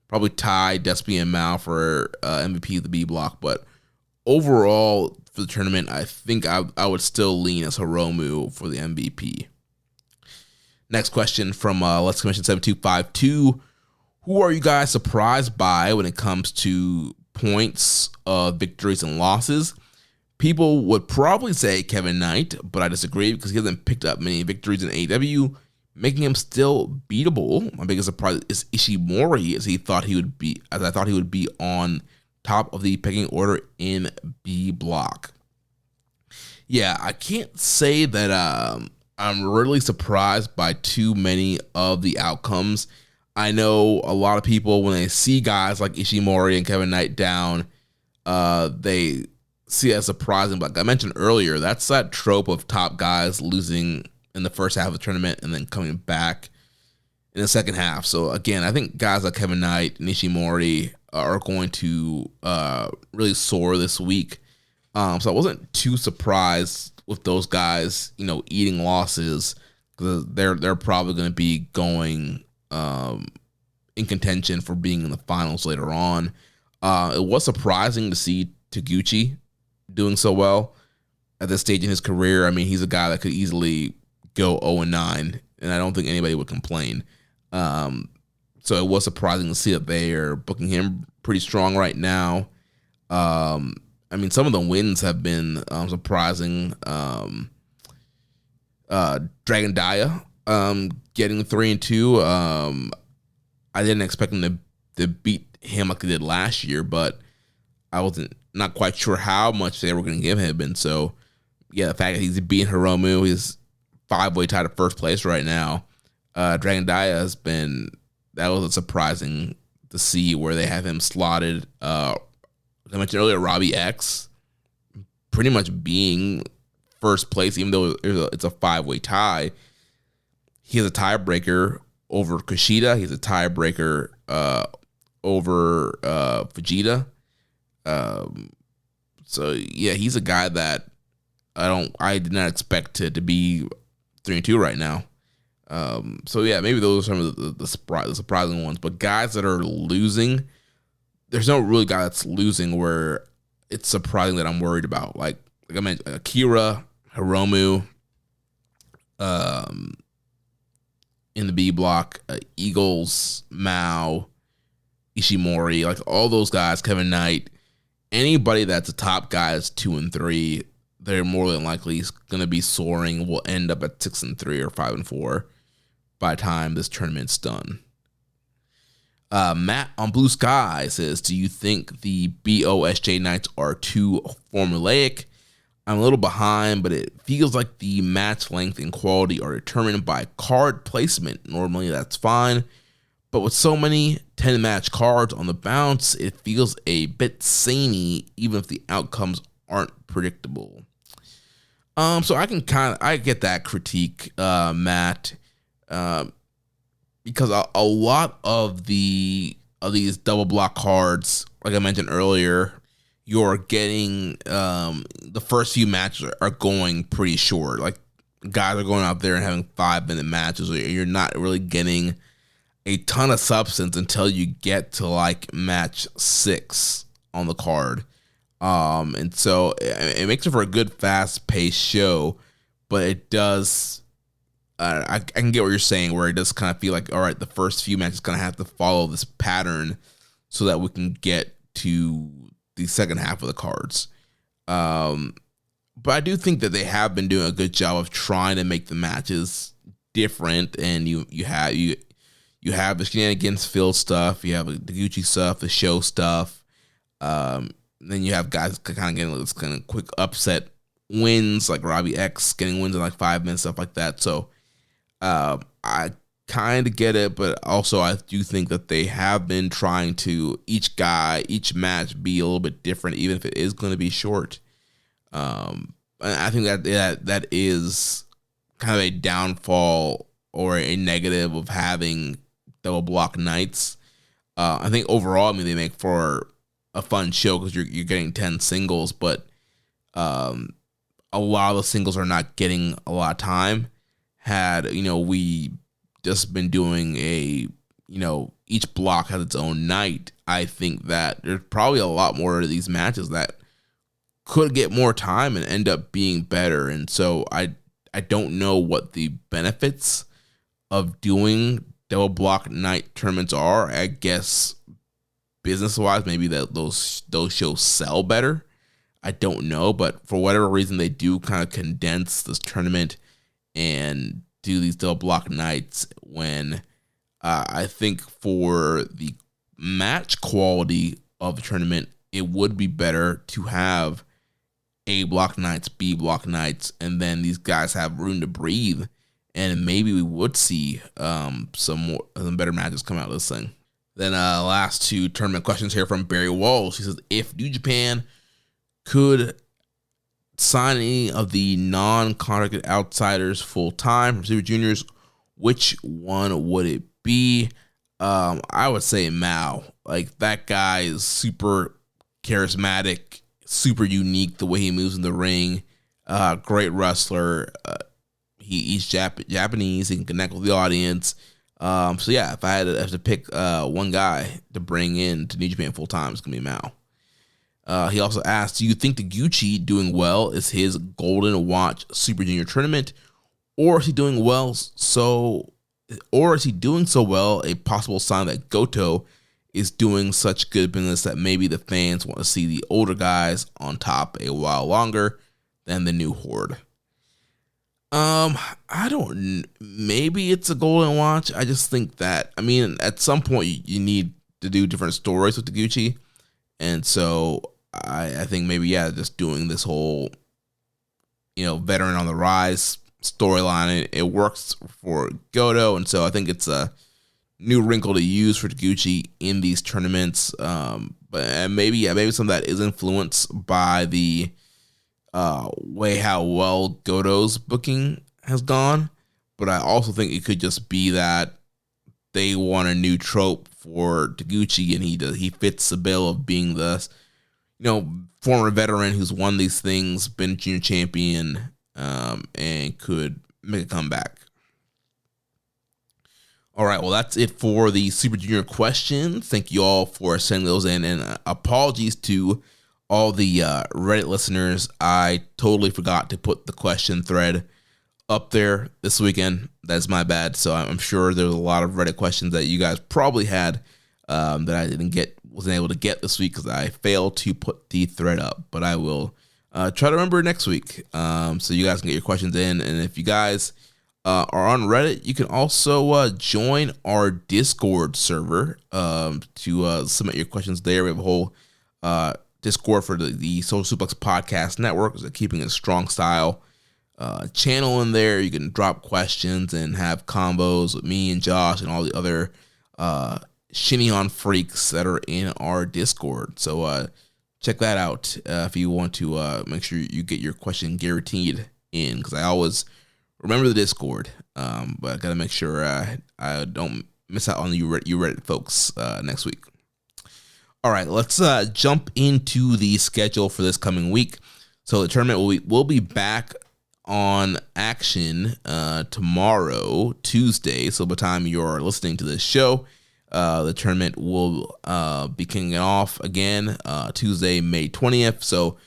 probably tie Despy and Mao for MVP of the B block, but overall for the tournament, I think I would still lean as Hiromu for the MVP. Next question from Let's Commission 7252. Who are you guys surprised by when it comes to points of victories and losses? People would probably say Kevin Knight, but I disagree because he hasn't picked up many victories in AEW, making him still beatable. My biggest surprise is Ishimori, as I thought he would be on top of the pecking order in B block. Yeah, I can't say that I'm really surprised by too many of the outcomes. I know a lot of people, when they see guys like Ishimori and Kevin Knight down, they see it as surprising. But like I mentioned earlier, that's that trope of top guys losing in the first half of the tournament and then coming back in the second half. So again, I think guys like Kevin Knight and Ishimori are going to really soar this week. So I wasn't too surprised with those guys, eating losses, because they're probably going to be going in contention for being in the finals later on. It was surprising to see Taguchi doing so well at this stage in his career. I mean, he's a guy that could easily go 0-9, and I don't think anybody would complain. So it was surprising to see that they are booking him pretty strong right now. I mean, some of the wins have been surprising. Dragon Dia getting 3-2. I didn't expect him to beat him like they did last year, but I wasn't not quite sure how much they were going to give him. And so, yeah, the fact that he's beating Hiromu, he's 5-way tied at first place right now. Dragon Dia that was surprising to see where they have him slotted. Like I mentioned earlier, Robbie X pretty much being first place, even though it's a 5-way tie. He has a tiebreaker over Kushida. He's a tiebreaker over Vegeta. So yeah, he's a guy that I did not expect to be 3-2 right now. So yeah, maybe those are some of the surprising ones. But guys that are losing, there's no really guy that's losing where it's surprising that I'm worried about. Like I mentioned, Akira, Hiromu, in the B block, Eagles, Mao, Ishimori, like all those guys, Kevin Knight, anybody that's a top guy is 2-3, they're more than likely going to be soaring, will end up at 6-3 or 5-4 by the time this tournament's done. Matt on Blue Sky says, do you think the BOSJ nights are too formulaic? I'm a little behind, but it feels like the match length and quality are determined by card placement. Normally that's fine, but with so many 10-match cards on the bounce, it feels a bit samey, even if the outcomes aren't predictable. So I get that critique, Matt, because a lot of these double block cards, like I mentioned earlier, you're getting the first few matches are going pretty short. Like guys are going out there and having 5-minute matches. You're not really getting a ton of substance until you get to like match 6 on the card. And so it makes it for a good fast-paced show, but it does. I can get what you're saying, where it does kind of feel like, all right, the first few matches going to have to follow this pattern so that we can get to the second half of the cards. But I do think that they have been doing a good job of trying to make the matches different, and you have the shenanigans filled stuff, you have the Gucci stuff, the show stuff. Then you have guys kind of getting this kind of quick upset wins, like Robbie X getting wins in like 5 minutes, stuff like that. So I kind of get it, but also I do think that they have been trying to each match be a little bit different, even if it is going to be short. I think that is kind of a downfall or a negative of having double block nights. I think overall, they make for a fun show because you're getting 10 singles, but a lot of the singles are not getting a lot of time. Had we just been doing each block has its own night, I think that there's probably a lot more of these matches that could get more time and end up being better. And so I don't know what the benefits of doing double block night tournaments are. I guess business wise, maybe that those shows sell better. I don't know, but for whatever reason, they do kind of condense this tournament and do these double block nights when I think for the match quality of the tournament, it would be better to have A block nights, B block nights, and then these guys have room to breathe, and maybe we would see some better matches come out of this thing. Then last two tournament questions here from Barry Walsh. He says, if New Japan could sign any of the non-contracted outsiders full-time from Super Juniors, which one would it be? I would say Mao. Like, that guy is super charismatic, super unique the way he moves in the ring. Great wrestler. He's Japanese. He can connect with the audience. So yeah, if I had to pick one guy to bring in to New Japan full time, it's gonna be Mao. He also asked, do you think Taguchi doing well is his Golden Watch Super Junior tournament, or is he doing so well a possible sign that Goto is doing such good business that maybe the fans want to see the older guys on top a while longer than the new horde? I don't. Maybe it's a Golden Watch. I just think that, I mean, at some point you need to do different stories with Taguchi, and so I think maybe just doing this whole, veteran on the rise storyline, it works for Goto, and so I think it's a new wrinkle to use for Taguchi in these tournaments. But maybe some of that is influenced by the way how well Goto's booking has gone, but I also think it could just be that they want a new trope for Taguchi, and he fits the bill of being the former veteran who's won these things, been junior champion, and could make a comeback. All right, well, that's it for the Super Junior questions. Thank you all for sending those in, and apologies to all the Reddit listeners. I totally forgot to put the question thread up there this weekend. That's my bad. So I'm sure there's a lot of Reddit questions that you guys probably had that I wasn't able to get this week because I failed to put the thread up. But I will try to remember next week, so you guys can get your questions in. And if you guys are on Reddit, you can also join our Discord server to submit your questions there. We have a whole Discord for the Social Suplex Podcast Network. It's a Keeping It Strong Style channel in there. You can drop questions and have combos with me and Josh and all the other Shinny on freaks that are in our Discord. So check that out if you want to make sure you get your question guaranteed in, because I always remember the Discord, but I gotta make sure I don't miss out on you Reddit folks next week. All right, let's jump into the schedule for this coming week. So the tournament will be back on action tomorrow, Tuesday. So by the time you're listening to this show, the tournament will be kicking off again Tuesday, May 20th. So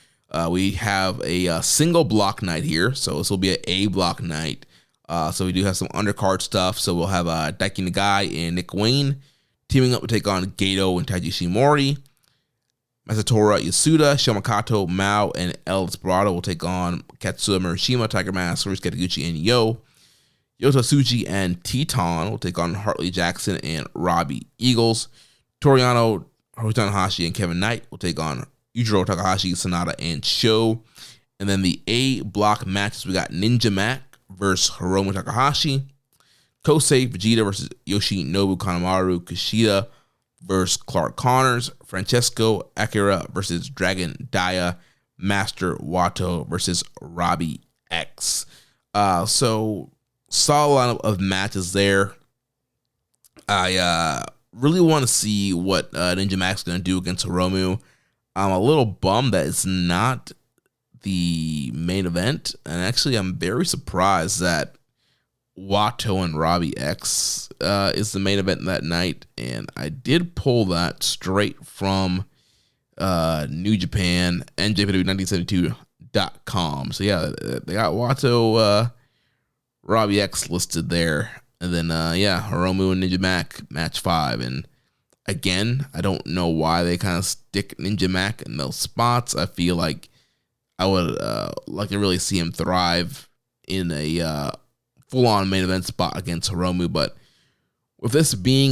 we have a single block night here. So this will be an A block night. So we do have some undercard stuff. So we'll have Daiki Nagai and Nick Wayne teaming up to take on Gato and Taiji Ishimori. Masatora Yasuda, Shomakato, Mao, and El Desperado will take on Katsuya Murashima, Tiger Mask, Ryusuke Taguchi, and Yota Tsuji and Teton will take on Hartley Jackson and Robbie Eagles. Toriano, Haruhi Tanahashi, and Kevin Knight will take on Yujiro Takahashi, Sonata, and Sho. And then the A block matches, we got Ninja Mac versus Hiromu Takahashi, Kosei Vegeta versus Yoshinobu Kanemaru, Kushida versus Clark Connors, Francesco Akira versus Dragon Daya, Master Wato versus Robbie X. So solid lineup of matches there. I really want to see what Ninja Mac's going to do against Hiromu. I'm a little bummed that it's not the main event, and actually I'm very surprised that Wato and Robbie X is the main event that night, and I did pull that straight from New Japan, NJPW1972.com. So yeah, they got Wato, Robbie X listed there. And then, Hiromu and Ninja Mac, match 5. And again, I don't know why they kind of stick Ninja Mac in those spots. I feel like I would like to really see him thrive in a full-on main event spot against Hiromu. But with this being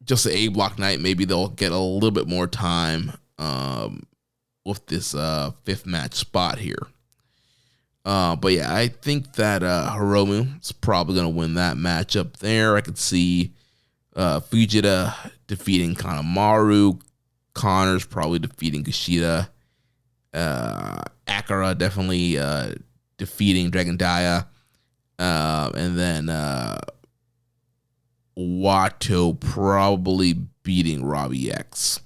just an A-block night, maybe they'll get a little bit more time with this 5th match spot here. But yeah, I think that Hiromu is probably going to win that matchup there. I could see Fujita defeating Kanemaru, Connors probably defeating Kushida, Akira definitely defeating Dragon Dia, and then Wato probably beating Robbie X.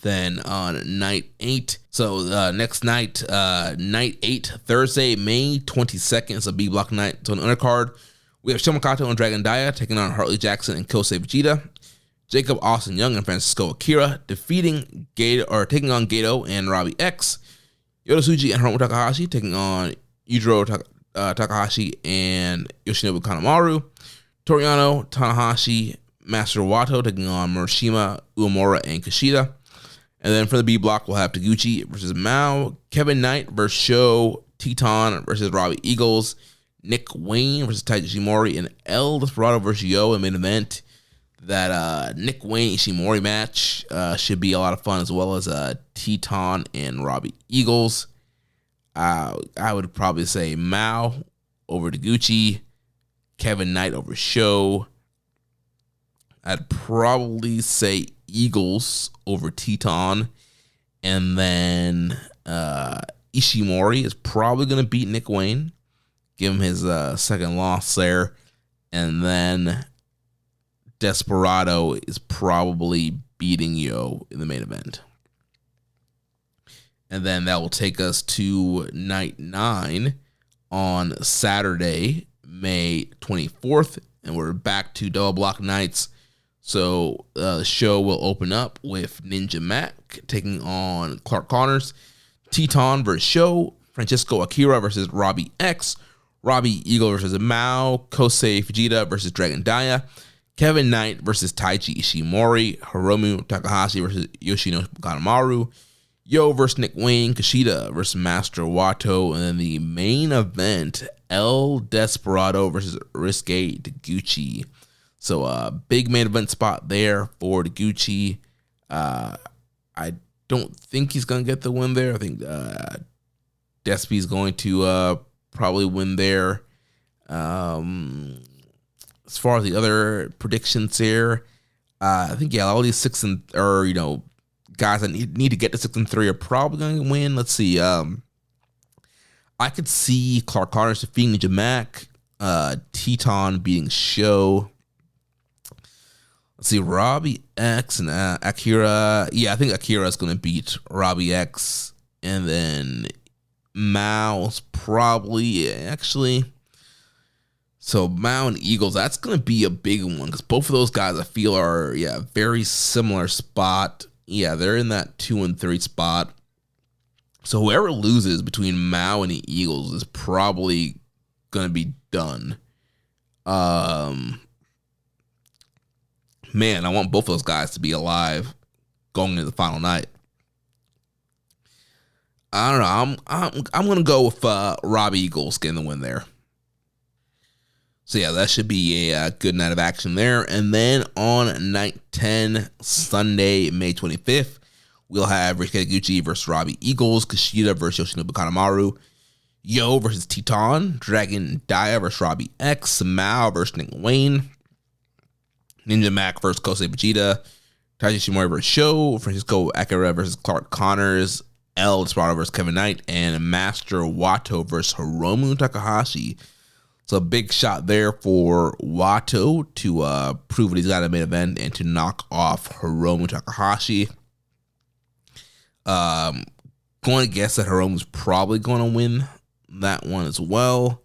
Then on night 8, so next night, night 8, Thursday, May 22nd, is a B block night. So on the undercard, we have Shimakato and Dragon Dia taking on Hartley Jackson and Kosei Vegeta. Jacob Austin Young and Francisco Akira taking on Gato and Robbie X. Yota Tsuji and Hiromu Takahashi taking on Yujiro Takahashi and Yoshinobu Kanemaru. Toriano Tanahashi, Master Wato taking on Murashima, Uemura, and Kushida. And then for the B block, we'll have Taguchi versus Mao, Kevin Knight versus Sho, Teton versus Robbie Eagles, Nick Wayne versus Taiji Ishimori, and El Desperado versus Yo in main event. That Nick Wayne Ishimori match should be a lot of fun, as well as Teton and Robbie Eagles. I would probably say Mao over Taguchi, Kevin Knight over Sho. I'd probably say Eagles over Teton. And then Ishimori is probably going to beat Nick Wayne. Give him his second loss there. And then Desperado is probably beating Yo in the main event. And then that will take us to night 9 on Saturday, May 24th. And we're back to double block nights. So the show will open up with Ninja Mac taking on Clark Connors, Teton versus Sho, Francisco Akira versus Robbie X, Robbie Eagle versus Mao, Kosei Fujita versus Dragon Dia, Kevin Knight versus Taiji Ishimori, Hiromu Takahashi versus Yoshinobu Kanemaru, Yo versus Nick Wayne, Kushida versus Master Wato, and then the main event, El Desperado versus Risque Taguchi. So big main event spot there for Taguchi. I don't think he's going to get the win there. I think Despy's going to probably win there. As far as the other predictions here, I think all these guys that need to get to 6-3 are probably going to win. Let's see. I could see Clark Connors defeating Ninja Mac, Teton beating Sho. Let's see, Robbie X and Akira. Yeah, I think Akira is going to beat Robbie X. And then Mao's probably, actually. So Mao and Eagles, that's going to be a big one. Because both of those guys, I feel, are, very similar spot. Yeah, they're in that 2-3 spot. So whoever loses between Mao and the Eagles is probably going to be done. Man, I want both those guys to be alive going into the final night. I don't know. I'm gonna go with Robbie Eagles getting the win there. So yeah, that should be a good night of action there. And then on night 10, Sunday, May 25th, we'll have Rich Taguchi versus Robbie Eagles, Kushida versus Yoshinobu Kanemaru, Yo versus Teton, Dragon Dia versus Robbie X, Mao versus Nick Wayne, Ninja Mac versus Kosei Vegeta, Taiji Ishimori versus Sho, Francisco Akira versus Clark Connors, El Desperado versus Kevin Knight, and Master Wato versus Hiromu Takahashi. So a big shot there for Wato to prove that he's got a main event and to knock off Hiromu Takahashi. Going to guess that Hiromu's probably going to win that one as well.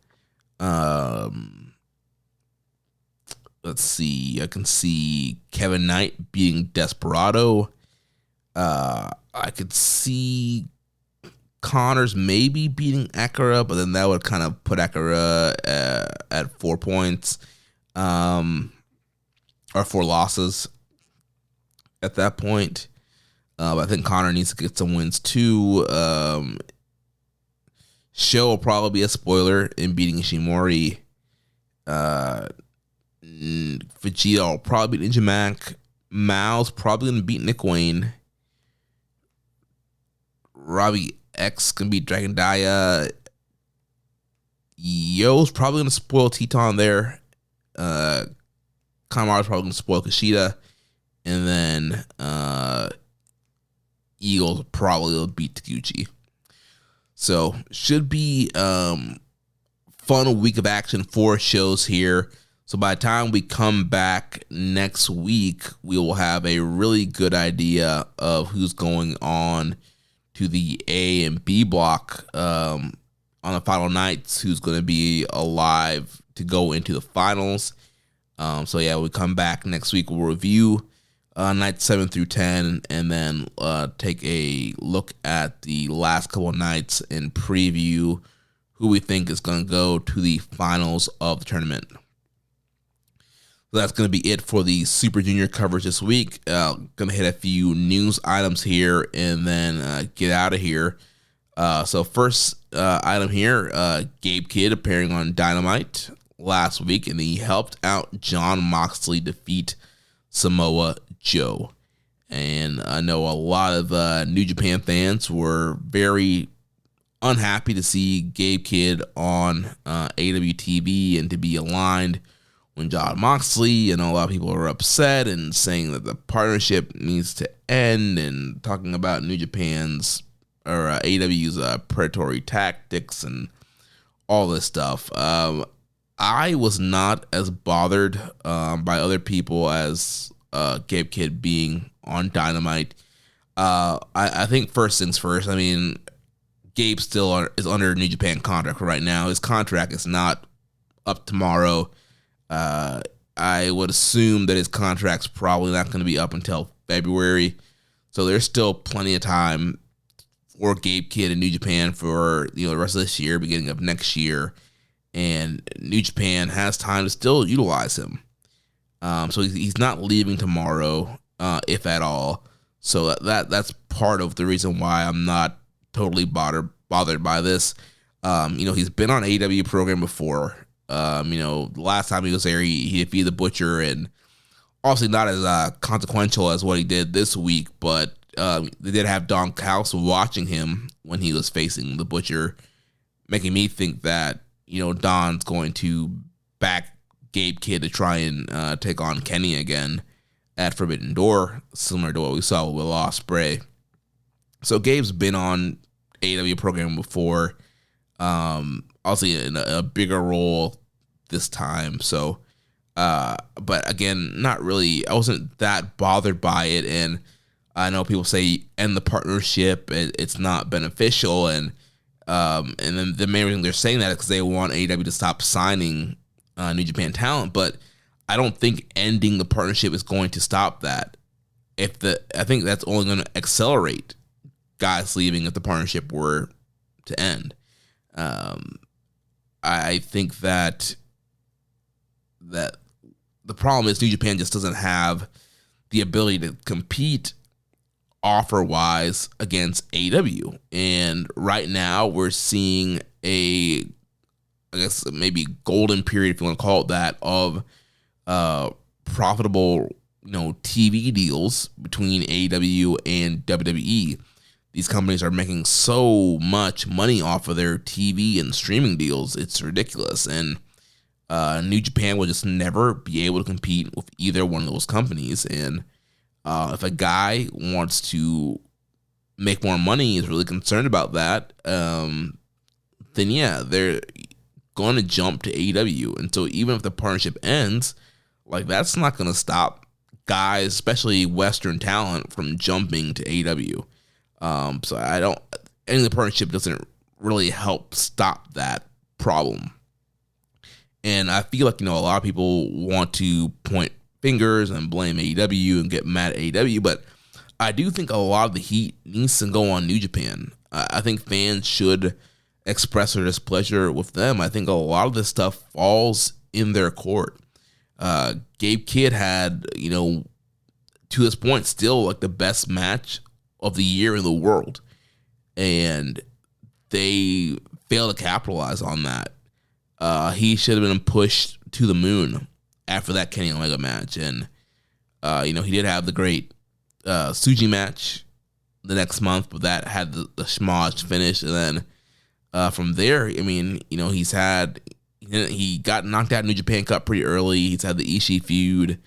Let's see. I can see Kevin Knight beating Desperado. I could see Connor's maybe beating Akira, but then that would kind of put Akira at 4 points, or 4 losses at that point. But I think Connor needs to get some wins too. Sho will probably be a spoiler in beating Ishimori. Vegeta will probably beat Ninja Mac. Mao's probably going to beat Nick Wayne. Robbie X can beat Dragon Daya. Yo's probably going to spoil Teton there. Kamaru's probably going to spoil Kushida. And then Eagles probably will beat Taguchi. So should be fun week of action, 4 shows here. So by the time we come back next week, we will have a really good idea of who's going on to the A and B block on the final nights, who's going to be alive to go into the finals. So yeah, we come back next week, we'll review nights 7 through 10, and then take a look at the last couple of nights and preview who we think is going to go to the finals of the tournament. So that's going to be it for the Super Junior coverage this week. Going to hit a few news items here and then get out of here. So first item here, Gabe Kidd appearing on Dynamite last week, and he helped out Jon Moxley defeat Samoa Joe. And I know a lot of New Japan fans were very unhappy to see Gabe Kidd on AWTV and to be aligned when Jon Moxley, and a lot of people are upset and saying that the partnership needs to end and talking about New Japan's or AW's predatory tactics and all this stuff. I was not as bothered by other people as Gabe Kidd being on Dynamite. I think first things first, I mean, Gabe still is under a New Japan contract right now. His contract is not up tomorrow. I would assume that his contract's probably not going to be up until February. So there's still plenty of time for Gabe Kidd in New Japan for the rest of this year, beginning of next year. And New Japan has time to still utilize him. So he's not leaving tomorrow, if at all. So that's part of the reason why I'm not totally bothered by this. He's been on AW program before. The last time he was there, he defeated the Butcher, and obviously not as consequential as what he did this week, but they did have Don Callis watching him when he was facing the Butcher, making me think that, Don's going to back Gabe Kidd to try and take on Kenny again at Forbidden Door, similar to what we saw with Ospreay. So Gabe's been on AW program before, obviously in a bigger role this time. So, but again, not really, I wasn't that bothered by it. And I know people say end the partnership, it's not beneficial. And then the main reason they're saying that is because they want AEW to stop signing New Japan talent. But I don't think ending the partnership is going to stop that. I think that's only going to accelerate guys leaving if the partnership were to end. I think that the problem is New Japan just doesn't have the ability to compete offer-wise against AEW. And right now we're seeing I guess maybe golden period, if you want to call it that, of profitable, TV deals between AEW and WWE. These companies are making so much money off of their TV and streaming deals. It's ridiculous. And New Japan will just never be able to compete with either one of those companies. And if a guy wants to make more money, is really concerned about that, then yeah, they're going to jump to AEW. And so even if the partnership ends, that's not going to stop guys, especially Western talent, from jumping to AEW. So ending the partnership doesn't really help stop that problem. And I feel like, a lot of people want to point fingers and blame AEW and get mad at AEW, but I do think a lot of the heat needs to go on New Japan. I think fans should express their displeasure with them. I think a lot of this stuff falls in their court. Gabe Kidd had, to this point, still like the best match of the year in the world, and they failed to capitalize on that. He should have been pushed to the moon after that Kenny Omega match, and he did have the great Tsuji match the next month, but that had the schmoz finish, and then from there, he got knocked out in New Japan Cup pretty early. He's had the Ishii feud.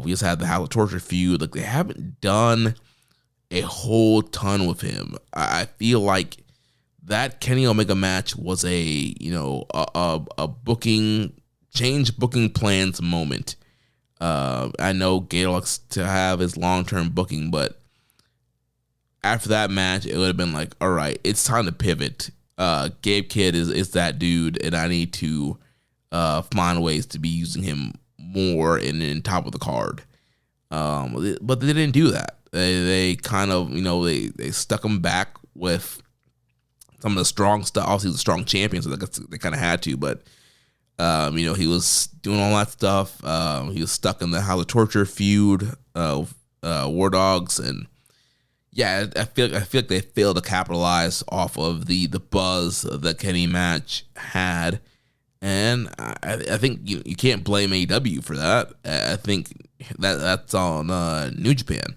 We just had the House of Torture feud. Like, they haven't done a whole ton with him. I feel like that Kenny Omega match was a booking plans moment. I know Gabe likes to have his long-term booking, but after that match, it would have been like, all right, it's time to pivot. Gabe Kidd is that dude, and I need to find ways to be using him more in top of the card. But they didn't do that. They kind of, they stuck him back with some of the strong stuff. Obviously, the strong champions, so they kind of had to. But he was doing all that stuff. He was stuck in the House of Torture feud, War Dogs, and yeah, I feel like they failed to capitalize off of the buzz that Kenny match had, and I think you can't blame AEW for that. I think that's on New Japan,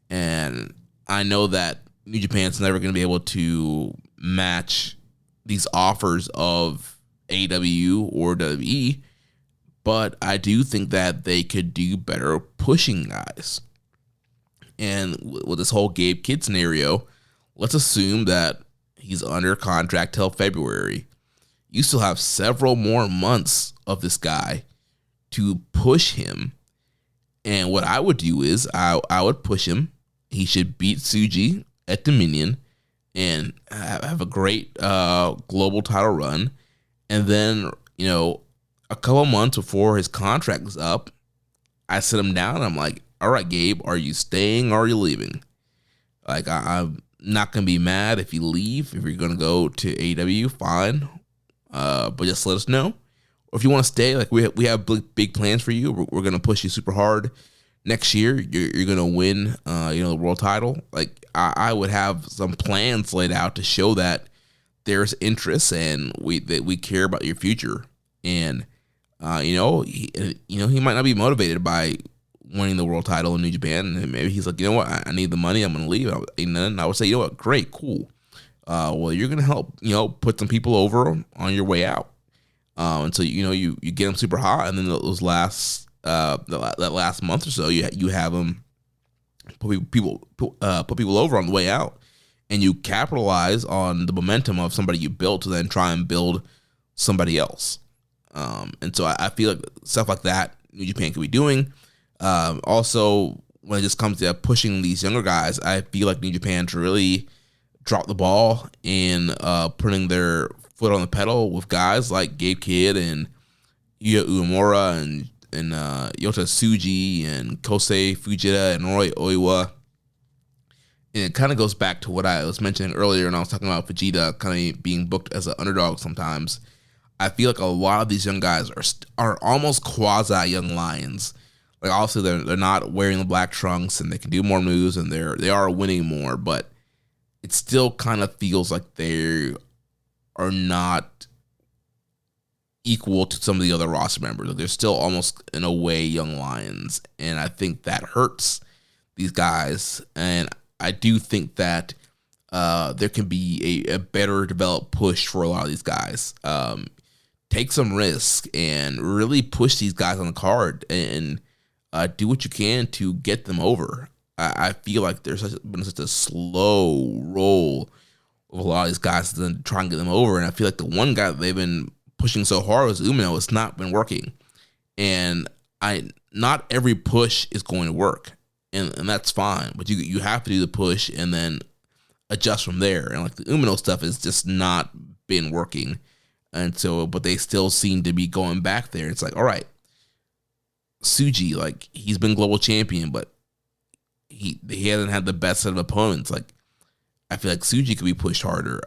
and I know that New Japan's never going to be able to match these offers of AEW or WWE, but I do think that they could do better pushing guys. And with this whole Gabe Kidd scenario, let's assume that he's under contract till February. You still have several more months of this guy to push him. And what I would do is I would push him. He should beat Tsuji at Dominion and have a great global title run. And then, a couple months before his contract is up, I sit him down and I'm like, all right, Gabe, are you staying or are you leaving? Like, I'm not going to be mad if you leave. If you're going to go to AEW, fine. But just let us know. Or if you want to stay, like, we have big plans for you. We're going to push you super hard. Next year, you're going to win, the world title. Like, I would have some plans laid out to show that there's interest and that we care about your future. And, he might not be motivated by winning the world title in New Japan, and maybe he's like, you know what, I need the money, I'm gonna leave. And then I would say, you know what, great, cool. Well, you're gonna help, put some people over on your way out. And so you get them super hot, and then those last that last month or so, you have them put people over on the way out, and you capitalize on the momentum of somebody you built to then try and build somebody else. And so I feel like stuff like that New Japan could be doing. Also, when it just comes to pushing these younger guys, I feel like New Japan to really drop the ball in putting their foot on the pedal with guys like Gabe Kidd and Yuya Uemura and Yota Tsuji and Kosei Fujita and Roy Oiwa. And it kind of goes back to what I was mentioning earlier, and I was talking about Vegeta kind of being booked as an underdog sometimes. I feel like a lot of these young guys are almost quasi young lions. Like, obviously they're not wearing the black trunks and they can do more moves and they are winning more, but it still kind of feels like they are not equal to some of the other roster members. Like, they're still almost in a way young lions, and I think that hurts these guys. And I do think that there can be a better developed push for a lot of these guys. Take some risk and really push these guys on the card and do what you can to get them over. I feel like there's been such a slow roll of a lot of these guys to try and get them over. And I feel like the one guy that they've been pushing so hard was Umino. It's not been working. And not every push is going to work. And that's fine. But you have to do the push and then adjust from there. And like the Umino stuff has just not been working. And so, but they still seem to be going back there. It's like, all right, Tsuji, like, he's been global champion, but he hasn't had the best set of opponents. Like, I feel like Tsuji could be pushed harder.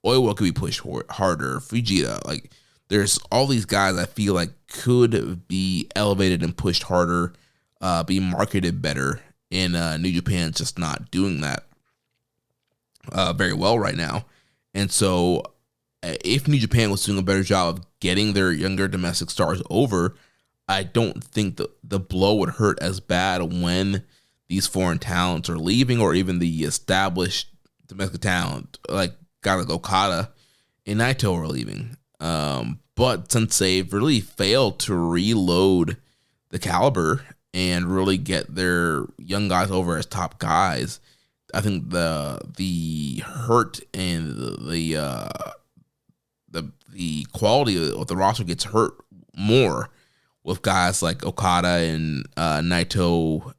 Oiwa could be pushed harder. Fujita, like there's all these guys I feel like could be elevated and pushed harder, be marketed better. And New Japan's just not doing that very well right now. And so if New Japan was doing a better job of getting their younger domestic stars over, I don't think the blow would hurt as bad when these foreign talents are leaving, or even the established domestic talent like guys like Okada and Naito are leaving. But since they've really failed to reload the caliber and really get their young guys over as top guys, I think the hurt and the quality of the roster gets hurt more with guys like Okada and Naito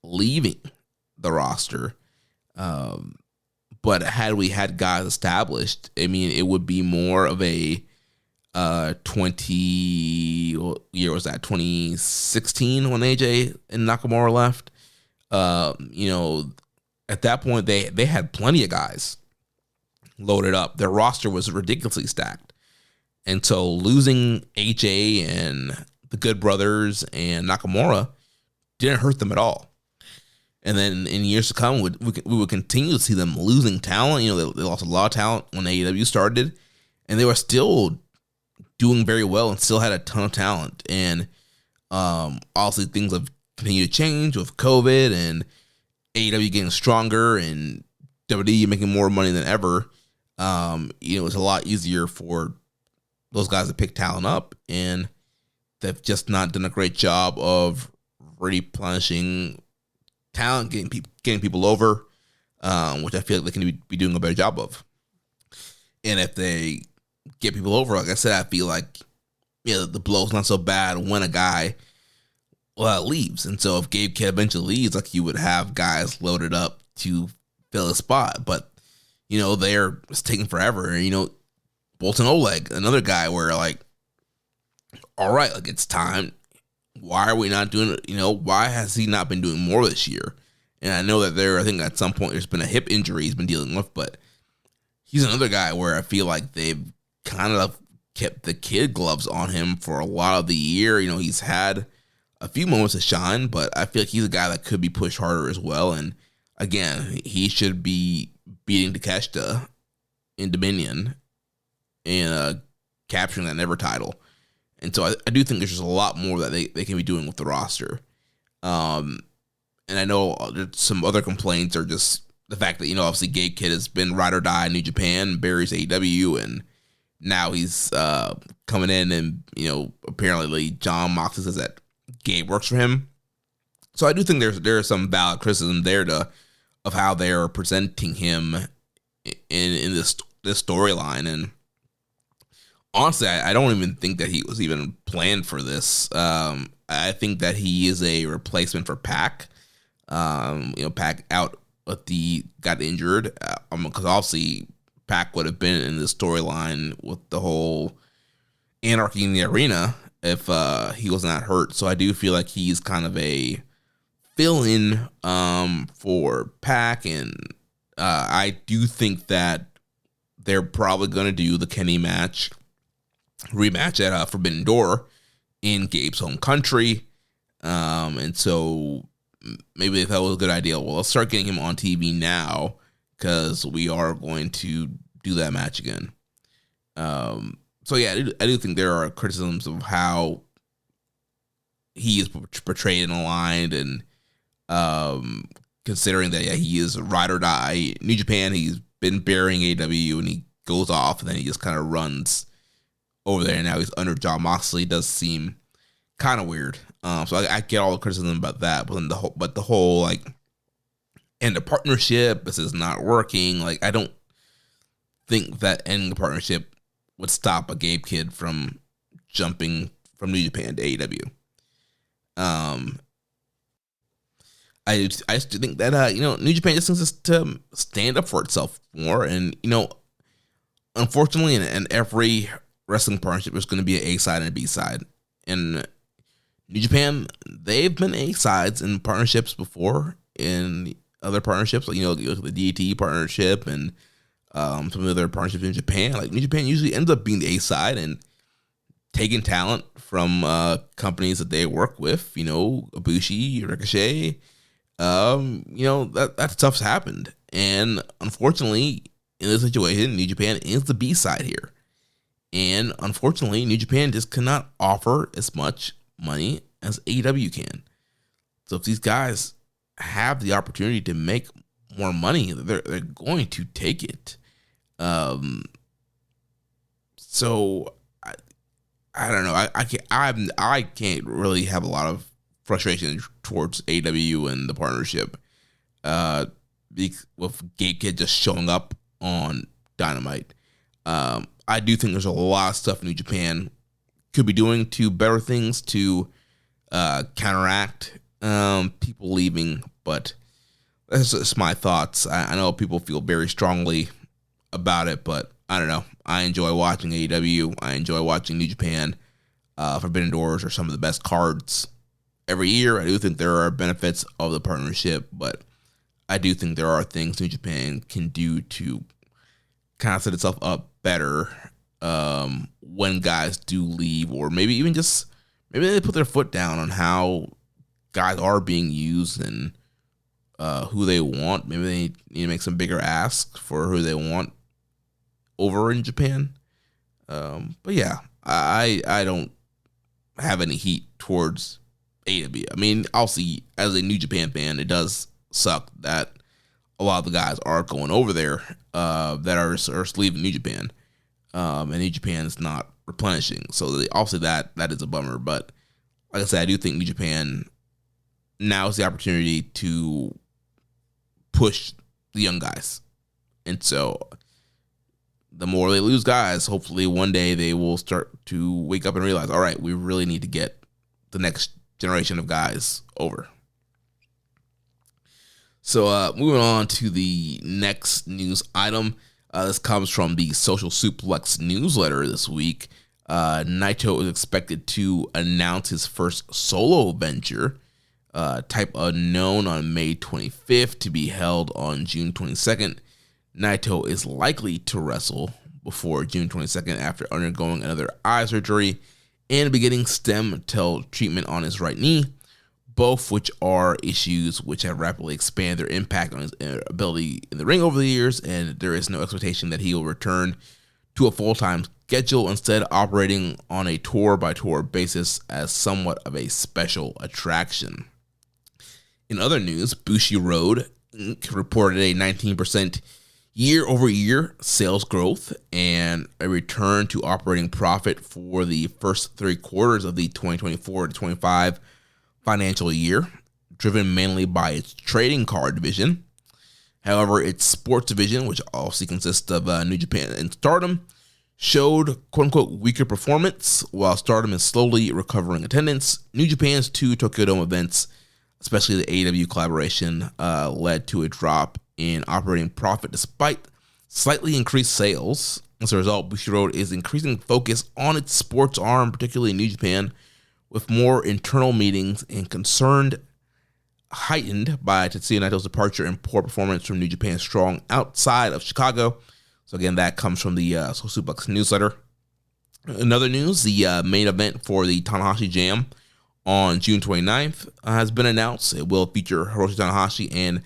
leaving the roster. But had we had guys established, I mean, it would be more of a 2016 when AJ and Nakamura left. At that point they had plenty of guys loaded up. Their roster was ridiculously stacked. And so losing AJ and the Good Brothers and Nakamura didn't hurt them at all. And then in years to come, we would continue to see them losing talent. They lost a lot of talent when AEW started, and they were still doing very well and still had a ton of talent. And obviously things have continued to change with COVID and AEW getting stronger and WWE making more money than ever. It's a lot easier for those guys to pick talent up, and they've just not done a great job of replenishing talent, getting people over, which I feel like they can be doing a better job of. And if they get people over, like I said, I feel like the blow's not so bad when a guy leaves. And so if Gabe Kidd eventually leaves, like you would have guys loaded up to fill a spot, but it's taking forever. Bolton Oleg, another guy where like, all right, like it's time. Why are we not doing it? Why has he not been doing more this year? And I know that I think at some point there's been a hip injury he's been dealing with, but he's another guy where I feel like they've kind of kept the kid gloves on him for a lot of the year. He's had a few moments of shine, but I feel like he's a guy that could be pushed harder as well. And again, he should be beating Takeshita in Dominion and capturing that Never title. And so I do think there's just a lot more that they can be doing with the roster. And I know some other complaints are just the fact that, obviously Gabe Kidd has been ride or die in New Japan, Barry's AEW, and now he's coming in and, apparently John Moxley says that Gabe works for him. So I do think there's some valid criticism there of how they're presenting him in this storyline. And honestly, I don't even think that he was even planned for this. I think that he is a replacement for Pac. Pac got injured because obviously Pac would have been in this storyline with the whole anarchy in the arena if he was not hurt. So I do feel like he's kind of a fill-in for Pac, and I do think that they're probably going to do the Kenny rematch at Forbidden Door in Gabe's home country. And so maybe they thought it was a good idea. Well, let's start getting him on TV now because we are going to do that match again. So yeah, I do think there are criticisms of how he is portrayed and aligned, and considering that he is a ride or die. New Japan, he's been burying AEW and he goes off and then he just kind of runs over there, and now he's under John Moxley. It does seem kind of weird. So I get all the criticism about that, but then the whole like end of partnership, this is not working. Like I don't think that ending the partnership would stop a Gabe Kidd from jumping from New Japan to AEW. I used to think that New Japan just needs to stand up for itself more, and unfortunately, in every wrestling partnership, there's going to be an A side and a B side. And New Japan, they've been A sides in partnerships before, and other partnerships, like, the DT partnership and some of the other partnerships in Japan. Like, New Japan usually ends up being the A side and taking talent from companies that they work with, Ibushi, Ricochet. That stuff's happened. And unfortunately, in this situation, New Japan is the B side here. And unfortunately, New Japan just cannot offer as much money as AEW can. So if these guys have the opportunity to make more money, they're going to take it. So I don't know. I can't really have a lot of frustration towards AEW and the partnership. With Gabe Kidd just showing up on Dynamite. I do think there's a lot of stuff New Japan could be doing to better things to counteract people leaving, but that's just my thoughts. I know people feel very strongly about it, but I don't know. I enjoy watching AEW. I enjoy watching New Japan. Forbidden Doors are some of the best cards every year. I do think there are benefits of the partnership, but I do think there are things New Japan can do to kind of set itself up better when guys do leave, or maybe they put their foot down on how guys are being used and who they want. Maybe they need to make some bigger asks for who they want over in Japan. But yeah, I don't have any heat towards AEW. I mean, I'll see, as a New Japan fan, it does suck that a lot of the guys are going over there that are leaving New Japan, and New Japan is not replenishing. So obviously that is a bummer. But like I said, I do think New Japan now is the opportunity to push the young guys, and so the more they lose guys, hopefully one day they will start to wake up and realize, all right, we really need to get the next generation of guys over. So moving on to the next news item. This comes from the Social Suplex newsletter this week. Naito is expected to announce his first solo venture, Type Unknown, on May 25th to be held on June 22nd. Naito is likely to wrestle before June 22nd after undergoing another eye surgery and beginning stem cell treatment on his right knee, both which are issues which have rapidly expanded their impact on his ability in the ring over the years, and there is no expectation that he will return to a full-time schedule, instead operating on a tour-by-tour basis as somewhat of a special attraction. In other news, Bushiroad Inc. reported a 19% year-over-year sales growth and a return to operating profit for the first 3 quarters of the 2024-25 financial year, driven mainly by its trading card division. However, its sports division, which also consists of New Japan and Stardom, showed quote-unquote weaker performance, while Stardom is slowly recovering attendance. New Japan's 2 Tokyo Dome events, especially the AEW collaboration, led to a drop in operating profit despite slightly increased sales. As a result, Bushiroad is increasing focus on its sports arm, particularly in New Japan, with more internal meetings and concerned heightened by Tetsuya Naito's departure and poor performance from New Japan Strong outside of Chicago. So again, that comes from the Social Suplex newsletter. In other news, the main event for the Tanahashi Jam on June 29th has been announced. It will feature Hiroshi Tanahashi and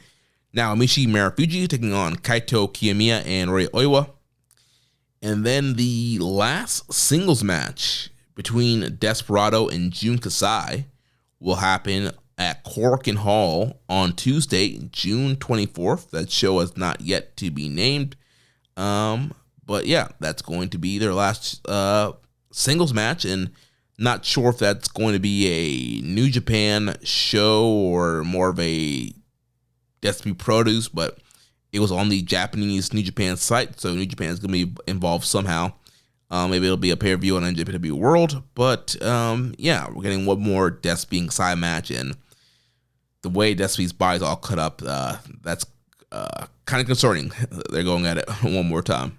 Naomichi Marufuji taking on Kaito Kiyomiya and Rei Oiwa. And then the last singles match between Desperado and Jun Kasai will happen at Korakuen Hall on Tuesday, June 24th. That show is not yet to be named. But yeah, that's going to be their last singles match, and not sure if that's going to be a New Japan show or more of a Destiny produce, but it was on the Japanese New Japan site, so New Japan is going to be involved somehow. Maybe it'll be a pay-per-view on NJPW World, but yeah, we're getting one more Despy side match, and the way Despy's body's all cut up, that's kind of concerning. They're going at it one more time.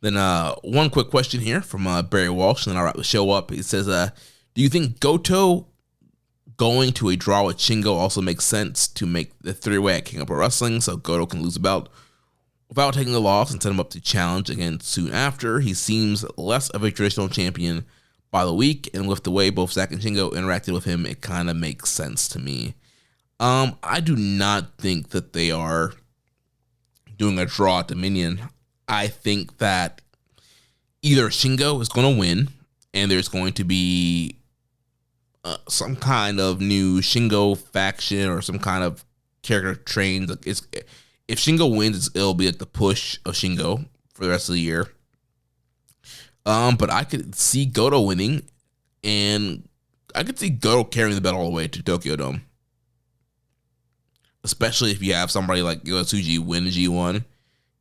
Then one quick question here from Barry Walsh, and then I'll wrap the show up. He says, do you think Goto going to a draw with Shingo also makes sense to make the three-way at King of Pro Wrestling, so Goto can lose the belt without taking the loss and set him up to challenge again soon after. He seems less of a traditional champion by the week, and with the way both Zack and Shingo interacted with him, it kind of makes sense to me. I do not think that they are doing a draw at Dominion. I think that either Shingo is going to win, and there's going to be some kind of new Shingo faction or some kind of character trained. If Shingo wins, it'll be like the push of Shingo for the rest of the year. But I could see Goto winning, and I could see Goto carrying the belt all the way to Tokyo Dome. Especially if you have somebody like Tsuji win G1,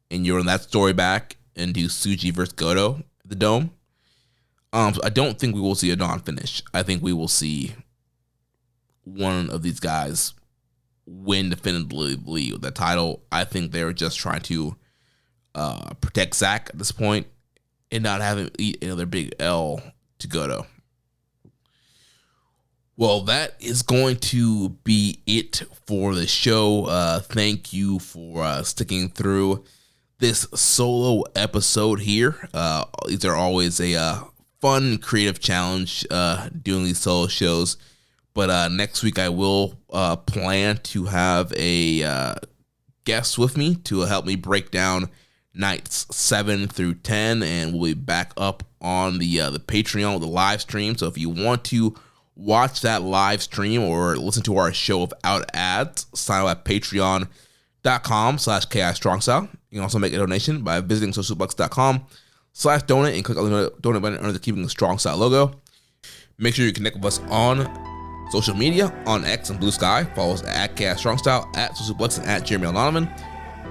and you're in that story back and do Tsuji versus Goto at the Dome. So I don't think we will see a non-finish. I think we will see one of these guys win definitively with the title. I think they're just trying to protect Zack at this point and not have him eat another big L to Goto. Well, that is going to be it for the show. Thank you for sticking through this solo episode here. These are always a fun, creative challenge doing these solo shows. But next week I will plan to have a guest with me to help me break down nights 7 through 10, and we'll be back up on the Patreon with the live stream. So if you want to watch that live stream or listen to our show without ads, sign up at patreon.com/KIStrongstyle. You can also make a donation by visiting socialsuplex.com/donate and click on the donate button under the Keeping It Strong Style logo. Make sure you connect with us on social media, on X and Blue Sky. Follow us at KIStrongstyle, at socialsuplex, and at Jeremy L. Donovan.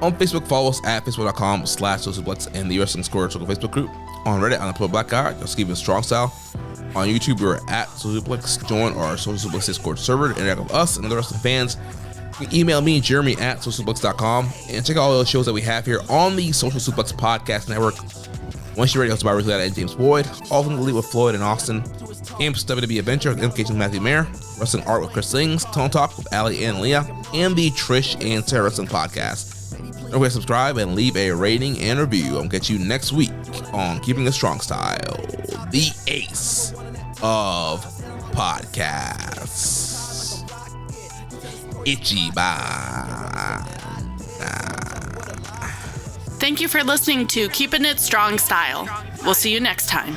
On Facebook, follow us at facebook.com/socialsuplex and the Wrestling Square Circle Facebook group. On Reddit, on the Pro Black Guy, just Keeping It Strong Style. On YouTube, we're at Social Suplex. Join our Social Suplex Discord server to interact with us and other wrestling fans. You can email me, Jeremy, at socialsuplex.com, and check out all those shows that we have here on the Social Suplex Podcast Network. Once you're ready, hosted by Rick Latta and James Boyd. All of them will lead with Floyd and Austin. Amps WWE Adventure with Implications with Matthew Mayer. Wrestling Art with Chris Sings. Tone Talk with Ali and Leah. And the Trish and Sarah Wrestling Podcast. Don't forget to subscribe and leave a rating and review. I'll get you next week on Keeping It Strong Style, the ace of podcasts. Itchy bye. Thank you for listening to Keepin' It Strong Style. We'll see you next time.